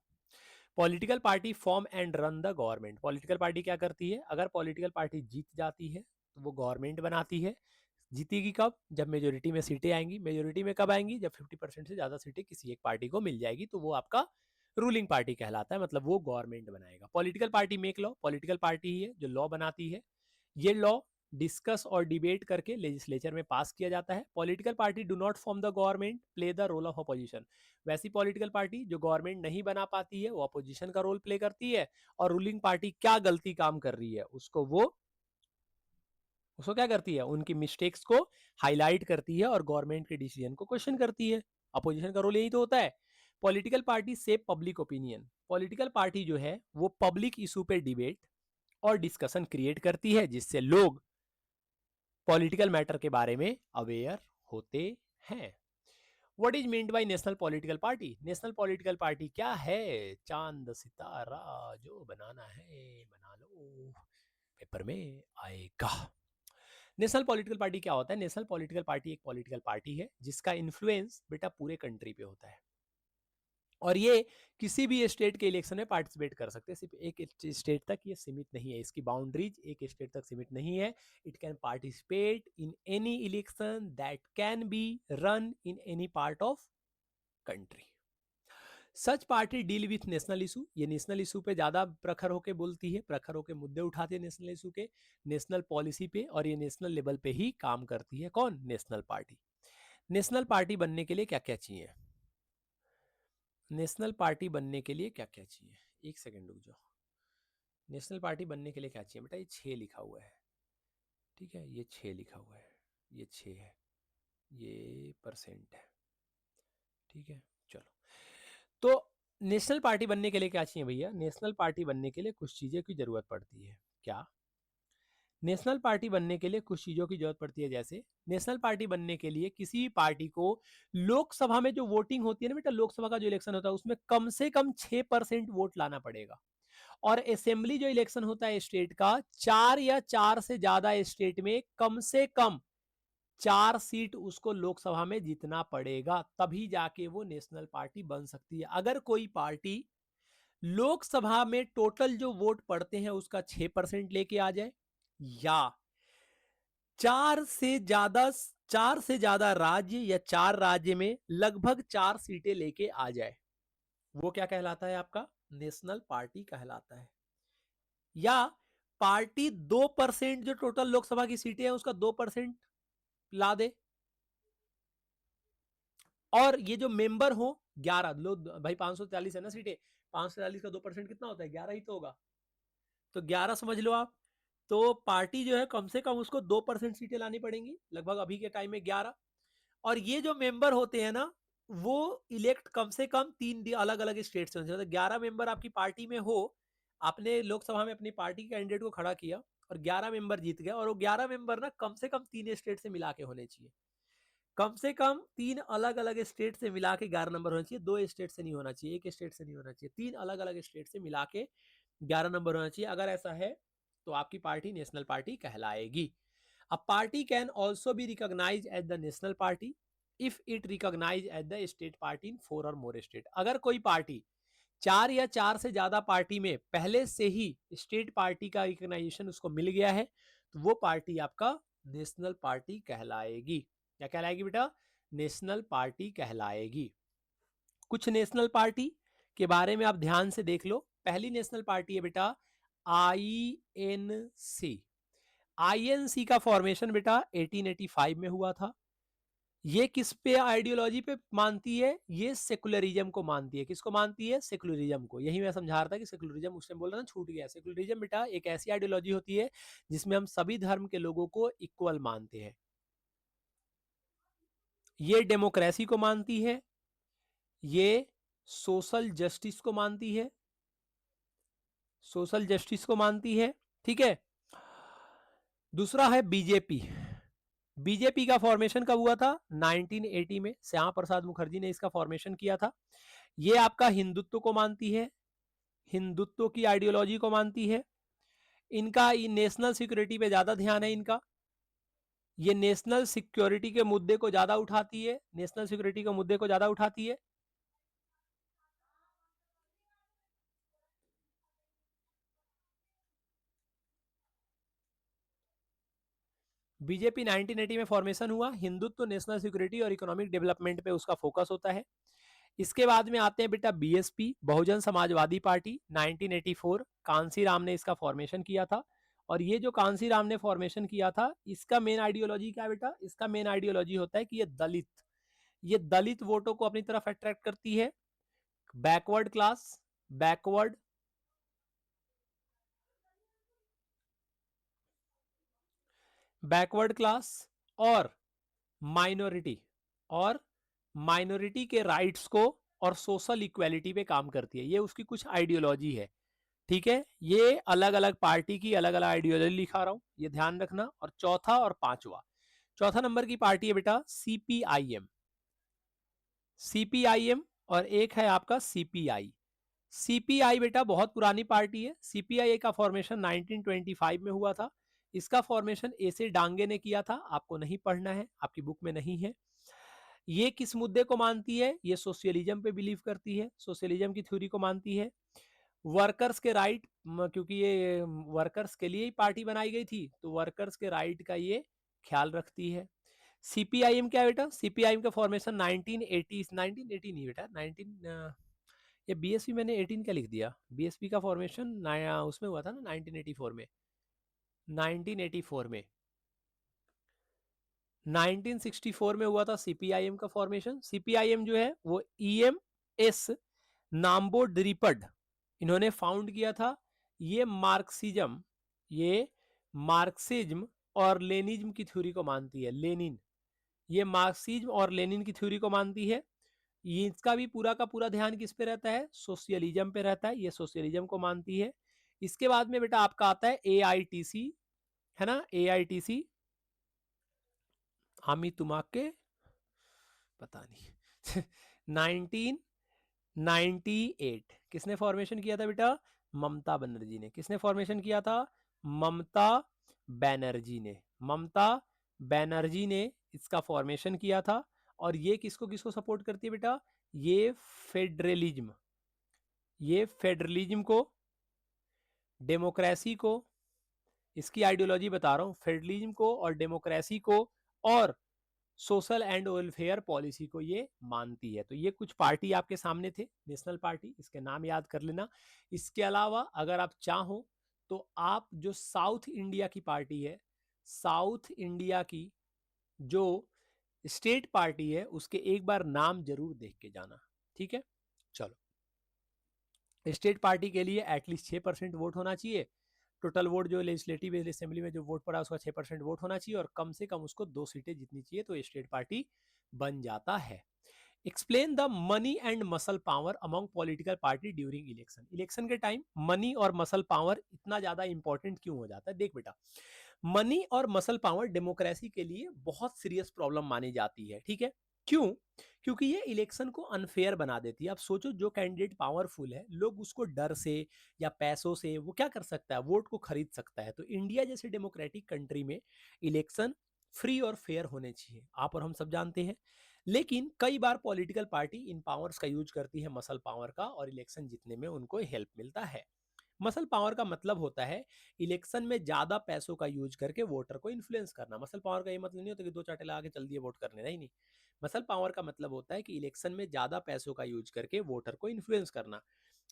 Political party form and run the government. Political party क्या करती है? अगर पॉलिटिकल पार्टी जीत जाती है तो वो गवर्नमेंट बनाती है। जीतेगी कब? जब मेजोरिटी में सीटें आएंगी। मेजोरिटी में कब आएंगी? जब 50% से ज्यादा सीटें किसी एक पार्टी को मिल जाएगी, तो वो आपका रूलिंग पार्टी कहलाता है, मतलब वो गवर्नमेंट बनाएगा। Political party make law. Political party ही है जो लॉ बनाती है। ये लॉ डिस्कस और डिबेट करके लेजिस्लेचर में पास किया जाता है। Political party do not form the government, play the role of opposition. वैसी पॉलिटिकल पार्टी जो गवर्नमेंट नहीं बना पाती है वो अपोजिशन का रोल प्ले करती है, और रूलिंग पार्टी क्या गलती काम कर रही है उसको क्या करती है? उनकी मिस्टेक्स को हाईलाइट करती है और गवर्नमेंट के डिसीजन को क्वेश्चन करती है। अपोजिशन का रोल यही तो होता है। Political party save public opinion. Political party जो है वो पब्लिक इशू पे डिबेट और डिस्कशन क्रिएट करती है, जिससे लोग पॉलिटिकल मैटर के बारे में अवेयर होते हैं। What is meant by national political party? National political party क्या है? चांद सितारा जो बनाना है बना लो, पेपर में आएगा। नेशनल पॉलिटिकल पार्टी क्या होता है? नेशनल पॉलिटिकल पार्टी एक पॉलिटिकल पार्टी है जिसका इन्फ्लुएंस बेटा पूरे कंट्री पे होता है, और ये किसी भी स्टेट के इलेक्शन में पार्टिसिपेट कर सकते हैं। सिर्फ एक स्टेट तक ये सीमित नहीं है, इसकी बाउंड्रीज एक स्टेट तक सीमित नहीं है। It can participate in any election that can be run in any part of country. Such party deal with national issue. ये नेशनल इशू पे ज्यादा प्रखर होकर बोलती है, प्रखर होकर मुद्दे उठाते हैं नेशनल इशू के, नेशनल पॉलिसी पे, और ये नेशनल लेवल पे ही काम करती है। कौन? National party. नेशनल पार्टी बनने के लिए क्या क्या चाहिए? नेशनल पार्टी बनने के लिए क्या क्या चाहिए? एक सेकंड रुक जाओ। नेशनल पार्टी बनने के लिए क्या चाहिए बेटा? ये 6 लिखा हुआ है, ठीक है, ये 6 लिखा हुआ है, ये 6 है, ये परसेंट है, ठीक है। चलो, तो नेशनल पार्टी बनने के लिए क्या चाहिए भैया? नेशनल पार्टी बनने के लिए कुछ चीजें की जरूरत पड़ती है। क्या? नेशनल पार्टी बनने के लिए कुछ चीजों की जरूरत पड़ती है। जैसे नेशनल पार्टी बनने के लिए किसी भी पार्टी को लोकसभा में जो वोटिंग होती है ना बेटा, लोकसभा का जो इलेक्शन होता है उसमें कम से कम 6% वोट लाना पड़ेगा। और असेंबली जो इलेक्शन होता है स्टेट का, 4 या 4 से ज्यादा स्टेट में कम से कम 4 सीट उसको लोकसभा में जीतना पड़ेगा, तभी जाके वो नेशनल पार्टी बन सकती है। अगर कोई पार्टी लोकसभा में टोटल जो वोट पड़ते हैं उसका 6% लेके आ जाए, या 4 से ज्यादा 4 से ज्यादा राज्य या 4 राज्य में लगभग 4 सीटें लेके आ जाए, वो क्या कहलाता है? आपका नेशनल पार्टी कहलाता है। या पार्टी 2% जो टोटल लोकसभा की सीटें हैं उसका 2% ला दे, और ये जो मेंबर हो 11 लोग भाई, 540 है ना सीटें, 540 का 2% कितना होता है? 11 ही तो होगा, तो 11 समझ लो आप। तो पार्टी जो है कम से कम उसको 2% सीटें लानी पड़ेंगी, लगभग अभी के टाइम में 11। और ये जो मेंबर होते हैं ना, वो इलेक्ट कम से कम 3 अलग अलग स्टेट से, मतलब 11 मेंबर आपकी पार्टी में हो, आपने लोकसभा में अपनी पार्टी के कैंडिडेट को खड़ा किया और 11 मेंबर जीत गए, और वो 11 मेंबर ना कम से कम 3 स्टेट से मिला के होने चाहिए। कम से कम 3 अलग अलग स्टेट से मिला के 11 नंबर होना चाहिए, 2 स्टेट से नहीं होना चाहिए, एक स्टेट से नहीं होना चाहिए, 3 अलग अलग स्टेट से मिला के 11 नंबर होना चाहिए। अगर ऐसा है तो आपकी पार्टी नेशनल पार्टी कहलाएगी। A party can also be recognise as the national party if it recognise as the state party in 4 और मोर स्टेट। अगर कोई पार्टी 4 या 4 से ज्यादा पार्टी में पहले से ही स्टेट पार्टी का रिकॉग्नाइजेशन उसको मिल गया है, तो वो पार्टी आपका नेशनल पार्टी कहलाएगी। क्या कहलाएगी बेटा? नेशनल पार्टी कहलाएगी। कुछ नेशनल पार्टी के बारे में आप ध्यान से देख लो। पहली नेशनल पार्टी है बेटा आईएनसी। आईएनसी का फॉर्मेशन बेटा 1885 में हुआ था। ये किस पे आइडियोलॉजी पे मानती है? ये सेकुलरिज्म को मानती है। किसको मानती है? सेकुलरिज्म को। यही मैं समझा रहा था कि सेकुलरिज्म उस टाइम बोल रहा था, छूट गया। सेकुलरिज्म बेटा एक ऐसी आइडियोलॉजी होती है जिसमें हम सभी धर्म के लोगों को इक्वल मानते हैं। ये डेमोक्रेसी को मानती है, ये सोशल जस्टिस को मानती है, सोशल जस्टिस को मानती है। ठीक है। दूसरा है बीजेपी। बीजेपी का फॉर्मेशन कब हुआ था? 1980 में श्यामा प्रसाद मुखर्जी ने इसका फॉर्मेशन किया था। ये आपका हिंदुत्व को मानती है, हिंदुत्व की आइडियोलॉजी को मानती है। इनका नेशनल सिक्योरिटी पे ज्यादा ध्यान है इनका। ये नेशनल सिक्योरिटी के मुद्दे को ज्यादा उठाती है, नेशनल सिक्योरिटी के मुद्दे को ज्यादा उठाती है। बीजेपी 1980 में फॉर्मेशन हुआ। हिंदुत्व, नेशनल सिक्योरिटी और इकोनॉमिक डेवलपमेंट पे उसका फोकस होता है। इसके बाद में आते हैं बेटा बीएसपी, बहुजन समाजवादी पार्टी। 1984 कांसी राम ने इसका फॉर्मेशन किया था। और ये जो कांसी राम ने फॉर्मेशन किया था, इसका मेन आइडियोलॉजी क्या है बेटा? इसका मेन आइडियोलॉजी होता है कि ये दलित वोटों को अपनी तरफ अट्रैक्ट करती है। Backward class, backward backward class और माइनॉरिटी, और माइनॉरिटी के राइट्स को और सोशल इक्वालिटी पे काम करती है। ये उसकी कुछ आइडियोलॉजी है। ठीक है। ये अलग अलग पार्टी की अलग अलग आइडियोलॉजी लिखा रहा हूं, ये ध्यान रखना। और चौथा और पांचवा, चौथा नंबर की पार्टी है बेटा सीपीआईएम। सीपीआईएम और एक है आपका सीपीआई। सीपीआई बेटा बहुत पुरानी पार्टी है। सीपीआई का फॉर्मेशन 1925 में हुआ था। इसका फॉर्मेशन ऐसे डांगे ने किया था। आपको नहीं पढ़ना है, आपकी बुक में नहीं है। ये किस मुद्दे को मानती है? ये सोशलिज्म पे बिलीव करती है, सोशलिज्म की थ्योरी को मानती है। वर्कर्स के राइट, क्योंकि ये वर्कर्स के लिए ही पार्टी बनाई गई थी, तो वर्कर्स के राइट का ये ख्याल रखती है। सीपीआईएम क्या है बेटा? सीपीआईएम का फॉर्मेशन 1980, 1980 नहीं बेटा, 19 ये बीएसपी मैंने 18 का लिख दिया। बीएसपी का फॉर्मेशन नया उसमें हुआ था ना 1984 में। 1984 में 1964 में हुआ था सीपीआईएम का फॉर्मेशन। सीपीआईएम जो है वो ईएमएस नाम्बो द्रिपड इन्होंने फाउंड किया था। ये मार्क्सिज्म और लेनिज्म की थ्योरी को मानती है। लेनिन, ये मार्क्सिज्म और लेनिन की थ्योरी को मानती है। ये इसका भी पूरा का पूरा ध्यान किस पे रहता है? सोशलिज्म पे रहता है। ये सोशलिज्म को मानती है। इसके बाद में बेटा आपका आता है एआईटीसी, है ना, एआईटीसी। हामी तुमाके पता नहीं 1998 किसने फॉर्मेशन किया था बेटा? ममता बनर्जी ने। किसने फॉर्मेशन किया था? ममता बैनर्जी ने। ममता बैनर्जी ने इसका फॉर्मेशन किया था। और ये किसको किसको सपोर्ट करती है बेटा? ये फेडरलिज्म, ये फेडरलिज्म को, डेमोक्रेसी को, इसकी आइडियोलॉजी बता रहा हूं, फेडरलिज्म को और डेमोक्रेसी को और सोशल एंड वेलफेयर पॉलिसी को ये मानती है। तो ये कुछ पार्टी आपके सामने थे, नेशनल पार्टी, इसके नाम याद कर लेना। इसके अलावा अगर आप चाहो तो आप जो साउथ इंडिया की पार्टी है, साउथ इंडिया की जो स्टेट पार्टी है, उसके एक बार नाम जरूर देख के जाना। ठीक है, चलो। स्टेट पार्टी के लिए एटलीस्ट 6% वोट होना चाहिए। टोटल वोट जो लेजिस्लेटिव असेंबली में जो वोट पड़ा उसका 6% वोट होना चाहिए, और कम से कम उसको 2 सीटें जीतनी चाहिए, तो स्टेट पार्टी बन जाता है। Explain the money and muscle power among political party during election. Election के टाइम मनी और मसल पावर इतना ज्यादा इंपॉर्टेंट क्यों हो जाता है? देख बेटा, मनी और मसल पावर डेमोक्रेसी के लिए बहुत सीरियस प्रॉब्लम मानी जाती है। ठीक है, क्यों? क्योंकि ये इलेक्शन को अनफेयर बना देती है। आप सोचो, जो कैंडिडेट पावरफुल है, लोग उसको डर से या पैसों से वो क्या कर सकता है? वोट को खरीद सकता है। तो इंडिया जैसे डेमोक्रेटिक कंट्री में इलेक्शन फ्री और फेयर होने चाहिए, आप और हम सब जानते हैं। लेकिन कई बार पॉलिटिकल पार्टी इन पावर्स का यूज करती है, मसल पावर का, और इलेक्शन जीतने में उनको हेल्प मिलता है। मसल पावर का मतलब होता है इलेक्शन में ज्यादा पैसों का यूज करके वोटर को इन्फ्लुएंस करना। मसल पावर का ये मतलब नहीं होता कि दो चाटे लगा के चल दिए वोट करने, नहीं नहीं। मसल पावर का मतलब होता है कि इलेक्शन में ज्यादा पैसों का यूज करके वोटर को इन्फ्लुएंस करना।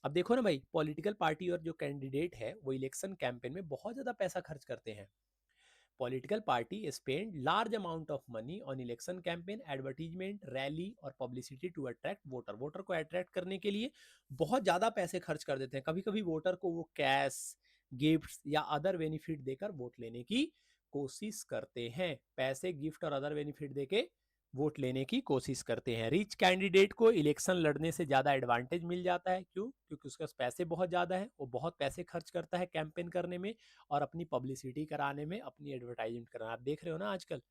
अब देखो ना भाई, पॉलिटिकल पार्टी और जो कैंडिडेट है वो इलेक्शन कैंपेन में बहुत ज्यादा पैसा खर्च करते हैं। Political party spend large amount of money on election campaign, advertisement, rally और publicity to attract voter. Voter को अट्रैक्ट करने के लिए बहुत ज़्यादा पैसे खर्च कर देते हैं। कभी कभी वोटर को वो कैश, गिफ्ट्स या अदर बेनिफिट देकर वोट लेने की कोशिश करते हैं। पैसे, गिफ्ट और अदर बेनिफिट देके वोट लेने की कोशिश करते हैं। रिच कैंडिडेट को इलेक्शन लड़ने से ज़्यादा एडवांटेज मिल जाता है। क्यों? क्योंकि उसके पास पैसे बहुत ज़्यादा है, वो बहुत पैसे खर्च करता है कैंपेन करने में और अपनी पब्लिसिटी कराने में, अपनी एडवर्टाइजमेंट कराना। आप देख रहे हो ना आजकल,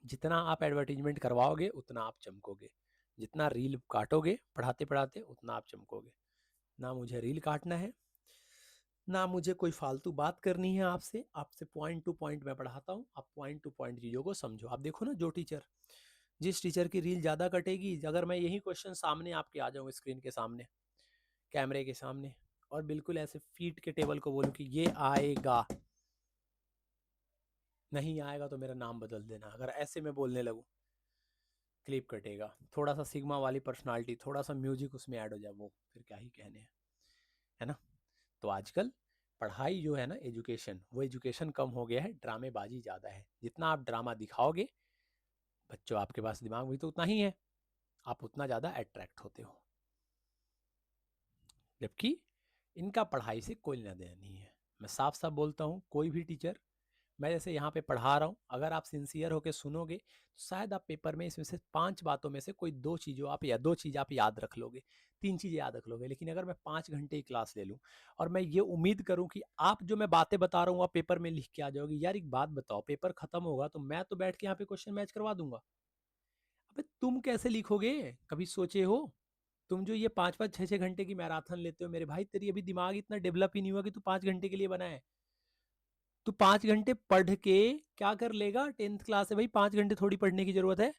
जितना आप एडवर्टीजमेंट करवाओगे उतना आप चमकोगे, जितना रील काटोगे पढ़ाते पढ़ाते उतना आप चमकोगे। ना मुझे रील काटना है, ना मुझे कोई फालतू बात करनी है आपसे। आपसे पॉइंट टू पॉइंट मैं पढ़ाता हूँ, आप पॉइंट टू पॉइंट चीज़ों को समझो। आप देखो ना, जो टीचर, जिस टीचर की रील ज़्यादा कटेगी, अगर मैं यही क्वेश्चन सामने आपके आ जाऊँ, स्क्रीन के सामने, कैमरे के सामने, और बिल्कुल ऐसे फीट के टेबल को बोलूँ कि ये आएगा, नहीं आएगा तो मेरा नाम बदल देना। अगर ऐसे मैं बोलने लगूँ, क्लिप कटेगा। थोड़ा सा सिग्मा वाली पर्सनालिटी, थोड़ा सा म्यूजिक उसमें ऐड हो जाए, वो फिर क्या ही कहने हैं, है ना। तो आजकल पढ़ाई जो है ना, एजुकेशन, वो एजुकेशन कम हो गया है, ड्रामेबाजी ज़्यादा है। जितना आप ड्रामा दिखाओगे बच्चों, आपके पास दिमाग भी तो उतना ही है, आप उतना ज़्यादा अट्रैक्ट होते हो। जबकि इनका पढ़ाई से कोई लेना देना नहीं है। मैं साफ साफ बोलता हूँ, कोई भी टीचर, मैं जैसे यहाँ पे पढ़ा रहा हूँ, अगर आप सिंसियर होकर सुनोगे तो शायद आप पेपर में इसमें से 5 बातों में से कोई 2 चीज़ों आप, या 2 चीज़ आप याद रख लोगे, 3 चीज़ें याद रख लोगे। लेकिन अगर मैं 5 घंटे की क्लास ले लूँ और मैं ये उम्मीद करूँ कि आप जो मैं बातें बता रहा हूँ आप पेपर में लिख के आ जाओगे, यार एक बात बताओ, पेपर खत्म होगा तो मैं तो बैठ के यहाँ पे क्वेश्चन मैच करवा दूंगा। अबे तुम कैसे लिखोगे? कभी सोचे हो? तुम जो ये 5-5 6-6 घंटे की मैराथन लेते हो मेरे भाई, तेरी अभी दिमाग इतना डेवलप ही नहीं हुआ कि तू 5 घंटे के लिए बना है। तू 5 घंटे पढ़ के क्या कर लेगा? 10th क्लास है भाई, 5 घंटे थोड़ी पढ़ने की जरूरत है।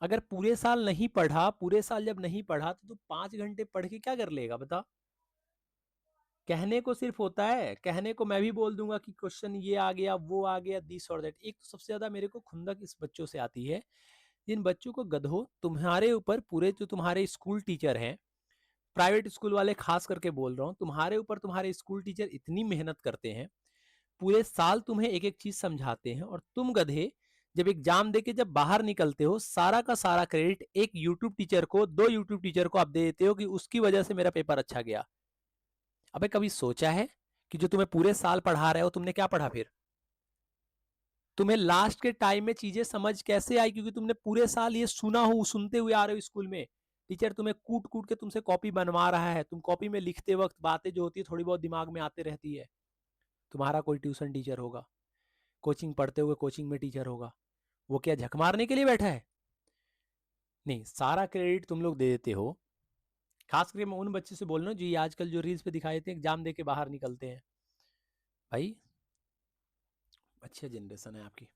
अगर पूरे साल नहीं पढ़ा, पूरे साल जब नहीं पढ़ा तो तू 5 घंटे पढ़ के क्या कर लेगा बता? कहने को सिर्फ होता है, कहने को मैं भी बोल दूंगा कि क्वेश्चन ये आ गया, वो आ गया, दिस और दैट। एक तो सबसे ज्यादा मेरे को खुंदक इस बच्चों से आती है, जिन बच्चों को, गधो, तुम्हारे ऊपर पूरे जो तुम्हारे स्कूल टीचर हैं, प्राइवेट स्कूल वाले खास करके बोल रहा हूँ, तुम्हारे ऊपर तुम्हारे स्कूल टीचर इतनी मेहनत करते हैं, पूरे साल तुम्हें एक एक चीज समझाते हैं, और तुम गधे जब एग्जाम देके जब बाहर निकलते हो, सारा का सारा क्रेडिट एक यूट्यूब टीचर को, 2 यूट्यूब टीचर को आप दे देते हो कि उसकी वजह से मेरा पेपर अच्छा गया। अबे कभी सोचा है कि जो तुम्हें पूरे साल पढ़ा रहे हो, तुमने क्या पढ़ा? फिर तुम्हें लास्ट के टाइम में चीजें समझ कैसे आई? क्योंकि तुमने पूरे साल ये सुना हो, सुनते हुए आ रहे हो स्कूल में। टीचर तुम्हें कूट कूट के तुमसे कॉपी बनवा रहा है, तुम कॉपी में लिखते वक्त बातें जो होती है थोड़ी बहुत दिमाग में आते रहती है। तुम्हारा कोई ट्यूशन टीचर होगा, कोचिंग पढ़ते हुए कोचिंग में टीचर होगा, वो क्या झक मारने के लिए बैठा है? नहीं, सारा क्रेडिट तुम लोग दे देते हो। खास करके मैं उन बच्चे से बोल रहा हूँ जो ये आजकल जो रील्स पे दिखाई देते हैं, एग्जाम दे के बाहर निकलते हैं। भाई अच्छी जनरेशन है आपकी,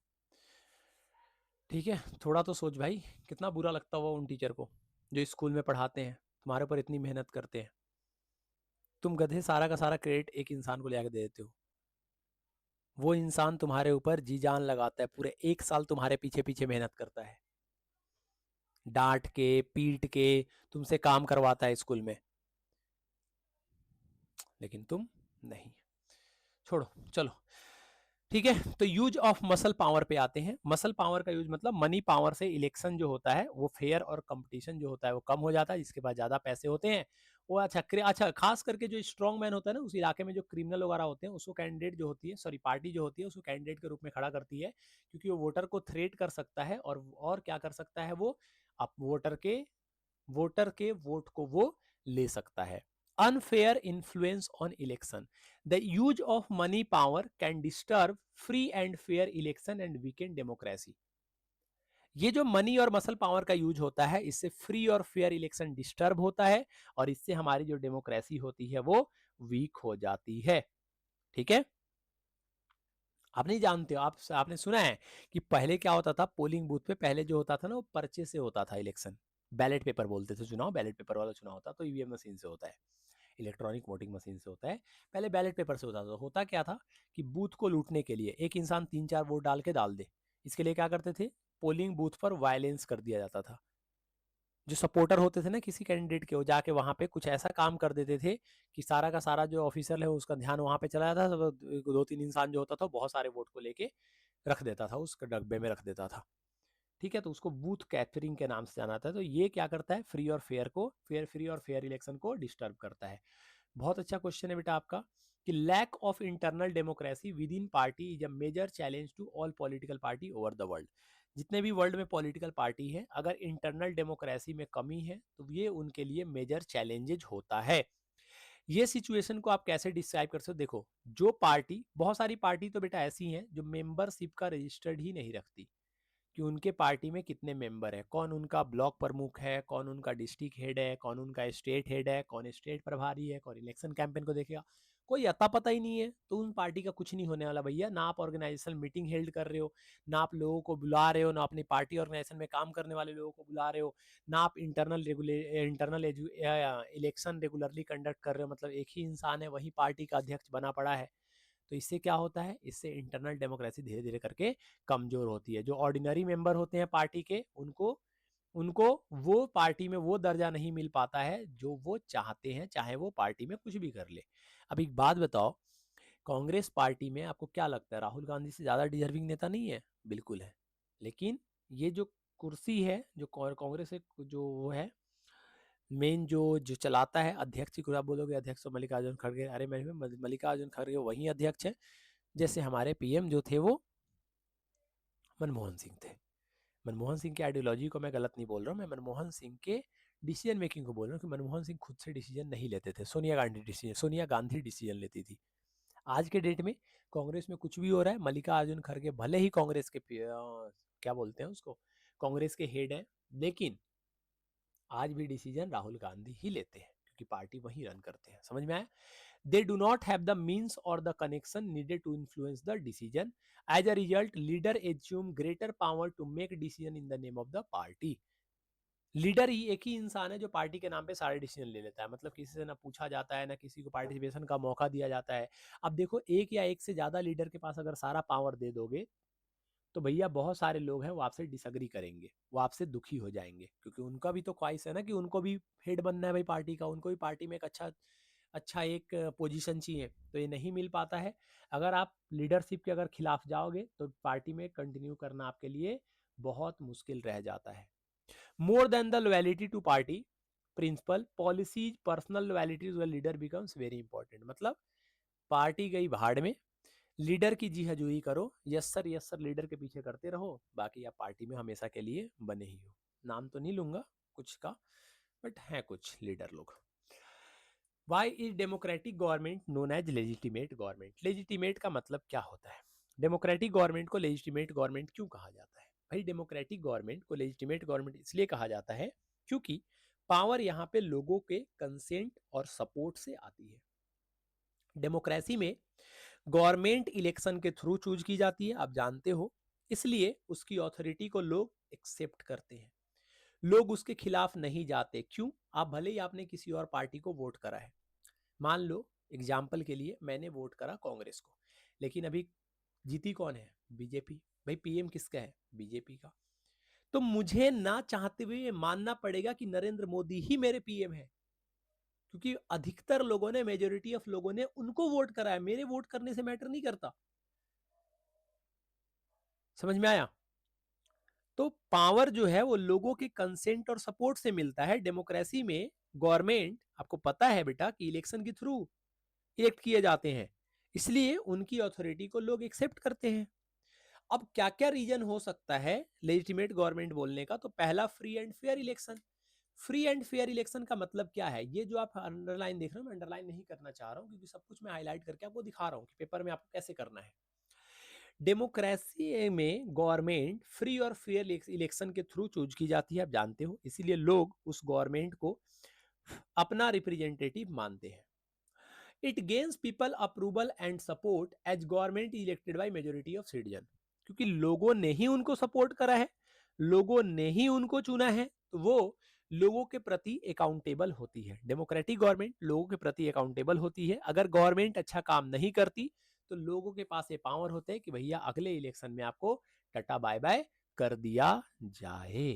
ठीक है? थोड़ा तो सोच भाई, कितना बुरा लगता होगा उन टीचर को जो स्कूल में पढ़ाते हैं, तुम्हारे ऊपर इतनी मेहनत करते हैं। तुम गधे सारा का सारा क्रेडिट एक इंसान को ले दे देते हो। वो इंसान तुम्हारे ऊपर जी जान लगाता है, पूरे 1 साल तुम्हारे पीछे पीछे मेहनत करता है, डांट के, पीट के तुमसे काम करवाता है स्कूल में, लेकिन तुम नहीं। छोड़ो, चलो, ठीक है। तो यूज ऑफ मसल पावर पे आते हैं। मसल पावर का यूज मतलब मनी पावर से इलेक्शन जो होता है वो फेयर और कंपटीशन जो होता है वो कम हो जाता है। जिसके पास ज्यादा पैसे होते हैं वो, अच्छा खास करके जो स्ट्रॉन्ग मैन होता है ना, उस इलाके में जो क्रिमिनल वगैरह होते हैं, उसको कैंडिडेट जो होती है, सॉरी पार्टी जो होती है, उसको कैंडिडेट के रूप में खड़ा करती है, क्योंकि वो वोटर को थ्रेट कर सकता है, और क्या कर सकता है वो, आप वोटर के वोट को वो ले सकता है। Unfair influence on election, the use of money power can disturb free and fair election and weekend democracy. ये जो मनी और मसल पावर का यूज होता है, इससे फ्री और फेयर इलेक्शन डिस्टर्ब होता है, और इससे हमारी जो डेमोक्रेसी होती है वो वीक हो जाती है। ठीक है? आप नहीं जानते हो, आपने सुना है कि पहले क्या होता था पोलिंग बूथ पे? पहले जो होता था ना, वो पर्चे से होता था इलेक्शन, बैलेट पेपर बोलते थे चुनाव, बैलेट पेपर वाला चुनाव होता, तो ईवीएम मशीन से होता है, इलेक्ट्रॉनिक वोटिंग मशीन से होता है। पहले बैलेट पेपर से होता था। होता क्या था कि बूथ को लूटने के लिए एक इंसान 3-4 वोट डाल के डाल दे, इसके लिए क्या करते थे, पोलिंग बूथ पर वायलेंस कर दिया जाता था। जो सपोर्टर होते थे ना किसी कैंडिडेट के, वो जाके वहां पे कुछ ऐसा काम कर देते थे कि सारा का सारा जो ऑफिसर है उसका ध्यान वहां पे चला जाता था। तो 2-3 इंसान जो होता था बहुत सारे वोट को लेके रख देता था, उसके डब्बे में रख देता था। ठीक है, तो उसको बूथ कैप्चरिंग के नाम से जाना था। तो ये क्या करता है, फ्री और फेयर को, फ्री और फेयर इलेक्शन को डिस्टर्ब करता है। बहुत अच्छा क्वेश्चन है बेटा आपका कि lack of internal democracy within party is a major challenge to all political party over the world. जितने भी वर्ल्ड में पॉलिटिकल पार्टी है, अगर इंटरनल डेमोक्रेसी में कमी है तो ये उनके लिए मेजर चैलेंजेज होता है। ये सिचुएशन को आप कैसे डिस्क्राइब कर सकते हो? देखो, जो पार्टी, बहुत सारी पार्टी तो बेटा ऐसी हैं जो मेंबरशिप का रजिस्टर्ड ही नहीं रखती कि उनके पार्टी में कितने मेंबर है, कौन उनका ब्लॉक प्रमुख है, कौन उनका डिस्ट्रिक्ट हेड है, कौन उनका स्टेट हेड है, कौन स्टेट प्रभारी है, कौन इलेक्शन कैंपेन को देखेगा, कोई अता पता ही नहीं है। तो उन पार्टी का कुछ नहीं होने वाला भैया। ना आप ऑर्गेनाइजेशन मीटिंग हेल्ड कर रहे हो, ना आप लोगों को बुला रहे हो, ना अपनी पार्टी ऑर्गेनाइजेशन में काम करने वाले लोगों को बुला रहे हो, ना आप इंटरनल इलेक्शन रेगुलरली कंडक्ट कर रहे हो। मतलब एक ही इंसान है, वही पार्टी का अध्यक्ष बना पड़ा है। तो इससे क्या होता है, इससे इंटरनल डेमोक्रेसी धीरे धीरे करके कमजोर होती है। जो ऑर्डिनरी मेंबर होते हैं पार्टी के, उनको उनको वो पार्टी में वो दर्जा नहीं मिल पाता है जो वो चाहते हैं, चाहे वो पार्टी में कुछ भी कर ले। अब एक बात बताओ, कांग्रेस पार्टी में आपको क्या लगता है राहुल गांधी से ज्यादा डिजर्विंग नेता नहीं है? बिल्कुल है। लेकिन ये जो कुर्सी है, जो कांग्रेस जो वो है मेन, जो चलाता है, अध्यक्ष को आप बोलोगे अध्यक्ष तो मल्लिकार्जुन खड़गे, अरे मैं मल्लिकार्जुन खड़गे वही अध्यक्ष है जैसे हमारे पीएम जो थे वो मनमोहन सिंह थे। मनमोहन सिंह की आइडियोलॉजी को मैं गलत नहीं बोल रहा हूँ, मैं मनमोहन सिंह के डिसीजन मेकिंग को बोल रहा हूँ कि मनमोहन सिंह खुद से डिसीजन नहीं लेते थे, सोनिया गांधी डिसीजन लेती थी। आज के डेट में कांग्रेस में कुछ भी हो रहा है, मल्लिकार्जुन खड़गे भले ही कांग्रेस के क्या बोलते हैं उसको, कांग्रेस के हेड है, लेकिन आज भी डिसीजन राहुल गांधी ही लेते हैं क्योंकि पार्टी वही रन करते हैं। समझ में आया? They do not have the means or the connection needed to influence the decision. As a result, leader assume greater power to make decision in the name of the party. Leader ही एक ही इंसान है जो पार्टी के नाम पे सारे डिसीजन ले लेता है। मतलब किसी से ना पूछा जाता है, ना किसी को पार्टिसिपेशन का मौका दिया जाता है। अब देखो, एक या एक से ज्यादा लीडर के पास अगर सारा पावर दे दोगे तो भैया बहुत सारे लोग हैं वो आपसे डिसएग्री करेंगे, वो आपसे दुखी हो जाएंगे, क्योंकि उनका भी तो ख्वाहिश है ना कि उनको भी हेड बनना है भाई पार्टी का, उनको भी पार्टी में एक अच्छा अच्छा एक पोजीशन चाहिए। तो ये नहीं मिल पाता है। अगर आप लीडरशिप के अगर खिलाफ जाओगे तो पार्टी में कंटिन्यू करना आपके लिए बहुत मुश्किल रह जाता है। More than the loyalty to party principle policies, personal loyalty to the leader becomes very important. मतलब पार्टी गई भाड़ में, लीडर की जी हजूरी करो, यस सर लीडर के पीछे करते रहो, बाकी आप पार्टी में हमेशा के लिए बने ही हो। नाम तो नहीं लूंगा कुछ का, बट हैं कुछ लीडर लोग। Why is democratic government known as legitimate government? Legitimate का मतलब क्या होता है? डेमोक्रेटिक गवर्नमेंट को लेजिटिमेट गवर्नमेंट क्यों कहा जाता है? भाई डेमोक्रेटिक गवर्नमेंट को लेजिटिमेट गवर्नमेंट इसलिए कहा जाता है क्योंकि पावर यहाँ पे लोगों के कंसेंट और सपोर्ट से आती है। डेमोक्रेसी में गवर्नमेंट इलेक्शन के थ्रू चूज की जाती है, आप जानते हो, इसलिए उसकी ऑथोरिटी को लोग एक्सेप्ट करते हैं। लोग उसके खिलाफ नहीं जाते। क्यों? आप भले ही आपने किसी और पार्टी को वोट करा है, मान लो एग्जाम्पल के लिए मैंने वोट करा कांग्रेस को, लेकिन अभी जीती कौन है? बीजेपी। भाई पीएम किसका है? बीजेपी का। तो मुझे ना चाहते हुए ये मानना पड़ेगा कि नरेंद्र मोदी ही मेरे पीएम है, क्योंकि अधिकतर लोगों ने, मेजोरिटी ऑफ लोगों ने उनको वोट करा है। मेरे वोट करने से मैटर नहीं करता। समझ में आया? तो पावर जो है वो लोगों के कंसेंट और सपोर्ट से मिलता है। डेमोक्रेसी में गवर्नमेंट, आपको पता है बेटा, कि इलेक्शन के थ्रू इलेक्ट किए जाते हैं, इसलिए उनकी अथॉरिटी को लोग एक्सेप्ट करते हैं। अब क्या क्या रीजन हो सकता है लेजिटिमेट गवर्नमेंट बोलने का? तो पहला, free and fair election. Free and fair election का मतलब क्या है? ये जो आप अंडरलाइन देख रहे हो, मैं अंडरलाइन नहीं करना चाह रहा हूं क्योंकि सब कुछ मैं हाईलाइट करके आपको दिखा रहा हूं कि पेपर में आपको कैसे करना है। डेमोक्रेसी में गवर्नमेंट फ्री और फेयर इलेक्शन के थ्रू चूज की जाती है, आप जानते हो, इसीलिए लोग उस गवर्नमेंट को अपना रिप्रेजेंटेटिव मानते हैं। It gains people approval and support as government elected by majority of citizen. क्योंकि लोगों ने ही उनको सपोर्ट करा है, लोगों ने ही उनको चुना है, तो वो लोगों के प्रति अकाउंटेबल होती है। डेमोक्रेटिक गवर्नमेंट लोगों के प्रति अकाउंटेबल होती है। अगर गवर्नमेंट अच्छा काम नहीं करती तो लोगों के पास ये पावर होते हैं कि भैया अगले इलेक्शन में आपको टाटा बाय बाय कर दिया जाए।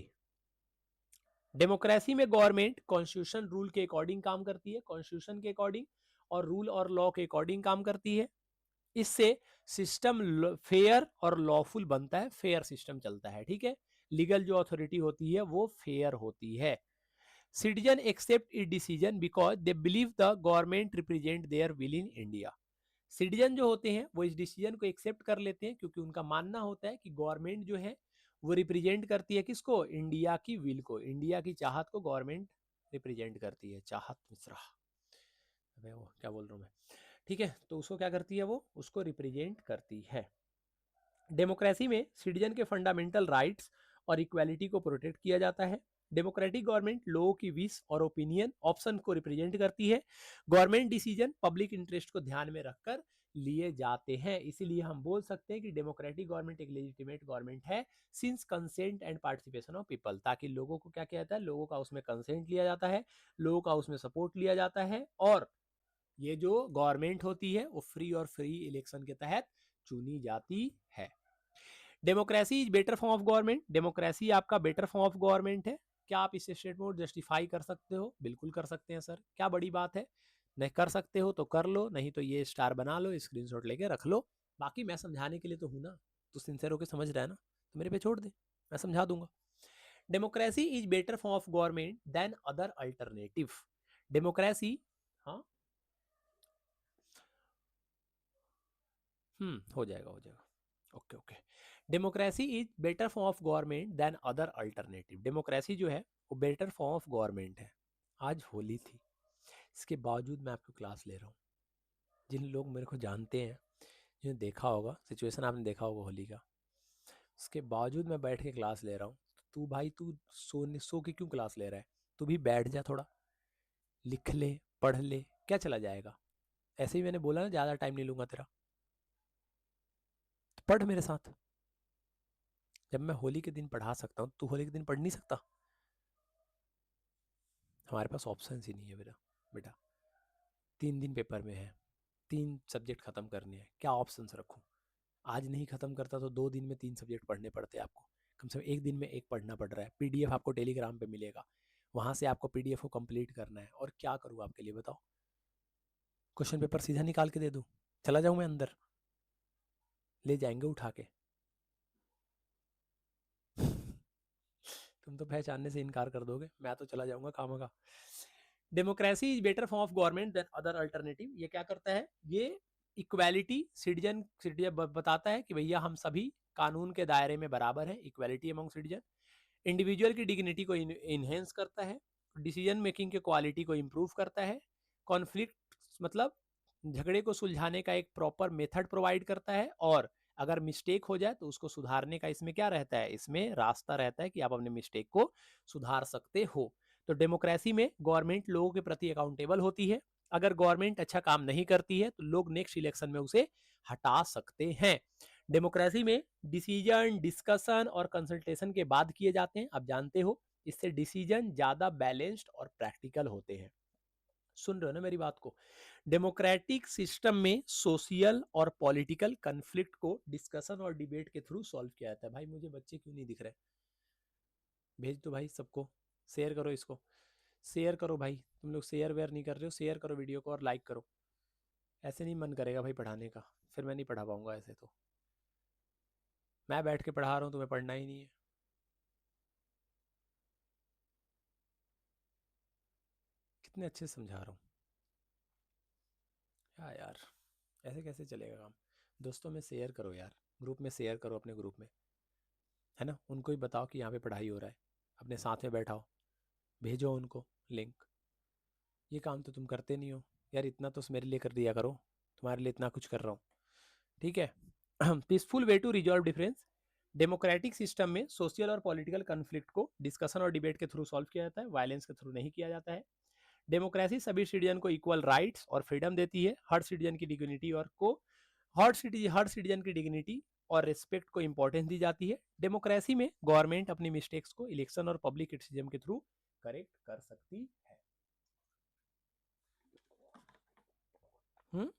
डेमोक्रेसी में गवर्नमेंट कॉन्स्टिट्यूशन रूल के अकॉर्डिंग काम करती है, कॉन्स्टिट्यूशन के अकॉर्डिंग और रूल और लॉ के अकॉर्डिंग काम करती है। इससे सिस्टम फेयर और लॉफुल बनता है, फेयर सिस्टम चलता है, ठीक है। लीगल जो अथॉरिटी होती है वो फेयर होती है। Citizen accept it decision because they believe the government represent their will in India. Citizen जो होते हैं वो इस डिसीजन को एक्सेप्ट कर लेते हैं क्योंकि उनका मानना होता है कि गवर्नमेंट जो है वो रिप्रेजेंट करती है किसको, इंडिया की विल को, इंडिया की चाहत को गवर्नमेंट रिप्रेजेंट करती है। चाहत मिश्रा, अबे वो क्या बोल रहा हूँ मैं, ठीक है। तो उसको क्या करती है, वो उसको रिप्रेजेंट करती है। डेमोक्रेसी में सिटीजन के फंडामेंटल राइट्स और इक्वालिटी को प्रोटेक्ट किया जाता है। डेमोक्रेटिक गवर्नमेंट लोगों की विश और ओपिनियन ऑप्शन को रिप्रेजेंट करती है। गवर्नमेंट डिसीजन पब्लिक इंटरेस्ट को ध्यान में रखकर लिए जाते हैं, इसीलिए हम बोल सकते हैं कि डेमोक्रेटिक गवर्नमेंट एक लेजिटिमेट गवर्नमेंट है since consent and participation of people, ताकि लोगों को क्या किया जाता है, लोगों का उसमें कंसेंट लिया जाता है, लोगों का उसमें सपोर्ट लिया जाता है, और ये जो गवर्नमेंट होती है वो फ्री और फ्री इलेक्शन के तहत चुनी जाती है। Democracy is better form of government, democracy आपका बेटर फॉर्म ऑफ गवर्नमेंट है। क्या आप इस स्टेटमेंट जस्टिफाई कर सकते हो? बिल्कुल कर सकते हैं सर, क्या बड़ी बात है। नहीं कर सकते हो तो कर लो, नहीं तो ये स्टार बना लो, स्क्रीनशॉट लेके रख लो। बाकी मैं समझाने के लिए तो हूं ना, तो सिंसियर होकर समझ रहा है ना, तो मेरे पे छोड़ दे, मैं समझा दूंगा। Democracy is better form of government than other alternative. Democracy, हाँ, हो जाएगा हो जाएगा, okay okay. Democracy is better form of government than other alternative. Democracy जो है वो बेटर फॉर्म ऑफ गवर्नमेंट है। आज होली थी, इसके बावजूद मैं आपको क्लास ले रहा हूँ। जिन लोग मेरे को जानते हैं, जिन्हें देखा होगा, सिचुएशन आपने देखा होगा होली का, उसके बावजूद मैं बैठ के क्लास ले रहा हूँ। तू भाई, तू सो के क्यों क्लास ले रहा है? तू भी बैठ जा, थोड़ा लिख ले, पढ़ ले, क्या चला जाएगा। ऐसे ही मैंने बोला ना, ज़्यादा टाइम नहीं लूंगा तेरा, तो पढ़ मेरे साथ। जब मैं होली के दिन पढ़ा सकता हूँ, तू होली के दिन पढ़ नहीं सकता? हमारे पास ऑप्शन ही नहीं है बेटा। बेटा 3 दिन पेपर में है, 3 सब्जेक्ट खत्म करने हैं, क्या ऑप्शंस रखूँ? आज नहीं खत्म करता तो 2 दिन में 3 सब्जेक्ट पढ़ने पड़ते हैं आपको, कम से कम एक दिन में एक पढ़ना पड़ रहा है। पीडीएफ आपको टेलीग्राम पे मिलेगा, वहाँ से आपको पीडीएफ को कंप्लीट करना है। और क्या करूँ आपके लिए बताओ? क्वेश्चन पेपर सीधा निकाल के दे दूँ? चला जाऊँ मैं अंदर? ले जाएंगे उठा के। तुम तो पहचानने से इनकार कर दोगे, मैं तो चला जाऊंगा खामखा। Democracy is better form of government than other alternative. ये क्या करता है, ये इक्वालिटी सिटीजन सिटीजन बताता है कि भैया हम सभी कानून के दायरे में बराबर हैं, इक्वालिटी अमंग सिटीजन। इंडिविजुअल की डिग्निटी को इनहेंस करता है, डिसीजन मेकिंग के क्वालिटी को इम्प्रूव करता है, कॉन्फ्लिक्ट मतलब झगड़े को सुलझाने का एक प्रॉपर मेथड प्रोवाइड करता है, और अगर मिस्टेक हो जाए तो उसको सुधारने का इसमें क्या रहता है, इसमें रास्ता रहता है कि आप अपने मिस्टेक को सुधार सकते हो। तो डेमोक्रेसी में गवर्नमेंट लोगों के प्रति अकाउंटेबल होती है। अगर गवर्नमेंट अच्छा काम नहीं करती है तो लोग नेक्स्ट इलेक्शन में उसे हटा सकते हैं। डेमोक्रेसी में डिसीजन डिस्कशन और कंसल्टेशन के बाद किए जाते हैं, आप जानते हो। इससे डिसीजन ज्यादा बैलेंस्ड और प्रैक्टिकल होते हैं। सुन रहे हो ना मेरी बात को? डेमोक्रेटिक सिस्टम में सोशल और पॉलिटिकल कन्फ्लिक्ट को डिस्कशन और डिबेट के थ्रू सॉल्व किया जाता है। भाई मुझे बच्चे क्यों नहीं दिख रहे? भेज दो भाई सबको, शेयर करो इसको, शेयर करो भाई। तुम लोग शेयर वेयर नहीं कर रहे हो, शेयर करो वीडियो को और लाइक करो। ऐसे नहीं मन करेगा भाई पढ़ाने का, फिर मैं नहीं पढ़ा पाऊंगा ऐसे तो। मैं बैठ के पढ़ा रहा हूँ, तुम्हें पढ़ना ही नहीं है। कितने अच्छे से समझा रहा हूँ। क्या यार, ऐसे कैसे चलेगा काम? दोस्तों में शेयर करो यार, ग्रुप में शेयर करो, अपने ग्रुप में, है ना। उनको ही बताओ कि यहाँ पे पढ़ाई हो रहा है, अपने साथ में बैठाओ, भेजो उनको लिंक। ये काम तो तुम करते नहीं हो यार, इतना तो मेरे लिए कर दिया करो, तुम्हारे लिए इतना कुछ कर रहा हूँ, ठीक है। Peaceful way to resolve difference. Democratic system में सोशल और पॉलिटिकल कन्फ्लिक्ट को डिस्कशन और डिबेट के थ्रू सॉल्व किया जाता है, वायलेंस के थ्रू नहीं किया जाता है। डेमोक्रेसी सभी सिटीजन को इक्वल राइट्स और फ्रीडम देती है, हर सिटीजन की डिग्निटी और को हर सिटीजन की डिग्निटी और रिस्पेक्ट को इंपॉर्टेंस दी जाती है। डेमोक्रेसी में गवर्नमेंट अपनी मिस्टेक्स को इलेक्शन और पब्लिक क्रिटिसिज्म के थ्रू करेक्ट कर सकती है। हम्म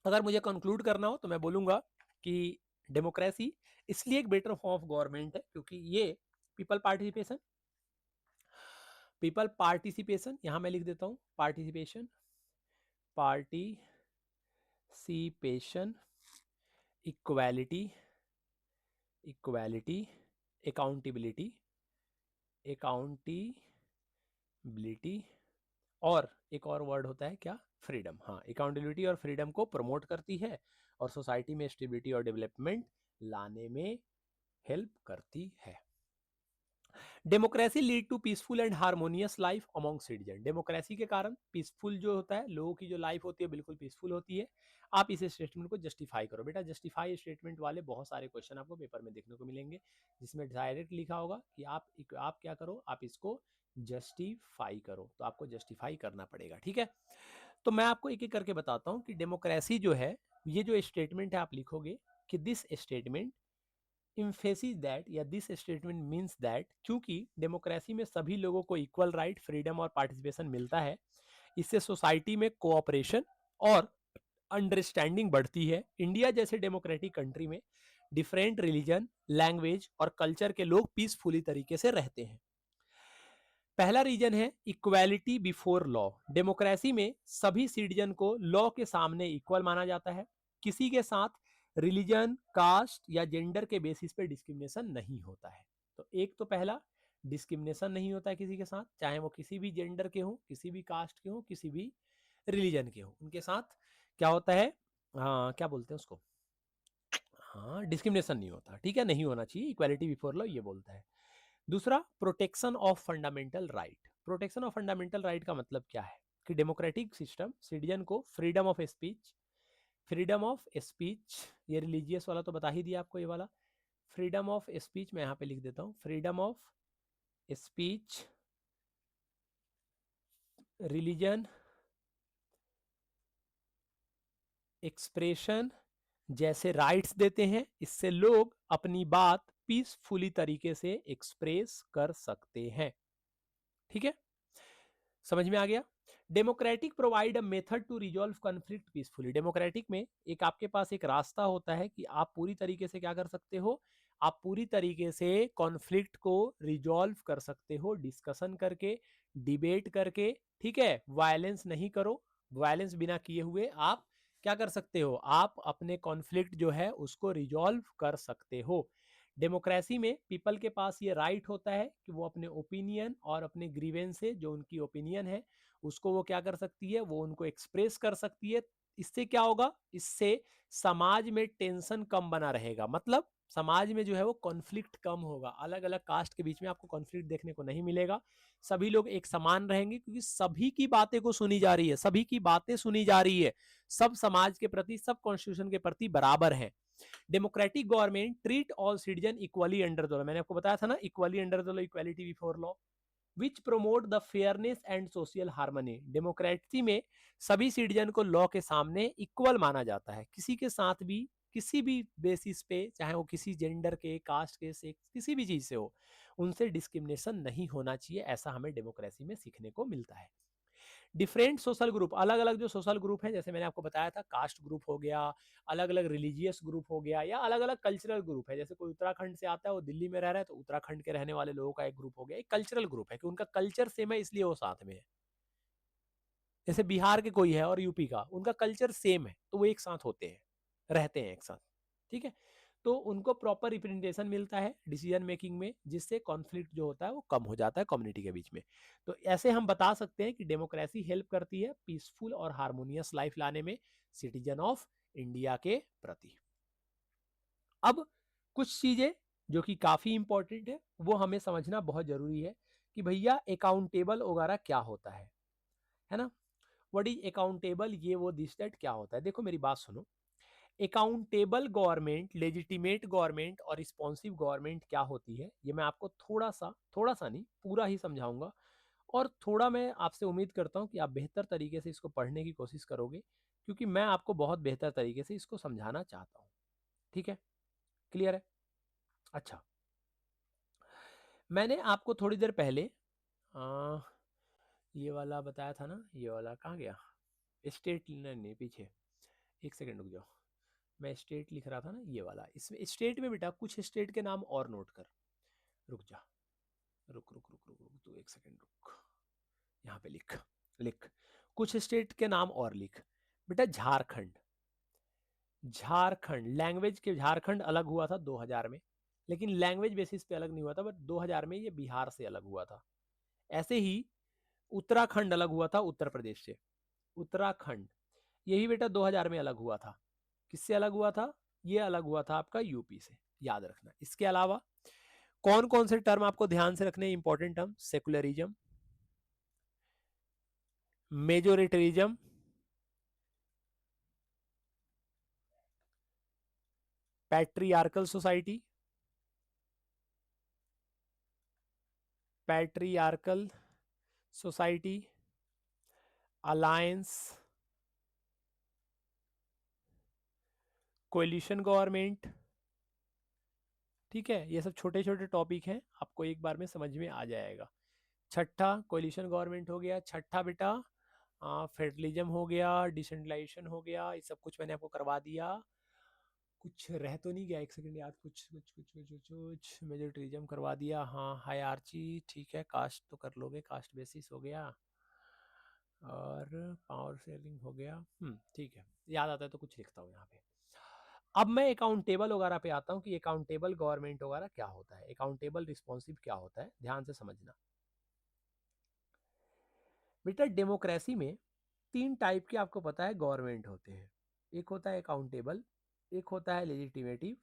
अगर मुझे कंक्लूड करना हो तो मैं बोलूंगा कि डेमोक्रेसी इसलिए एक बेटर फॉर्म ऑफ गवर्नमेंट है क्योंकि ये पीपल पार्टिसिपेशन, पीपल पार्टिसिपेशन, यहां मैं लिख देता हूं participation, participation, equality, equality, accountability, accountability, और एक और वर्ड होता है क्या, फ्रीडम। हाँ, अकाउंटेबिलिटी और फ्रीडम को प्रमोट करती है और सोसाइटी में स्टेबिलिटी और डेवलपमेंट लाने में हेल्प करती है। Democracy lead to peaceful and harmonious life among citizen. Democracy के कारण पीसफुल जो होता है, लोगों की जो लाइफ होती है बिल्कुल पीसफुल होती है। आप इस स्टेटमेंट को जस्टिफाई करो। बेटा जस्टिफाई स्टेटमेंट वाले बहुत सारे क्वेश्चन आपको पेपर में देखने को मिलेंगे, जिसमें डायरेक्ट लिखा होगा कि आप क्या करो, आप इसको जस्टिफाई करो। तो आपको जस्टिफाई करना पड़ेगा, ठीक है। तो मैं आपको एक एक करके बताता हूं कि डेमोक्रेसी जो है, ये जो स्टेटमेंट है आप लिखोगे कि दिस स्टेटमेंट इम्फेसिस दैट, या दिस स्टेटमेंट मीन्स दैट, क्योंकि डेमोक्रेसी में सभी लोगों को इक्वल राइट, फ्रीडम और पार्टिसिपेशन मिलता है, इससे सोसाइटी में कोऑपरेशन और अंडरस्टैंडिंग बढ़ती है। इंडिया जैसे डेमोक्रेटिक कंट्री में डिफरेंट रिलीजन, लैंग्वेज और कल्चर के लोग पीसफुली तरीके से रहते हैं। पहला रीजन है इक्वालिटी बिफोर लॉ। डेमोक्रेसी में सभी सिटीजन को लॉ के सामने इक्वल माना जाता है। किसी के साथ रिलीजन, कास्ट या जेंडर के बेसिस पे डिस्क्रिमिनेशन नहीं होता है। तो एक तो पहला, डिस्क्रिमिनेशन नहीं होता है किसी के साथ, चाहे वो किसी भी जेंडर के हो, किसी भी कास्ट के हो, किसी भी रिलीजन के हो, उनके साथ क्या होता है, हाँ क्या बोलते हैं उसको, हाँ डिस्क्रिमिनेशन नहीं होता, ठीक है, नहीं होना चाहिए, इक्वालिटी बिफोर लॉ ये बोलता है। दूसरा, protection of fundamental right. Protection of fundamental right का मतलब क्या है कि डेमोक्रेटिक सिस्टम सिटीजन को freedom of speech, freedom of speech, ये रिलीजियस वाला तो बता ही दिया आपको, ये वाला फ्रीडम ऑफ स्पीच मैं यहां पे लिख देता हूं, freedom of speech, religion, expression जैसे राइट्स देते हैं। इससे लोग अपनी बात पीसफुली तरीके से एक्सप्रेस कर सकते हैं, ठीक है, समझ में आ गया। Democratic provide a method to resolve conflict peacefully. Democratic में एक आपके पास एक रास्ता होता है कि आप पूरी तरीके से क्या कर सकते हो, आप पूरी तरीके से कॉन्फ्लिक्ट को रिजॉल्व कर सकते हो डिस्कशन करके, डिबेट करके, ठीक है, वायलेंस नहीं करो, वायलेंस बिना किए हुए आप क्या कर सकते हो, आप अपने कॉन्फ्लिक्ट जो है उसको रिजॉल्व कर सकते हो। डेमोक्रेसी में पीपल के पास ये राइट होता है कि वो अपने ओपिनियन और अपने ग्रीवेंस से, जो उनकी ओपिनियन है उसको वो क्या कर सकती है, वो उनको एक्सप्रेस कर सकती है। इससे क्या होगा, इससे समाज में टेंशन कम बना रहेगा, मतलब समाज में जो है वो कॉन्फ्लिक्ट कम होगा, अलग अलग कास्ट के बीच में आपको कॉन्फ्लिक्ट देखने को नहीं मिलेगा, सभी लोग एक समान रहेंगे, क्योंकि सभी की बातें को सुनी जा रही है, सभी की बातें सुनी जा रही है, सब समाज के प्रति, सब कॉन्स्टिट्यूशन के प्रति बराबर है। Democratic government treat all citizen equally under the law. मैंने आपको बताया था ना, equally under the law, equality before law, which promote the fairness and social harmony. Democracy में सभी सिटीजन को लॉ के सामने इक्वल माना जाता है, किसी के साथ भी किसी भी बेसिस पे, चाहे वो किसी जेंडर के, कास्ट के, सेक्स, किसी भी चीज से हो, उनसे डिस्क्रिमिनेशन नहीं होना चाहिए, ऐसा हमें डेमोक्रेसी में सीखने को मिलता है। डिफरेंट सोशल ग्रुप, अलग अलग जो सोशल ग्रुप है, जैसे मैंने आपको बताया था, कास्ट ग्रुप हो गया, अलग अलग रिलीजियस ग्रुप हो गया, या अलग अलग कल्चरल ग्रुप है, जैसे कोई उत्तराखंड से आता है, वो दिल्ली में रह रहा है, तो उत्तराखंड के रहने वाले लोगों का एक ग्रुप हो गया, एक कल्चरल ग्रुप है कि उनका कल्चर सेम है इसलिए वो साथ में है। जैसे बिहार के कोई है और यूपी का, उनका कल्चर सेम है तो वो एक साथ होते हैं, रहते हैं एक साथ, ठीक है, तो उनको प्रॉपर रिप्रेजेंटेशन मिलता है डिसीजन मेकिंग में, जिससे कॉन्फ्लिक्ट जो होता है वो कम हो जाता है कम्युनिटी के बीच में। तो ऐसे हम बता सकते हैं कि डेमोक्रेसी हेल्प करती है पीसफुल और हार्मोनियस लाइफ लाने में सिटीजन ऑफ इंडिया के प्रति। अब कुछ चीजें जो कि काफी इंपॉर्टेंट है, वो हमें समझना बहुत जरूरी है कि भैया अकाउंटेबल वगैरह क्या होता है ना, व्हाट इज अकाउंटेबल, ये वो दिस दैट क्या होता है। देखो मेरी बात सुनो, अकाउंटेबल गवर्नमेंट, लेजिटिमेट गवर्नमेंट और रिस्पॉन्सिव गवर्नमेंट क्या होती है, ये मैं आपको थोड़ा सा नहीं पूरा ही समझाऊंगा, और थोड़ा मैं आपसे उम्मीद करता हूं कि आप बेहतर तरीके से इसको पढ़ने की कोशिश करोगे, क्योंकि मैं आपको बहुत बेहतर तरीके से इसको समझाना चाहता हूं, ठीक है, क्लियर है। अच्छा, मैंने आपको थोड़ी देर पहले ये वाला बताया था ना, ये वाला कहाँ गया, स्टेट, नहीं पीछे, एक सेकंड रुक जाओ, मैं स्टेट लिख रहा था ना, ये वाला, इसमें स्टेट में बेटा कुछ स्टेट के नाम और नोट कर, रुक जा, रुक रुक रुक रुक रुक तू एक सेकंड रुक, यहाँ पे लिख लिख कुछ स्टेट के नाम और लिख बेटा। झारखंड, झारखंड लैंग्वेज के झारखंड अलग हुआ था 2000 में, लेकिन लैंग्वेज बेसिस पे अलग नहीं हुआ था, बट 2000 में ये बिहार से अलग हुआ था। ऐसे ही उत्तराखंड अलग हुआ था उत्तर प्रदेश से, उत्तराखंड यही बेटा 2000 में अलग हुआ था। किससे अलग हुआ था? ये अलग हुआ था आपका यूपी से, याद रखना। इसके अलावा कौन कौन से टर्म आपको ध्यान से रखने important term? Secularism, majoritarianism, patriarchal society, patriarchal society, alliance, coalition government. ठीक है, ये सब छोटे छोटे टॉपिक हैं, आपको एक बार में समझ में आ जाएगा। छठा कोलिशन गवर्नमेंट हो गया, छठा बेटा फेडरलिज्म हो गया, डिसेंट्रलाइजेशन हो गया, ये सब कुछ मैंने आपको करवा दिया। कुछ रह तो नहीं गया? एक सेकंड याद, कुछ कुछ कुछ कुछ कुछ, कुछ मेजोरिटिज्म करवा दिया, हाँ हायरार्ची ठीक है, कास्ट तो कर लोगे, कास्ट बेसिस हो गया, और पावर शेयरिंग हो गया। ठीक है, याद आता है तो कुछ लिखता हूँ यहाँ पे। अब मैं अकाउंटेबल वगैरह पे आता हूँ कि अकाउंटेबल गवर्नमेंट वगैरह क्या होता है, अकाउंटेबल रिस्पॉन्सिव क्या होता है, ध्यान से समझना बेटा। डेमोक्रेसी में तीन टाइप के आपको पता है गवर्नमेंट होते हैं। एक होता है अकाउंटेबल, एक होता है लेजिटिमेटिव,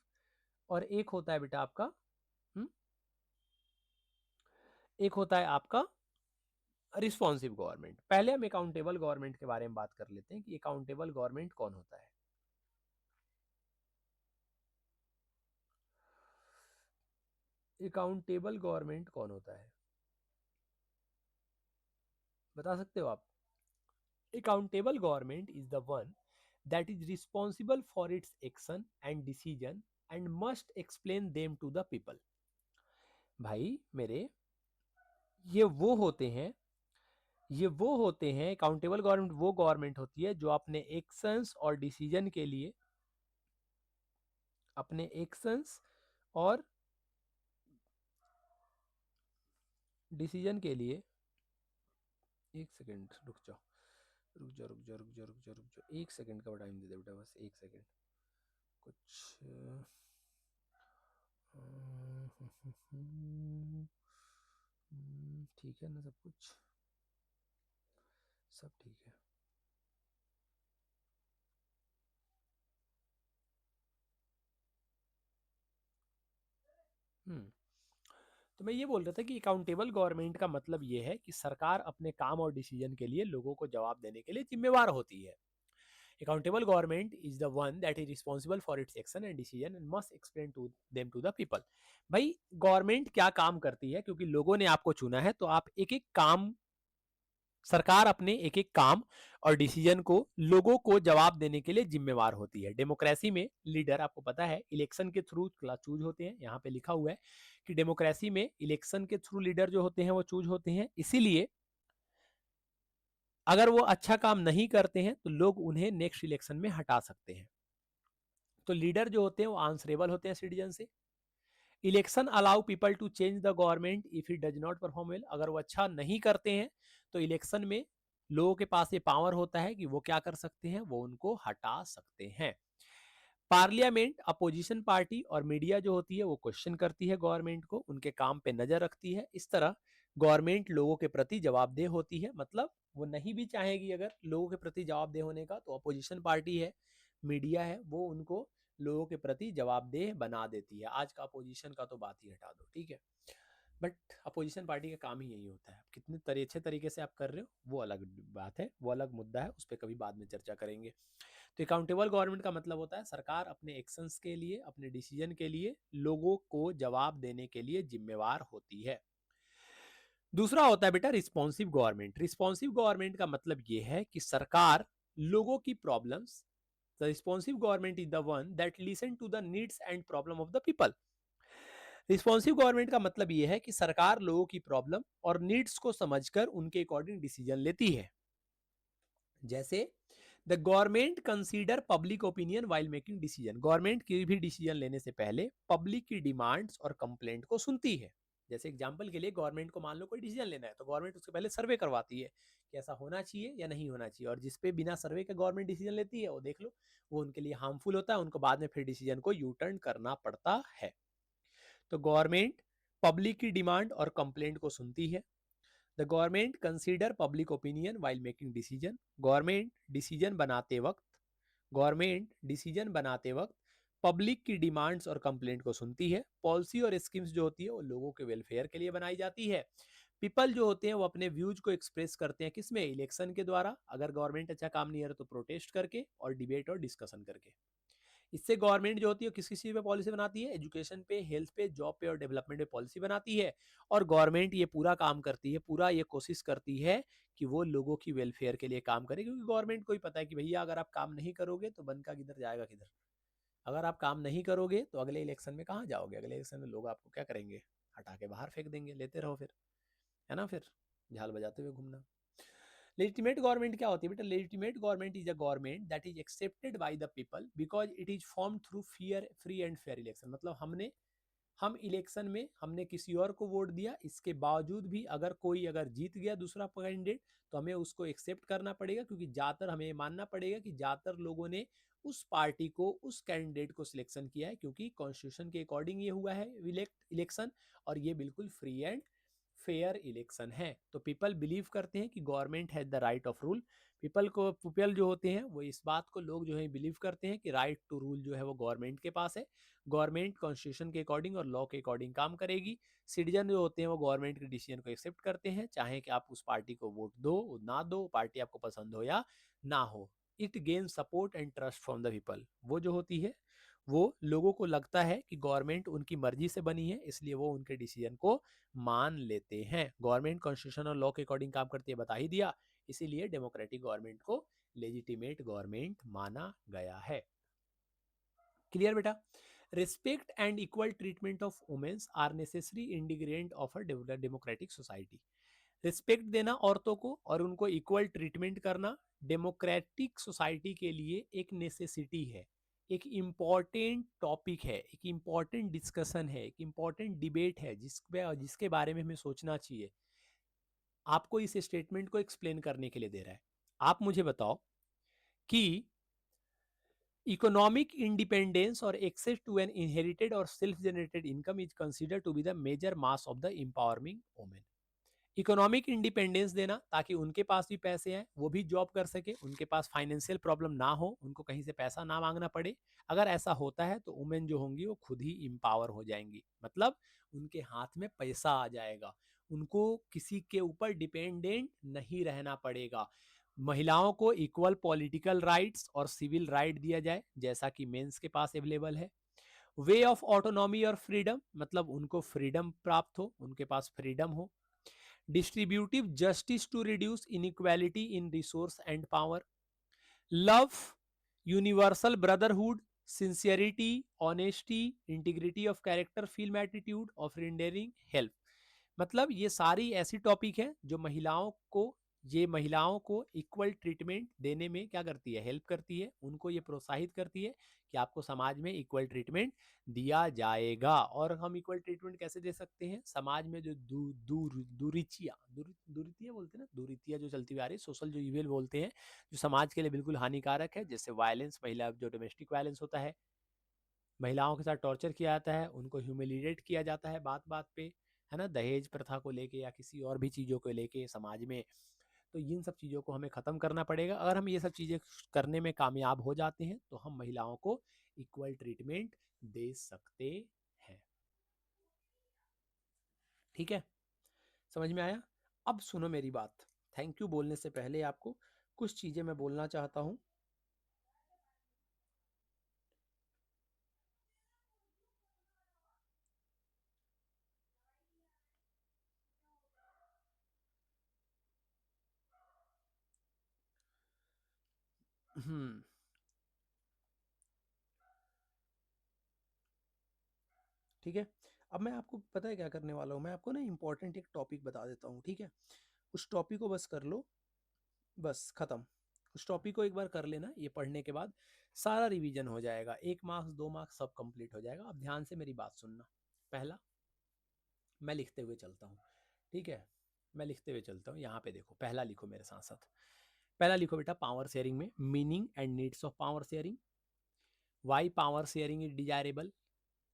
और एक होता है बेटा आपका हम्म एक होता है आपका रिस्पॉन्सिव गवर्नमेंट। पहले हम अकाउंटेबल गवर्नमेंट के बारे में बात कर लेते हैं कि अकाउंटेबल गवर्नमेंट कौन होता है। अकाउंटेबल गवर्नमेंट कौन होता है, बता सकते हो आप? Accountable government is the one that is responsible for its action and decision and must explain them to the people। भाई मेरे, ये वो होते हैं अकाउंटेबल गवर्नमेंट वो गवर्नमेंट होती है जो अपने एक्शंस और डिसीजन के लिए, अपने एक्शंस और डिसीजन के लिए, एक सेकंड रुक जाओ, रुक जा रुक जा रुक जा रुक जा रुक जा, एक सेकंड का टाइम दे दे बेटा, बस एक सेकंड। कुछ ठीक है ना, सब कुछ सब ठीक है। तो मैं ये बोल रहा था कि अकाउंटेबल गवर्नमेंट का मतलब ये है कि सरकार अपने काम और डिसीजन के लिए लोगों को जवाब देने के लिए जिम्मेवार होती है। Accountable government is the one that is responsible for its action and decision and must explain to them to the people. भाई गवर्नमेंट क्या काम करती है, क्योंकि लोगों ने आपको चुना है, तो आप एक एक काम, सरकार अपने एक एक काम और डिसीजन को लोगों को जवाब देने के लिए जिम्मेवार होती है। डेमोक्रेसी में लीडर आपको पता है इलेक्शन के थ्रू चूज होते हैं, यहाँ पे लिखा हुआ है कि डेमोक्रेसी में इलेक्शन के थ्रू लीडर जो होते हैं वो चूज होते हैं। इसीलिए अगर वो अच्छा काम नहीं करते हैं तो लोग उन्हें नेक्स्ट इलेक्शन में हटा सकते हैं। तो लीडर जो होते हैं वो आंसरेबल होते हैं सिटीजन से। Election allow people to change the government if it does not perform well. अगर वो अच्छा नहीं करते हैं तो इलेक्शन में लोगों के पास ये पावर होता है कि वो क्या कर सकते हैं, वो उनको हटा सकते हैं। पार्लियामेंट, अपोजिशन पार्टी और मीडिया जो होती है वो क्वेश्चन करती है गवर्नमेंट को, उनके काम पे नजर रखती है। इस तरह गवर्नमेंट लोगों के प्रति जवाबदेह होती है। मतलब वो नहीं भी चाहेगी अगर लोगों के प्रति जवाबदेह होने का, तो अपोजिशन पार्टी है, मीडिया है, वो उनको लोगों के प्रति जवाबदेह बना देती है। आज का अपोजिशन का तो बात ही हटा दो, ठीक है, बट अपोजिशन पार्टी का काम ही यही होता है। कितने अच्छे तरीके से आप कर रहे हो वो अलग बात है, वो अलग मुद्दा है, उस पर कभी बाद में चर्चा करेंगे। तो अकाउंटेबल गवर्नमेंट का मतलब होता है सरकार अपने एक्शंस के लिए, अपने डिसीजन के लिए लोगों को जवाब देने के लिए जिम्मेवार होती है। दूसरा होता है बेटा रिस्पॉन्सिव गवर्नमेंट। रिस्पॉन्सिव गवर्नमेंट का मतलब यह है कि सरकार लोगों की problems, the responsive government is the one that listen to the needs and problem of the people. Responsive government का मतलब यह है कि सरकार लोगों की प्रॉब्लम और नीड्स को समझकर उनके अकॉर्डिंग डिसीजन लेती है। जैसे the government consider public opinion while making decision. Government की भी डिसीजन लेने से पहले पब्लिक की डिमांड्स और कंप्लेंट को सुनती है। जैसे एग्जाम्पल के लिए गवर्नमेंट को मान लो कोई डिसीजन लेना है तो गवर्नमेंट उसके पहले सर्वे करवाती है कि ऐसा होना चाहिए या नहीं होना चाहिए, और जिसपे बिना सर्वे के गवर्नमेंट डिसीजन लेती है वो देख लो वो उनके लिए हार्मफुल होता है, उनको बाद में फिर डिसीजन को यू टर्न करना पड़ता है। तो गवर्नमेंट पब्लिक की डिमांड और कंप्लेंट को सुनती है। The government consider public opinion while making decision. Government decision बनाते वक्त पब्लिक की डिमांड्स और कंप्लेंट को सुनती है। पॉलिसी और स्कीम्स जो होती है वो लोगों के वेलफेयर के लिए बनाई जाती है। पीपल जो होते हैं वो अपने व्यूज को एक्सप्रेस करते हैं किसमें, इलेक्शन के द्वारा, अगर गवर्नमेंट अच्छा काम नहीं कर रहा तो प्रोटेस्ट करके, और डिबेट और डिस्कशन करके। इससे गवर्नमेंट जो होती है किस किस चीज पे पॉलिसी बनाती है, एजुकेशन पे, हेल्थ पे, जॉब पे और डेवलपमेंट पे पॉलिसी बनाती है। और गवर्नमेंट ये पूरा काम करती है, पूरा ये कोशिश करती है कि वो लोगों की वेलफेयर के लिए काम करे, क्योंकि गवर्नमेंट को ही पता है कि भैया अगर आप काम नहीं करोगे तो बनका किधर जाएगा किधर। अगर आप काम नहीं करोगे तो अगले इलेक्शन में कहाँ जाओगे, अगले इलेक्शन में लोग आपको क्या करेंगे, हटा के बाहर फेंक देंगे, लेते रहो फिर, है ना, फिर झाल बजाते हुए घूमना। लेजिटिमेट गवर्नमेंट क्या होती है बेटा, legitimate government is a government that is accepted by the people because it is form through fear free and fair election. मतलब हम इलेक्शन में हमने किसी और को वोट दिया, इसके बावजूद भी अगर कोई अगर जीत गया दूसरा कैंडिडेट तो हमें उसको एक्सेप्ट करना पड़ेगा, क्योंकि ज्यादातर हमें मानना पड़ेगा कि ज्यादातर लोगों ने उस पार्टी को, उस कैंडिडेट को सिलेक्शन किया है, क्योंकि कॉन्स्टिट्यूशन के अकॉर्डिंग ये हुआ है इलेक्शन, और ये बिल्कुल फ्री एंड फेयर इलेक्शन है। तो पीपल बिलीव करते हैं कि government has the right of rule. People जो होते हैं वो इस बात को, लोग जो है बिलीव करते हैं कि राइट टू रूल जो है वो गवर्नमेंट के पास है। गवर्नमेंट कॉन्स्टिट्यूशन के अकॉर्डिंग और लॉ के अकॉर्डिंग काम करेगी। सिटीजन जो होते हैं वो गवर्नमेंट के डिसीजन को एक्सेप्ट करते हैं, चाहे कि आप उस पार्टी को वोट दो ना दो, पार्टी आपको पसंद हो या ना हो। It gain support and trust from the people. वो जो होती है वो लोगों को लगता है कि गवर्नमेंट उनकी मर्जी से बनी है, इसलिए वो उनके डिसीजन को मान लेते हैं। गवर्नमेंट कॉन्स्टिट्यूशन और लॉ के अकॉर्डिंग काम करती है, बता ही दिया, इसीलिए डेमोक्रेटिक गवर्नमेंट को लेजिटिमेट गवर्नमेंट माना गया है। क्लियर बेटा? Respect and equal treatment of womens are necessary ingredient of a democratic society. Respect देना औरतों को और उनको इक्वल ट्रीटमेंट करना डेमोक्रेटिक सोसाइटी के लिए एक नेसेसिटी है, एक इम्पॉर्टेंट टॉपिक है, एक इम्पॉर्टेंट डिस्कशन है, एक इम्पॉर्टेंट डिबेट है जिसके बारे में हमें सोचना चाहिए। आपको इस स्टेटमेंट को एक्सप्लेन करने के लिए दे रहा है। आप मुझे बताओ कि इकोनॉमिक इंडिपेंडेंस और एक्सेस टू एन इनहेरिटेड और self generated income is consider to be the major mass of the empowering women. Economic independence देना ताकि उनके पास भी पैसे आए, वो भी जॉब कर सके, उनके पास फाइनेंशियल प्रॉब्लम ना हो, उनको कहीं से पैसा ना मांगना पड़े। अगर ऐसा होता है तो वुमेन जो होंगी वो खुद ही एम्पावर हो जाएंगी, मतलब उनके हाथ में पैसा आ जाएगा, उनको किसी के ऊपर डिपेंडेंट नहीं रहना पड़ेगा। महिलाओं को इक्वल पॉलिटिकल राइट्स और सिविल राइट दिया जाए जैसा कि मेंस के पास अवेलेबल है। वे ऑफ ऑटोनॉमी और फ्रीडम, मतलब उनको फ्रीडम प्राप्त हो, उनके पास फ्रीडम हो। Distributive justice to reduce inequality in resource and power. Love, universal brotherhood, sincerity, honesty, integrity of character, firm attitude of rendering help. मतलब ये सारी ऐसी टॉपिक है जो महिलाओं को इक्वल ट्रीटमेंट देने में क्या करती है, हेल्प करती है, उनको ये प्रोत्साहित करती है कि आपको समाज में इक्वल ट्रीटमेंट दिया जाएगा। और हम इक्वल ट्रीटमेंट कैसे दे सकते हैं, समाज में जो दुरीतियां बोलते हैं ना, दुरीतियां जो चलती हुई आ रही, सोशल जो इवेल बोलते हैं, जो समाज के लिए बिल्कुल हानिकारक है, जैसे वायलेंस, महिला जो डोमेस्टिक वायलेंस होता है, महिलाओं के साथ टॉर्चर किया जाता है, उनको ह्यूमिलिएट किया जाता है बात बात पे, है ना, दहेज प्रथा को लेके या किसी और भी चीज़ों को लेके समाज में। तो इन सब चीज़ों को हमें ख़त्म करना पड़ेगा। अगर हम ये सब चीज़ें करने में कामयाब हो जाते हैं तो हम महिलाओं को इक्वल ट्रीटमेंट दे सकते हैं। ठीक है, समझ में आया? अब सुनो मेरी बात। थैंक यू बोलने से पहले आपको कुछ चीज़ें मैं बोलना चाहता हूँ। हम्म, ठीक है। अब मैं आपको पता है क्या करने वाला हूँ, मैं आपको ना इंपॉर्टेंट एक टॉपिक बता देता हूँ, ठीक है? उस टॉपिक को बस कर लो, बस खत्म। उस टॉपिक को एक बार कर लेना, ये पढ़ने के बाद सारा रिवीजन हो जाएगा, 1 मार्क्स 2 मार्क्स सब कंप्लीट हो जाएगा। अब ध्यान से मेरी बात सुनना। पहला, मैं लिखते हुए चलता हूँ, ठीक है, मैं लिखते हुए चलता हूँ। यहाँ पे देखो, पहला लिखो मेरे साथ साथ। पहला लिखो बेटा, पावर शेयरिंग में meaning and needs of power sharing. Why power sharing is desirable,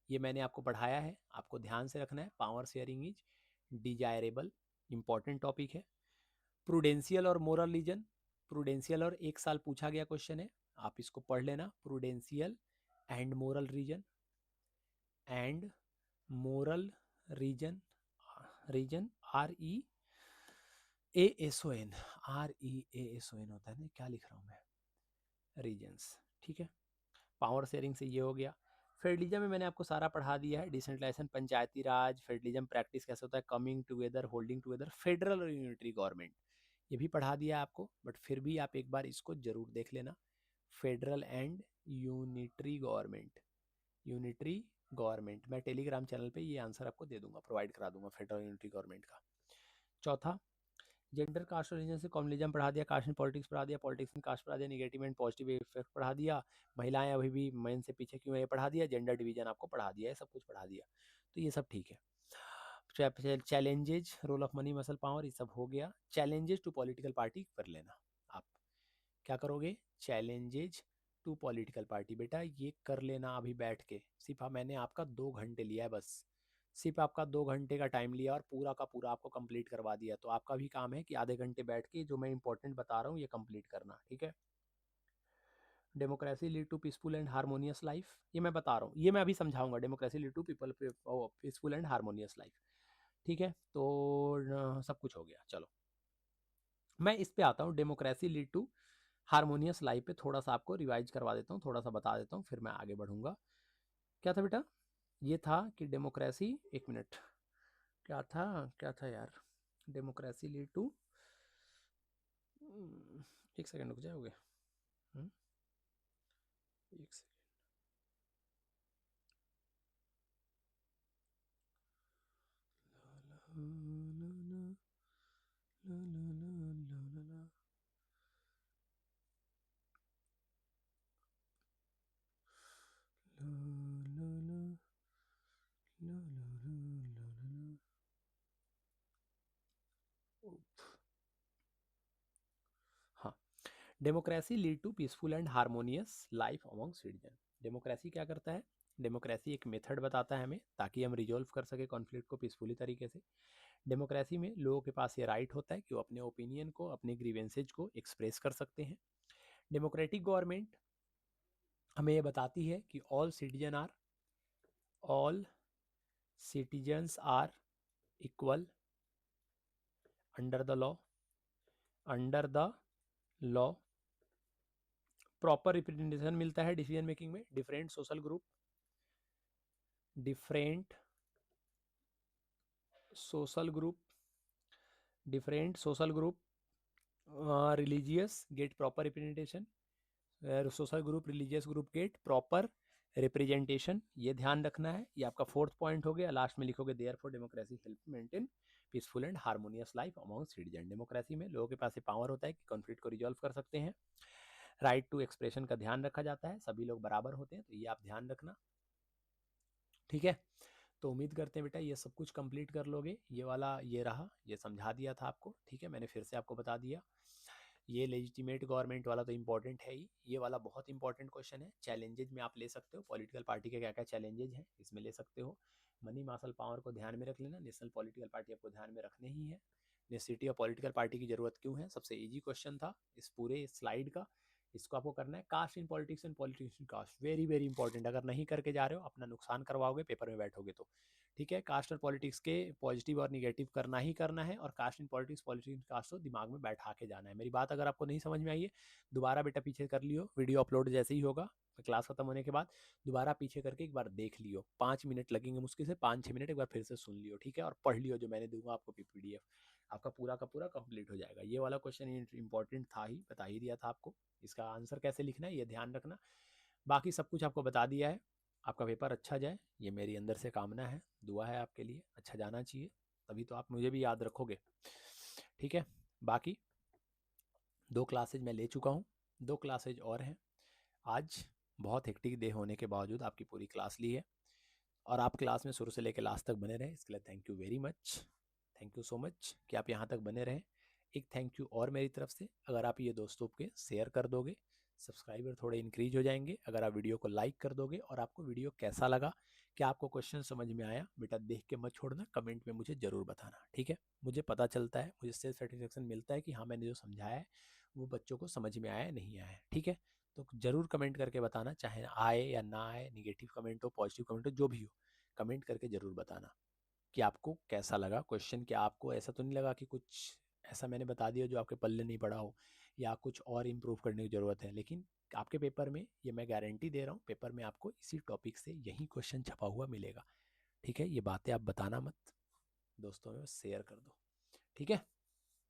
ये मैंने आपको पढ़ाया है, आपको ध्यान से रखना है। Power sharing is desirable, important topic है। प्रूडेंशियल और मोरल रीजन, प्रूडेंशियल और 1 साल पूछा गया क्वेश्चन है, आप इसको पढ़ लेना। Prudential and moral reason, and moral reason, reason REASON, REASON होता है ना, क्या लिख रहा हूँ मैं, रीजन्स, ठीक है। पावर शेयरिंग से ये हो गया। फेडरलिज्म में मैंने आपको सारा पढ़ा दिया है, डिसेंट्रलाइजेशन, पंचायती राज, फेडरलिज्म प्रैक्टिस कैसे होता है, coming together, holding together, federal और यूनिटरी गवर्नमेंट, ये भी पढ़ा दिया है आपको, बट फिर भी आप एक बार इसको जरूर देख लेना। Federal and unitary government, unitary government, मैं टेलीग्राम चैनल पे ये आंसर आपको दे दूंगा, प्रोवाइड करा दूंगा फेडरल यूनिटरी गवर्नमेंट का। चौथा, जेंडर कास्ट और रीजन से कम्युनलिज्म पढ़ा दिया, कास्ट एंड पॉलिटिक्स पढ़ा दिया, पॉलिटिक्स एंड कास्ट पढ़ा दिया, निगेटिव एंड पॉजिटिव इफेक्ट पढ़ा दिया, महिलाएं अभी भी मेन से पीछे क्यों है ये पढ़ा दिया, जेंडर डिवीजन आपको पढ़ा दिया है, सब कुछ पढ़ा दिया, तो ये सब ठीक है। Challenges, role of money muscle power, ये सब हो गया। चैलेंजेस टू पॉलिटिकल पार्टी कर लेना, आप क्या करोगे, चैलेंजेज टू पॉलिटिकल पार्टी, बेटा ये कर लेना अभी बैठ के। सिर्फ मैंने आपका 2 घंटे लिया है बस, सिर्फ आपका 2 घंटे का टाइम लिया और पूरा का पूरा आपको कंप्लीट करवा दिया, तो आपका भी काम है कि आधे घंटे बैठ के जो मैं इंपॉर्टेंट बता रहा हूँ ये कंप्लीट करना, ठीक है। Democracy lead to peaceful and harmonious life, ये मैं बता रहा हूँ, ये मैं अभी समझाऊंगा, democracy lead to people peaceful and harmonious life, ठीक है। तो सब कुछ हो गया, चलो मैं इस पे आता हूँ, democracy lead to harmonious life पे थोड़ा सा आपको रिवाइज करवा देता हूँ, थोड़ा सा बता देता हूँ, फिर मैं आगे बढ़ूंगा। क्या था बेटा, ये था कि डेमोक्रेसी, एक मिनट, क्या था यार, डेमोक्रेसी लीड टू, एक सेकंड रुक जाओगे, एक सेकंड, हाँ, democracy lead to peaceful and harmonious life among citizen. Democracy क्या करता है, डेमोक्रेसी एक मेथड बताता है हमें ताकि हम रिजोल्व कर सके कॉन्फ्लिक्ट को पीसफुली तरीके से। डेमोक्रेसी में लोगों के पास ये राइट होता है कि वो अपने ओपिनियन को, अपने ग्रीवेंसेज को एक्सप्रेस कर सकते हैं। डेमोक्रेटिक गवर्नमेंट हमें ये बताती है कि all citizens are equal under the law, under the law, proper representation मिलता है डिसीजन मेकिंग में, different social group, different social group, different social group, religious get proper representation, social group, religious group get proper representation, ये ध्यान रखना है। ये आपका 4th पॉइंट हो गया। लास्ट में लिखोगे therefore democracy help maintain peaceful and harmonious life among citizen. Democracy में लोगों के पास ये पावर होता है कि कॉन्फ्लिक्ट को रिजॉल्व कर सकते हैं। राइट टू एक्सप्रेशन का ध्यान रखा जाता है, सभी लोग बराबर होते हैं, तो ये आप ध्यान रखना, ठीक है। तो उम्मीद करते हैं बेटा ये सब कुछ कंप्लीट कर लोगे। ये वाला ये रहा, ये समझा दिया था आपको, ठीक है, मैंने फिर से आपको बता दिया। ये लेजिटिमेट गवर्नमेंट वाला तो इंपॉर्टेंट है ही, ये वाला बहुत इंपॉर्टेंट क्वेश्चन है। चैलेंजेज में आप ले सकते हो, पॉलिटिकल पार्टी के क्या क्या चैलेंजेज हैं इसमें ले सकते हो। मनी मासल पावर को ध्यान में रख लेना, नेशनल पॉलिटिकल पार्टी आपको ध्यान में रखने ही है। नेसेसिटी ऑफ पॉलिटिकल पार्टी की जरूरत क्यों है, सबसे इजी क्वेश्चन था इस पूरे स्लाइड का, इसको आपको करना है। Caste in politics and politics in caste, very very important, अगर नहीं करके जा रहे हो अपना नुकसान करवाओगे पेपर में बैठोगे तो, ठीक है। कास्ट और पॉलिटिक्स के पॉजिटिव और निगेटिव करना ही करना है, और caste in politics, politics in caste को दिमाग में बैठा के जाना है। मेरी बात अगर आपको नहीं समझ में आई है, दोबारा बेटा पीछे कर लियो, वीडियो अपलोड जैसे ही होगा क्लास खत्म होने के बाद, दोबारा पीछे करके एक बार देख लियो, 5 मिनट लगेंगे मुश्किल से, 5-6 मिनट एक बार फिर से सुन लियो, ठीक है, और पढ़ लियो जो मैंने दूंगा आपको PDF, आपका पूरा का पूरा कंप्लीट हो जाएगा। ये वाला क्वेश्चन इंपॉर्टेंट था ही, बता ही दिया था आपको, इसका आंसर कैसे लिखना है ये ध्यान रखना, बाकी सब कुछ आपको बता दिया है। आपका पेपर अच्छा जाए, ये मेरी अंदर से कामना है, दुआ है आपके लिए, अच्छा जाना चाहिए, तभी तो आप मुझे भी याद रखोगे, ठीक है। बाकी 2 क्लासेज मैं ले चुका हूँ, 2 क्लासेज और हैं। आज बहुत हेक्टिक डे होने के बावजूद आपकी पूरी क्लास ली है, और आप क्लास में शुरू से लेकर लास्ट तक बने रहें, इसके लिए thank you very much, thank you so much कि आप यहाँ तक बने रहें। एक थैंक यू और मेरी तरफ से, अगर आप ये दोस्तों के शेयर कर दोगे, सब्सक्राइबर थोड़े इंक्रीज हो जाएंगे। अगर आप वीडियो को लाइक कर दोगे, और आपको वीडियो कैसा लगा, क्या आपको क्वेश्चन समझ में आया, बेटा देख के मत छोड़ना, कमेंट में मुझे ज़रूर बताना, ठीक है। मुझे पता चलता है, मुझे इससे सेटिस्फेक्शन मिलता है कि हाँ मैंने जो समझाया है वो बच्चों को समझ में आया नहीं आया है, ठीक है। तो ज़रूर कमेंट करके बताना, चाहे आए या ना आए, निगेटिव कमेंट हो पॉजिटिव कमेंट हो, जो भी हो कमेंट करके ज़रूर बताना कि आपको कैसा लगा क्वेश्चन। क्या आपको ऐसा तो नहीं लगा कि कुछ ऐसा मैंने बता दिया जो आपके पल्ले नहीं पड़ा हो, या कुछ और इम्प्रूव करने की ज़रूरत है। लेकिन आपके पेपर में ये मैं गारंटी दे रहा हूँ, पेपर में आपको इसी टॉपिक से यही क्वेश्चन छपा हुआ मिलेगा, ठीक है। ये बातें आप बताना मत, दोस्तों में शेयर कर दो, ठीक है।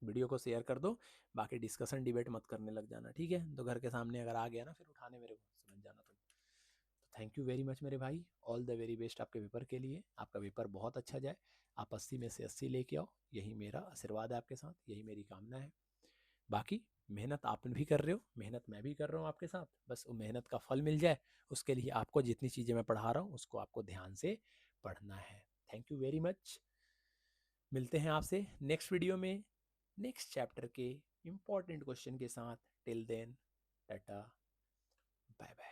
वीडियो को शेयर कर दो, बाकी डिस्कशन डिबेट मत करने लग जाना, ठीक है। तो घर के सामने अगर आ गया ना फिर उठाने मेरे को, समझ जाना तुम। तो थैंक यू वेरी मच मेरे भाई, ऑल द वेरी बेस्ट आपके पेपर के लिए। आपका पेपर बहुत अच्छा जाए, आप 80 में से 80 लेके आओ, यही मेरा आशीर्वाद है आपके साथ, यही मेरी कामना है। बाकी मेहनत आप भी कर रहे हो, मेहनत मैं भी कर रहा हूँ आपके साथ, बस वो मेहनत का फल मिल जाए, उसके लिए आपको जितनी चीज़ें मैं पढ़ा रहा हूँ उसको आपको ध्यान से पढ़ना है। थैंक यू वेरी मच, मिलते हैं आपसे नेक्स्ट वीडियो में नेक्स्ट चैप्टर के इम्पॉर्टेंट क्वेश्चन के साथ। Till then tata, bye bye.